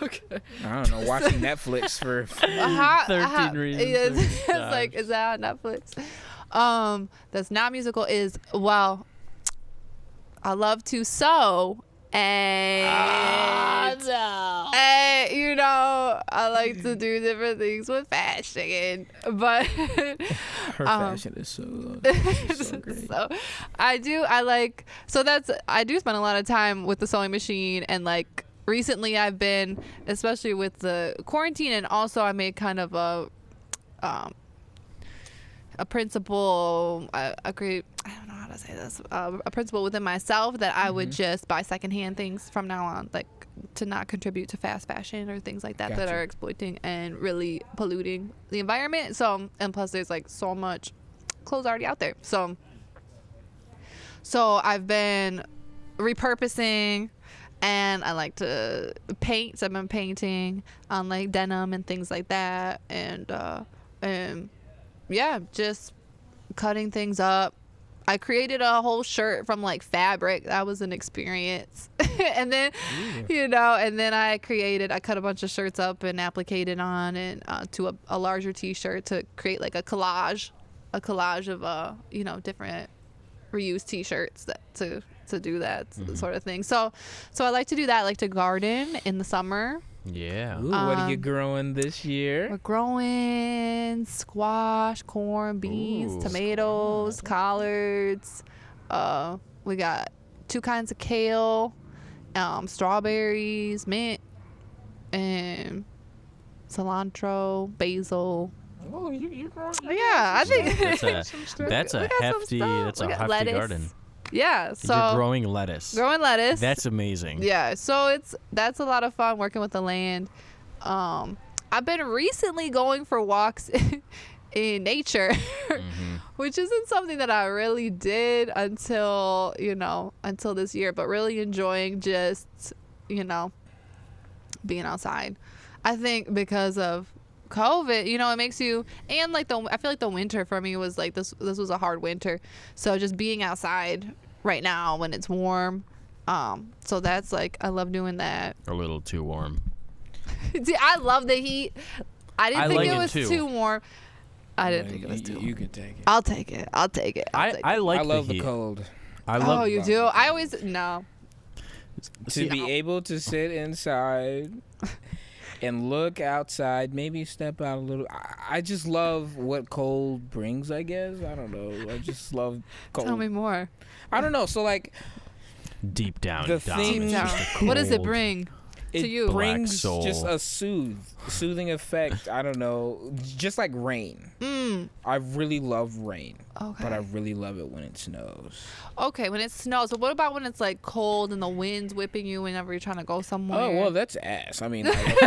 Okay. I don't know. Watching Netflix for 13 reasons. It's like, is that on Netflix? That's not musical. Is I love to sew and I like to do different things with fashion, but her fashion is so great. so I do spend a lot of time with the sewing machine, and like recently I've been, especially with the quarantine, and also I made kind of a principle, I don't know how to say this, a principle within myself that I would just buy secondhand things from now on, like to not contribute to fast fashion or things like that that Gotcha. are exploiting and really polluting the environment. So, and plus there's like so much clothes already out there. So I've been repurposing, and I like to paint. So I've been painting on like denim and things like that, and yeah, just cutting things up. I created a whole shirt from like fabric. That was an experience. And then, and then I cut a bunch of shirts up and appliqued on and to a larger t-shirt to create like a collage of different reused t-shirts to do that sort of thing. So I like to do that. I like to garden in the summer. Yeah. Ooh, what are you growing this year? We're growing squash, corn, beans, Ooh, tomatoes, collards. We got 2 kinds of kale, strawberries, mint, and cilantro, basil. Oh, you're growing. Yeah, I think That's a We got some hefty. stuff. That's We a got hefty lettuce. garden. yeah. So You're growing lettuce. growing lettuce. That's amazing. Yeah, so that's a lot of fun working with the land. I've been recently going for walks in nature, which isn't something that I really did until this year, but really enjoying just being outside. I think because of COVID, it makes you, and like I feel like the winter for me was like this was a hard winter, so just being outside right now when it's warm, so that's like I love doing that. A little too warm. See, I love the heat. I didn't I think like it it was too. too warm. I didn't think it was too warm. You can take it. I'll take it. I'll take it. I like I love the the heat. cold. I love. Oh, you do? I always no. To be able to sit inside and look outside, maybe step out a little. I just love what cold brings, I guess. I don't know. I just love cold. Tell me more. I don't know. So, like, Deep down. The it thing- dominates Deep down. the What does it cold. bring it to you? brings soul. just a soothing effect. I don't know. Just like rain. I really love rain. Okay. But I really love it when it snows. Okay, when it snows. So what about when it's like cold and the wind's whipping you whenever you're trying to go somewhere? Oh, well, that's ass. I mean, like,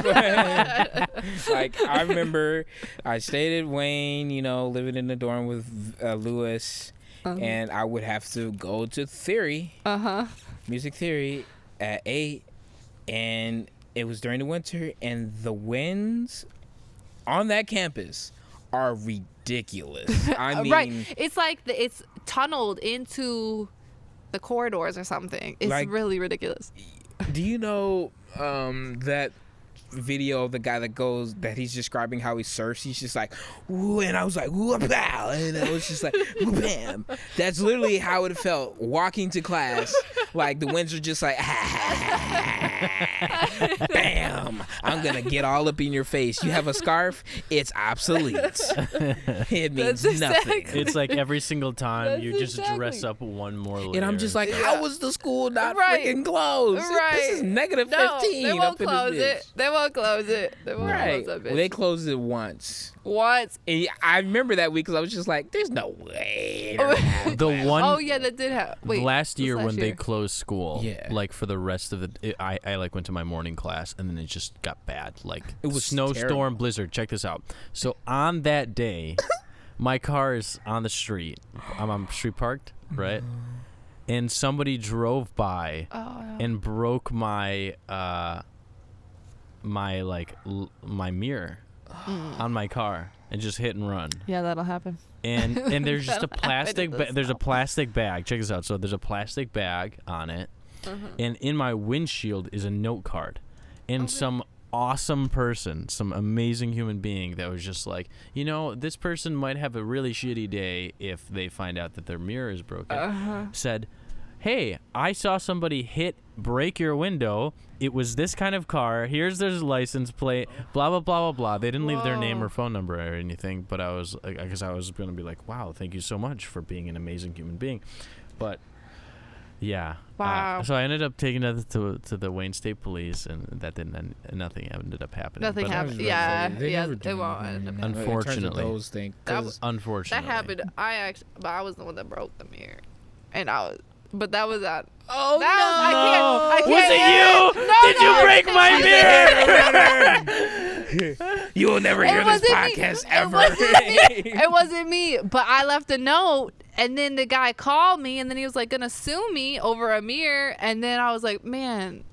like, I remember I stayed at Wayne, living in the dorm with Lewis, and I would have to go to music theory at 8, and it was during the winter, and the winds on that campus are ridiculous. I mean, right. It's like it's tunneled into the corridors or something. It's Like- really ridiculous. do you know that video of the guy that he's describing how he surfs. He's just like, ooh, and I was like, ooh, pow, and it was just like, ooh, bam. That's literally how it felt walking to class. Like the winds are just like, bam. I'm gonna get all up in your face. You have a scarf? It's obsolete. It means That's nothing. exactly- It's like every single time That's you just exactly- dress up one more layer. And I'm just like, Yeah. how was the school not Right. freaking closed? Right. This is negative No, 15 they won't up in close this it. They won't close it. They won't Right. close that bitch. Well, they closed it once. Once. And I remember that week because I was just like, there's no way. the one. Oh yeah, that did happen. Wait, last this year last when they year. closed school, Yeah. like for the rest of I like went to my morning class and then it just got bad. Like It was snowstorm, terrible. blizzard. Check this out. So on that day, my car is on the street. I'm on street parked, right? And somebody drove by Oh, no. and broke my my mirror on my car and just hit and run. Yeah, that'll happen. And there's just a That'll happen plastic in this there's a house. plastic bag. Check this out. So there's a plastic bag on it, and in my windshield is a note card, and some awesome person, some amazing human being that was just like, this person might have a really shitty day if they find out that their mirror is broken. Said, hey, I saw somebody break your window. It was this kind of car. Here's their license plate. Blah blah blah blah blah. They didn't leave their name Whoa. or phone number or anything. But I was, because I was gonna be like, wow, thank you so much for being an amazing human being. But yeah. Wow. So I ended up taking it to the Wayne State Police, and that didn't. Nothing ended up happening. Nothing But happened. They Yeah, never yeah, do it anything won't. in terms of Unfortunately. those things. That 'Cause was- Unfortunately. That happened. But I was the one that broke the mirror, and but that was at. Oh That was, I can't. Was it you? No, Did you no, break my mirror? You will never hear It this wasn't me. podcast It ever. It wasn't me, but I left a note, and then the guy called me, and then he was like gonna sue me over a mirror, and then I was like, man,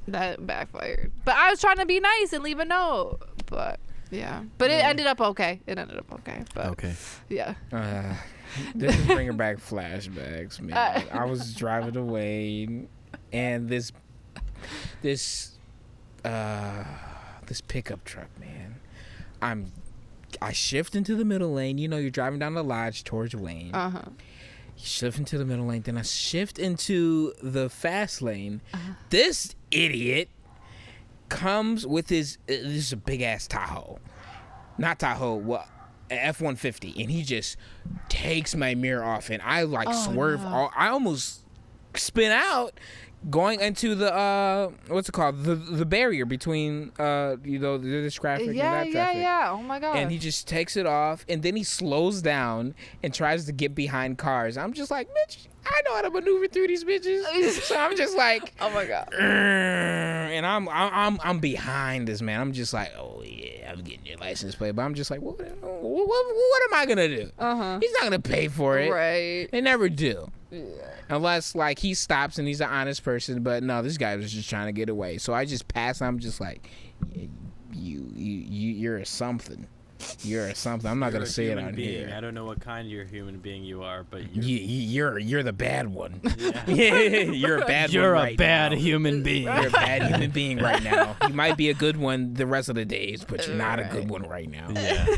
that backfired. But I was trying to be nice and leave a note, but yeah, but it ended up okay. It ended up okay, but Okay. yeah. This is bringing back flashbacks, man. I was driving away, and this pickup truck, man. I shift into the middle lane. You're driving down the lodge towards Wayne. Uh-huh. You shift into the middle lane, then I shift into the fast lane. This idiot comes with this is a big ass Tahoe, not Tahoe. Well, F-150, and he just takes my mirror off, and I swerve. no. I almost spin out, going into the what's it called, the barrier between this traffic and Yeah, that yeah, traffic. yeah. Oh my god. And he just takes it off, and then he slows down and tries to get behind cars. I'm just like, bitch, I know how to maneuver through these bitches. So I'm just like, oh my god. and I'm behind this man. I'm just like, oh yeah, I'm getting your license plate. But I'm just like, what am I gonna do? He's not gonna pay for it. Right. They never do. Yeah. Unless like he stops and he's an honest person. But no, this guy was just trying to get away. So I just pass. I'm just like, you're a something. You're a something. I'm not gonna say it on here. I don't know what kind of human being you are, but You're the bad one. Yeah. You're a bad You're one a right bad now. human being. You're a bad human being right now. You might be a good one the rest of the days, but you're not a good one right now. Yeah.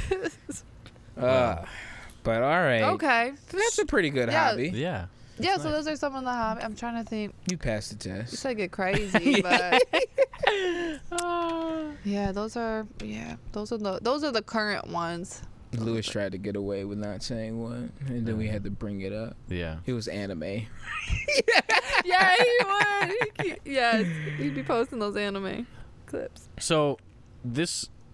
But all right. Okay. That's a pretty good Yeah. hobby. Yeah. Yeah, so those are some of the hobbies. I'm trying to think. You passed the You test. said get crazy, but yeah, those are the current ones. Lewis tried to get away with not saying one, and then we had to bring it up. Yeah. It was anime. Yeah, he would. Yes, he'd be posting those anime clips. So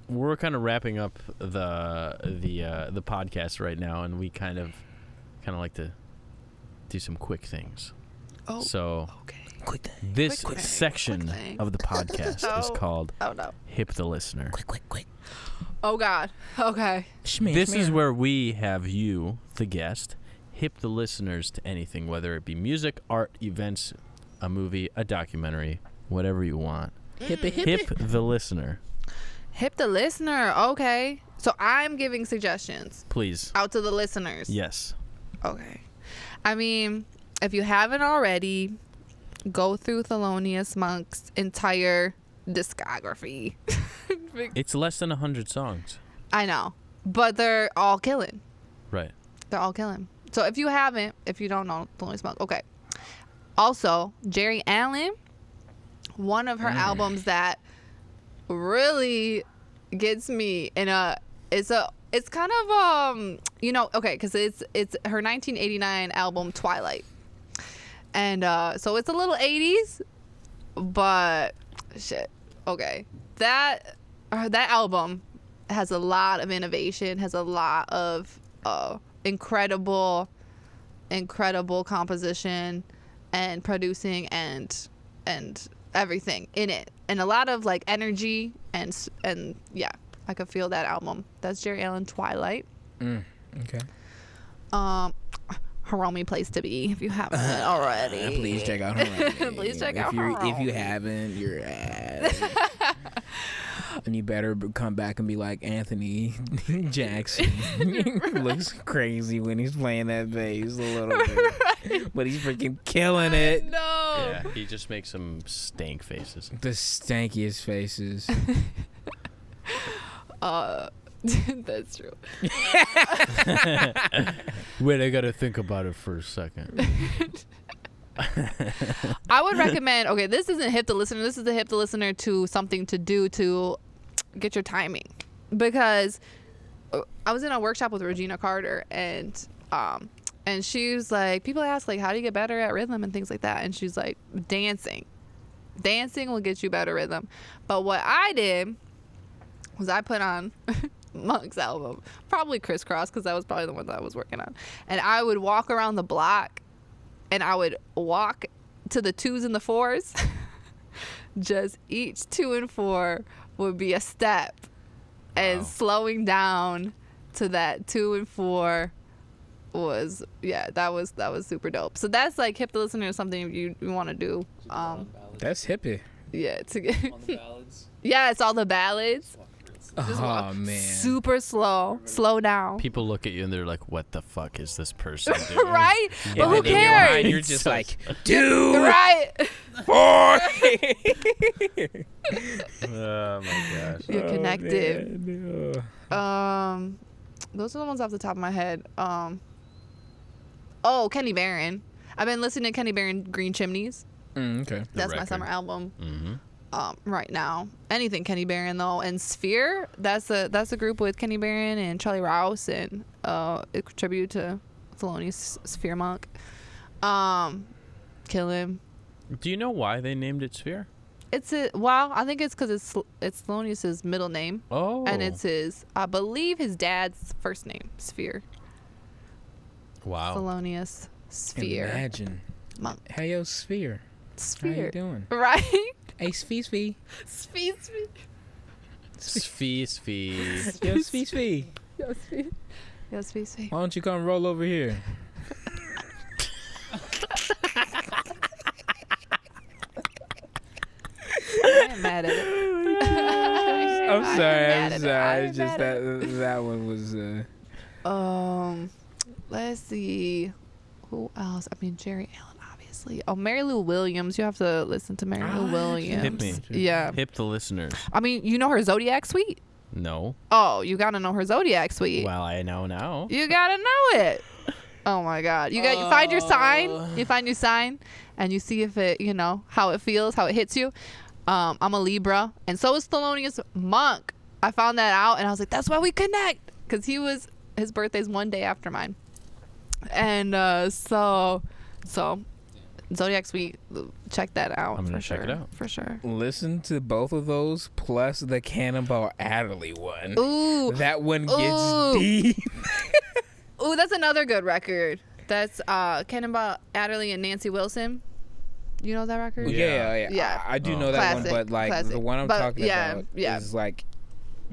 we're kind of wrapping up the podcast right now, and we kind of like to do some quick things. Oh, So okay. Quick thing. this Quick thing, section quick thing. of the podcast is Oh. called Oh no. Hip the Listener. Quick. Oh god. Okay. This is where we have you, the guest, hip the listeners to anything, whether it be music, art, events, a movie, a documentary, whatever you want. hip Hip the listener, Hip the listener. Okay. So I'm giving suggestions please. out to the listeners. Yes. Okay. I mean, if you haven't already, go through Thelonious Monk's entire discography. It's less than 100 songs. I know, but they're all killing. Right. They're all killing. So if you don't know Thelonious Monk, okay. Also, Jerry Allen, one of her albums that really gets me it's kind of okay, because it's her 1989 album Twilight, and so it's a little 80s, but shit, okay, that album has a lot of innovation, has a lot of incredible composition and producing and everything in it, and a lot of like energy and yeah, I could feel that album. That's Jerry Allen, Twilight. Okay. Hiromi Place to Be, if you haven't already. Please check out Hiromi. Please check out Hiromi. If you haven't, you're ass. And you better come back and be like Anthony Jackson. Looks crazy when he's playing that bass a little bit. But he's freaking killing it. No. Yeah, he just makes some stank faces. The stankiest faces. That's true. Wait, I gotta think about it for a second. I would recommend, okay, this isn't hip to listener. This is a hip to listener to something to do to get your timing. Because I was in a workshop with Regina Carter, and she was like, people ask, like, how do you get better at rhythm and things like that? And she's like, dancing. Dancing will get you better rhythm. But what I did was I put on Monk's album, probably Crisscross, because that was probably the one that I was working on. And I would walk around the block, and I would walk to the 2s and the 4s. Just each 2 and 4 would be a step, and slowing down to that 2 and 4 was, yeah, that was super dope. So that's like hip to listener, something you want to do. That's hippie. Yeah, to get On the ballads. yeah, it's all the ballads. Oh man. Super slow down. People look at you and they're like, "What the fuck is this person doing?" Right? Yeah, But who and in your mind, cares? you're just like, dude. Right? Boy. Oh my gosh. You're connected. Man. Those are the ones off the top of my head. Kenny Barron. I've been listening to Kenny Barron, Green Chimneys. Okay. That's my record. summer album. Mm-hmm. Right now. Anything Kenny Barron though, and Sphere. That's a group with Kenny Barron and Charlie Rouse, and it tribute to Thelonious Sphere Monk. Kill him. Do you know why they named it Sphere? I think it's because it's Thelonious's middle name. Oh. And it's I believe his dad's first name, Sphere. Wow. Thelonious Sphere Imagine. Monk. Hey, yo, Sphere. Sphere. How you doing? Right? Hey, Sphere. Sphere. Sphere. Yo, Sphere. Yo, Sphere. Why don't you come roll over here? I ain't mad at it. I'm sorry. I ain't It's just mad at it. that one was. Let's see. Who else? I mean, Jerry Allen, obviously. Oh, Mary Lou Williams. You have to listen to Mary Lou Williams. Hip me. Yeah. Hip the listeners. I mean, you know her Zodiac Suite? No. Oh, you gotta know her Zodiac Suite. Well, I know now. You gotta know it. Oh my God. You find your sign. You find your sign, and you see if it, how it feels, how it hits you. I'm a Libra, and so is Thelonious Monk. I found that out, and I was like, that's why we connect, because his birthday's one day after mine. And so Zodiac Suite, check that out. I'm gonna for check sure. it out. For sure. Listen to both of those plus the Cannonball Adderley one. Ooh. That one gets Ooh. deep. Ooh, that's another good record. That's Cannonball Adderley and Nancy Wilson. You know that record? Yeah. I do know that Classic, one, but like classic. the one I'm But, talking about yeah. is like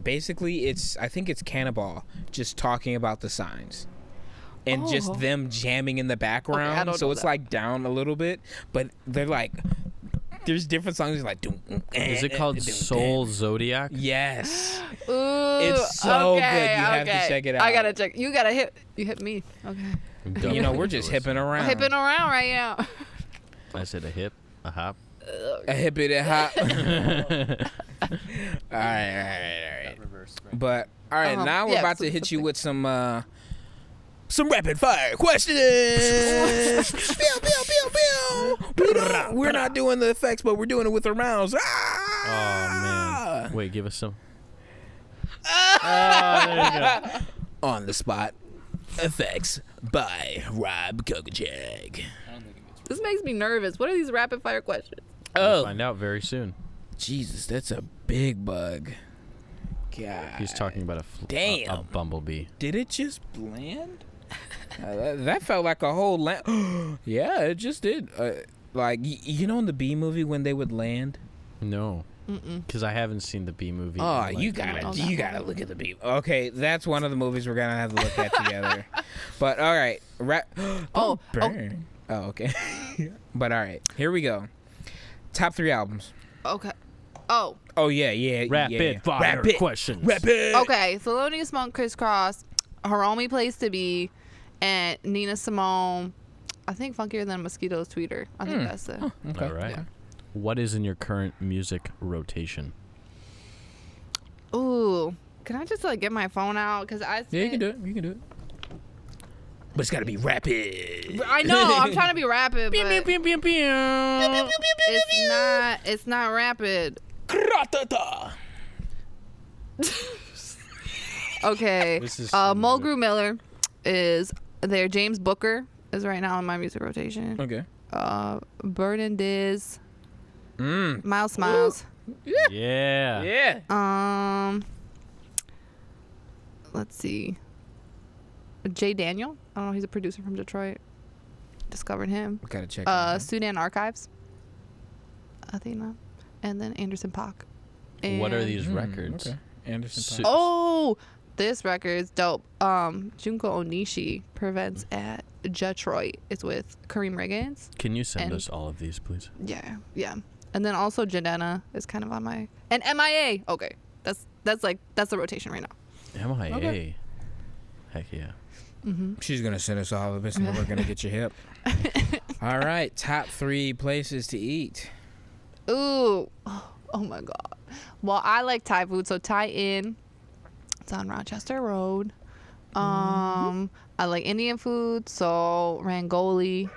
basically I think it's Cannonball just talking about the signs. And just them jamming in the background. I don't So know it's that. like down a little bit, but they're like there's different songs like Is it called Soul Zodiac? Yes. Ooh, It's so okay, good. You have to okay. check it out. I gotta check. You hit me. Okay. I'm done You know, with we're Hip the just Listener. hipping around. Hipping around right now. I said a hip. A hop. A hippity hop. all right. Reverse. But all right, now we're yeah, about so to hit you something. with some rapid fire questions. Pew, pew, pew, pew. We're not doing the effects, but we're doing it with the rounds. Oh Ah! man. Wait, give us some. On the spot effects by Rob Kokajag. I don't think it gets This makes me nervous. What are these rapid fire questions? We'll Oh, find out very soon. Jesus, that's a big bug. God. He's talking about a Damn. bumblebee. Did it just land? That felt like a whole land. Yeah, it just did. Like, you know in the Bee movie when they would land? No, because I haven't seen the Bee movie. Oh, like, you in, gotta, like, you gotta look at the Bee. Okay, that's one of the movies we're gonna have to look at together. But all right, Oh, burn. Oh, okay. But all right, here we go. Top 3 albums. Okay. Oh, Oh yeah. Rapid fire Rapid questions. Rapid. okay. Thelonious Monk, Crisscross, Hiromi Place to Be, and Nina Simone. I think Funkier Than a Mosquito's Tweeter. I think that's it. Okay. All right. Yeah. What is in your current music rotation? Ooh, can I just like get my phone out? Cause I. Yeah, you can do it. You can do it. But it's gotta be rapid. I know. I'm trying to be rapid, but it's not. It's not rapid. Gratata. Okay. This is Mulgrew Miller is there. James Booker is right now in my music rotation. Okay. Burden Diz, Mm. Miles Smiles. Yeah. Yeah. Let's see. Jay Daniel. I don't know. He's a producer from Detroit. Discovered him. We gotta check. it Sudan Archives. Athena, and then Anderson Paak. What are And- these records? Okay. Anderson Su- Paak. Oh, this record's dope. Junko Onishi prevents at Detroit. It's with Kareem Riggins. Can you send And- us all of these, please? Yeah. And then also Jadena is kind of on my and MIA. Okay, that's the rotation right now. MIA. Okay. Heck yeah. She's gonna send us all of this, and then we're gonna get your hip. All right. Top 3 places to eat. Ooh, oh my God. Well, I like Thai food, so Thai Inn. It's on Rochester Road. I like Indian food, so Rangoli.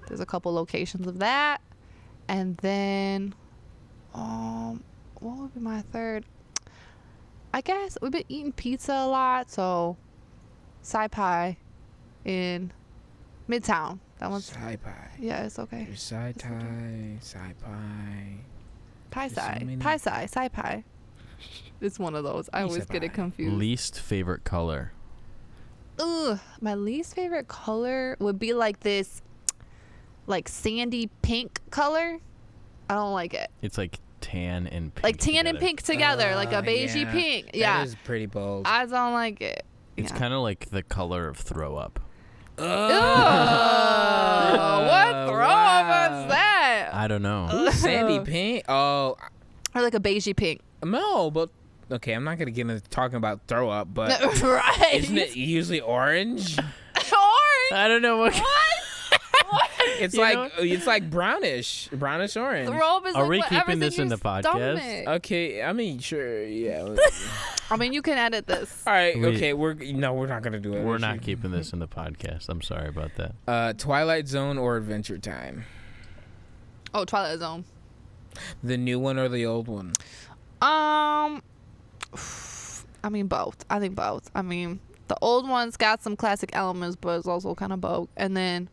There's a couple locations of that, and then, what would be my third? I guess we've been eating pizza a lot, so Sai Pai in Midtown. That one's Sai Pai. yeah, it's okay. Sai Thai. Sai Pai. Pai There's so Sai, many. Pai Sai, Sai Pai. It's one of those. I always get it confused. Least favorite color. Ugh, my least favorite color would be like this, like sandy pink color. I don't like it. It's like tan and pink. Like tan and together. pink together, like a beigey yeah. pink. Yeah, That is pretty bold. I don't like it. It's Yeah. kind of like the color of throw up. Ugh, what throw up is that? I don't know. Sandy pink. Oh, Or like a beigey pink. no, but okay. I'm not gonna get into talking about throw up, but Right. isn't it usually orange? Orange? I don't know what. It's You like know? it's like brownish orange. Throw up is Are like we whatever's keeping this in your the podcast? stomach. Okay, I mean, sure, yeah. I mean, you can edit this. All right, We- okay. We're not gonna do it. We're not keeping this in the podcast. I'm sorry about that. Twilight Zone or Adventure Time, Oh, Twilight Zone. the new one or the old one? I mean both. I think both. I mean, the old one's got some classic elements, but it's also kind of bogue. And then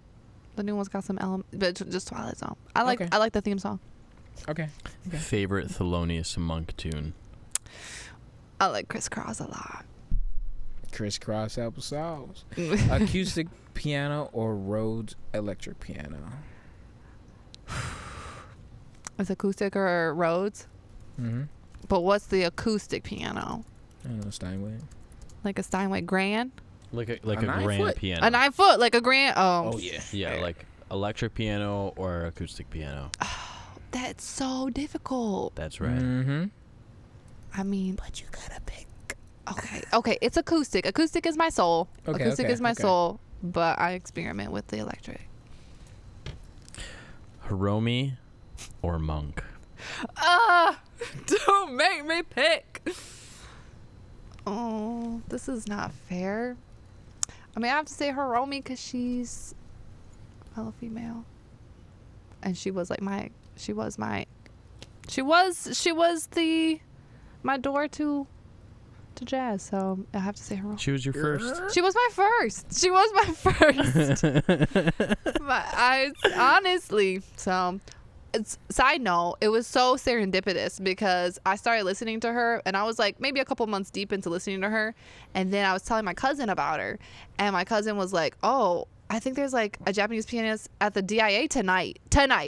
the new one's got some elements, but just Twilight Zone. I like Okay. the theme song. Okay. Favorite Thelonious Monk tune. I like Crisscross a lot. Crisscross applesauce. Acoustic piano or Rhodes electric piano? It's acoustic or Rhodes. Mm-hmm. But what's the acoustic piano? I don't know, Steinway. Like a Steinway Grand? Like a A 9 grand foot? piano. A 9 foot, like a Grand. Oh, Oh yeah. Yeah, like electric piano or acoustic piano. that's so difficult. That's right. Mm-hmm. I mean, but you gotta pick. Okay, it's acoustic. Acoustic is my soul. Okay, Acoustic okay, is my okay. soul, but I experiment with the electric. Hiromi or Monk? Don't make me pick. Oh, this is not fair. I mean, I have to say Hiromi because she's fellow female, and she was my door to jazz. So I have to say Hiromi. She was your first. She was my first. Honestly. So, side note, it was so serendipitous because I started listening to her and I was like maybe a couple months deep into listening to her, and then I was telling my cousin about her, and my cousin was like, "Oh, I think there's like a Japanese pianist at the DIA tonight.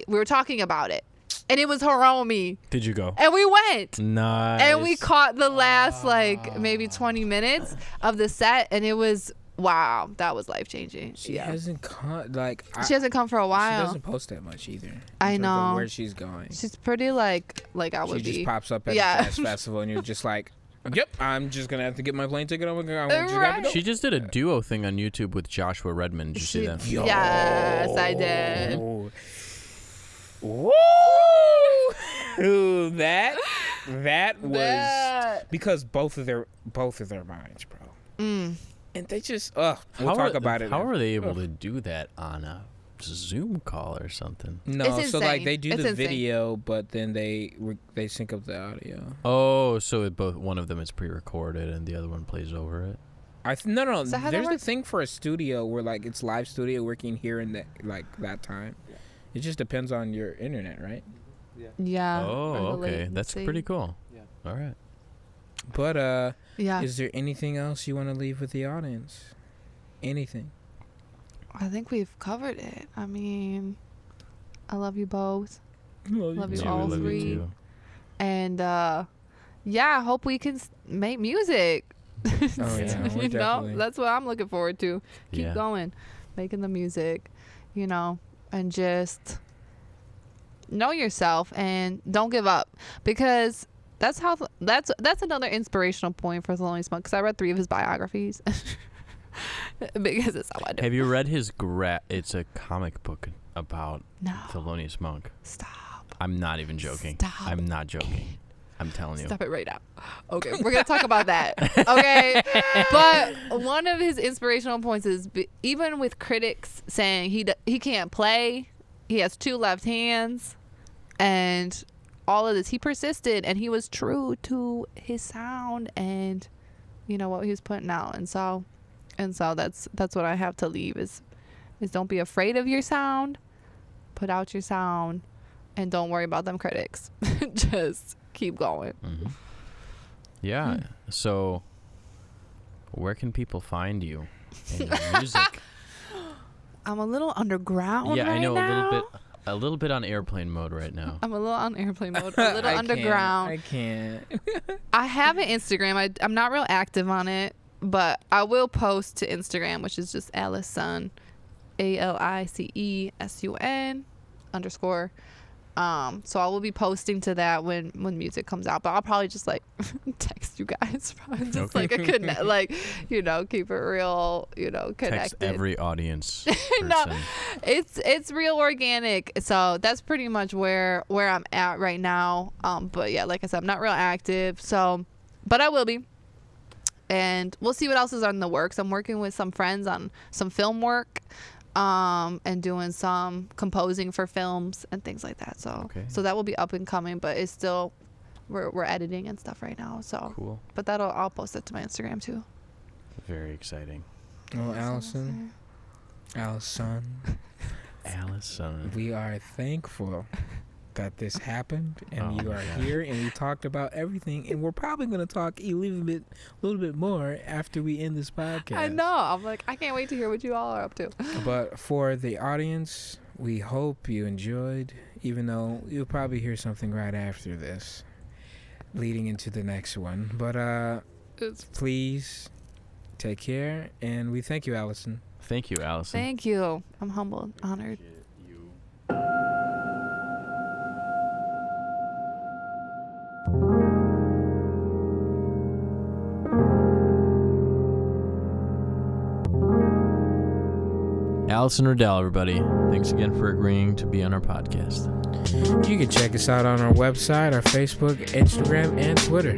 We were talking about it." And it was Hiromi. Did you go? And we went. Nice. And we caught the last like maybe 20 minutes of the set, and it was wow, that was life changing. She hasn't come she hasn't come for a while. She doesn't post that much either. I know where she's going. She's pretty like I would be. She just pops up at a jazz festival, and you're just like, "Yep, I'm just gonna have to get my plane ticket. I'm gonna go." She just did a duo thing on YouTube with Joshua Redmond. Did you see that? Yes, I did. Woo! That was because both of their minds, bro. And they just we'll talk about it. How are they able to do that on a Zoom call or something? No, so like they do the video, but then they sync up the audio. Oh, so one of them is pre-recorded and the other one plays over it. No. There's a thing for a studio where like it's live studio working here and that time. Yeah. It just depends on your internet, right? Yeah. Oh, okay. That's pretty cool. Yeah. All right. But is there anything else you want to leave with the audience? Anything? I think we've covered it. I mean, I love you both. Love you all three. You too. And I hope we can make music. Oh yeah, you know, that's what I'm looking forward to. Keep going, making the music, and just know yourself and don't give up, because that's another inspirational point for Thelonious Monk, because I read 3 of his biographies. Because it's how I do. Have you read his it's a comic book about No. Thelonious Monk. Stop. I'm not even joking. Stop. I'm not joking. I'm telling you. Stop it right now. Okay, we're going to talk about that. Okay? But one of his inspirational points is even with critics saying he can't play, he has 2 left hands, and all of this, he persisted and he was true to his sound and what he was putting out. And so that's what I have to leave is don't be afraid of your sound. Put out your sound and don't worry about them critics. Just keep going. Mm-hmm. Yeah. So where can people find you and your music? I'm a little underground I know now. a little bit on airplane mode right now. I'm a little on airplane mode, a little underground. I can't. I have an Instagram. I'm not real active on it, but I will post to Instagram, which is just Alicesun, ALICESUN _. So I will be posting to that when music comes out, but I'll probably just like text you guys, just like keep it real, connected. Text every audience person. No, it's real organic. So that's pretty much where I'm at right now. But yeah, like I said, I'm not real active. So, but I will be. And we'll see what else is on the works. I'm working with some friends on some film work, and doing some composing for films and things like that. So, so that will be up and coming, but it's still, we're editing and stuff right now. So cool. But I'll post it to my Instagram too. Very exciting. Oh, Alicesun, we are thankful that this happened and you are here and we talked about everything, and we're probably going to talk a little bit more after we end this podcast. I know. I'm like, I can't wait to hear what you all are up to. But for the audience, we hope you enjoyed, even though you'll probably hear something right after this leading into the next one. But please take care, and we thank you, Allison. Thank you, Allison. Thank you. I'm humbled, honored. Allison Riddell, everybody. Thanks again for agreeing to be on our podcast. You can check us out on our website, our Facebook, Instagram, and Twitter.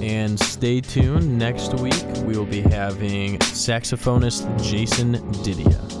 And stay tuned. Next week, we will be having saxophonist Jason Didia.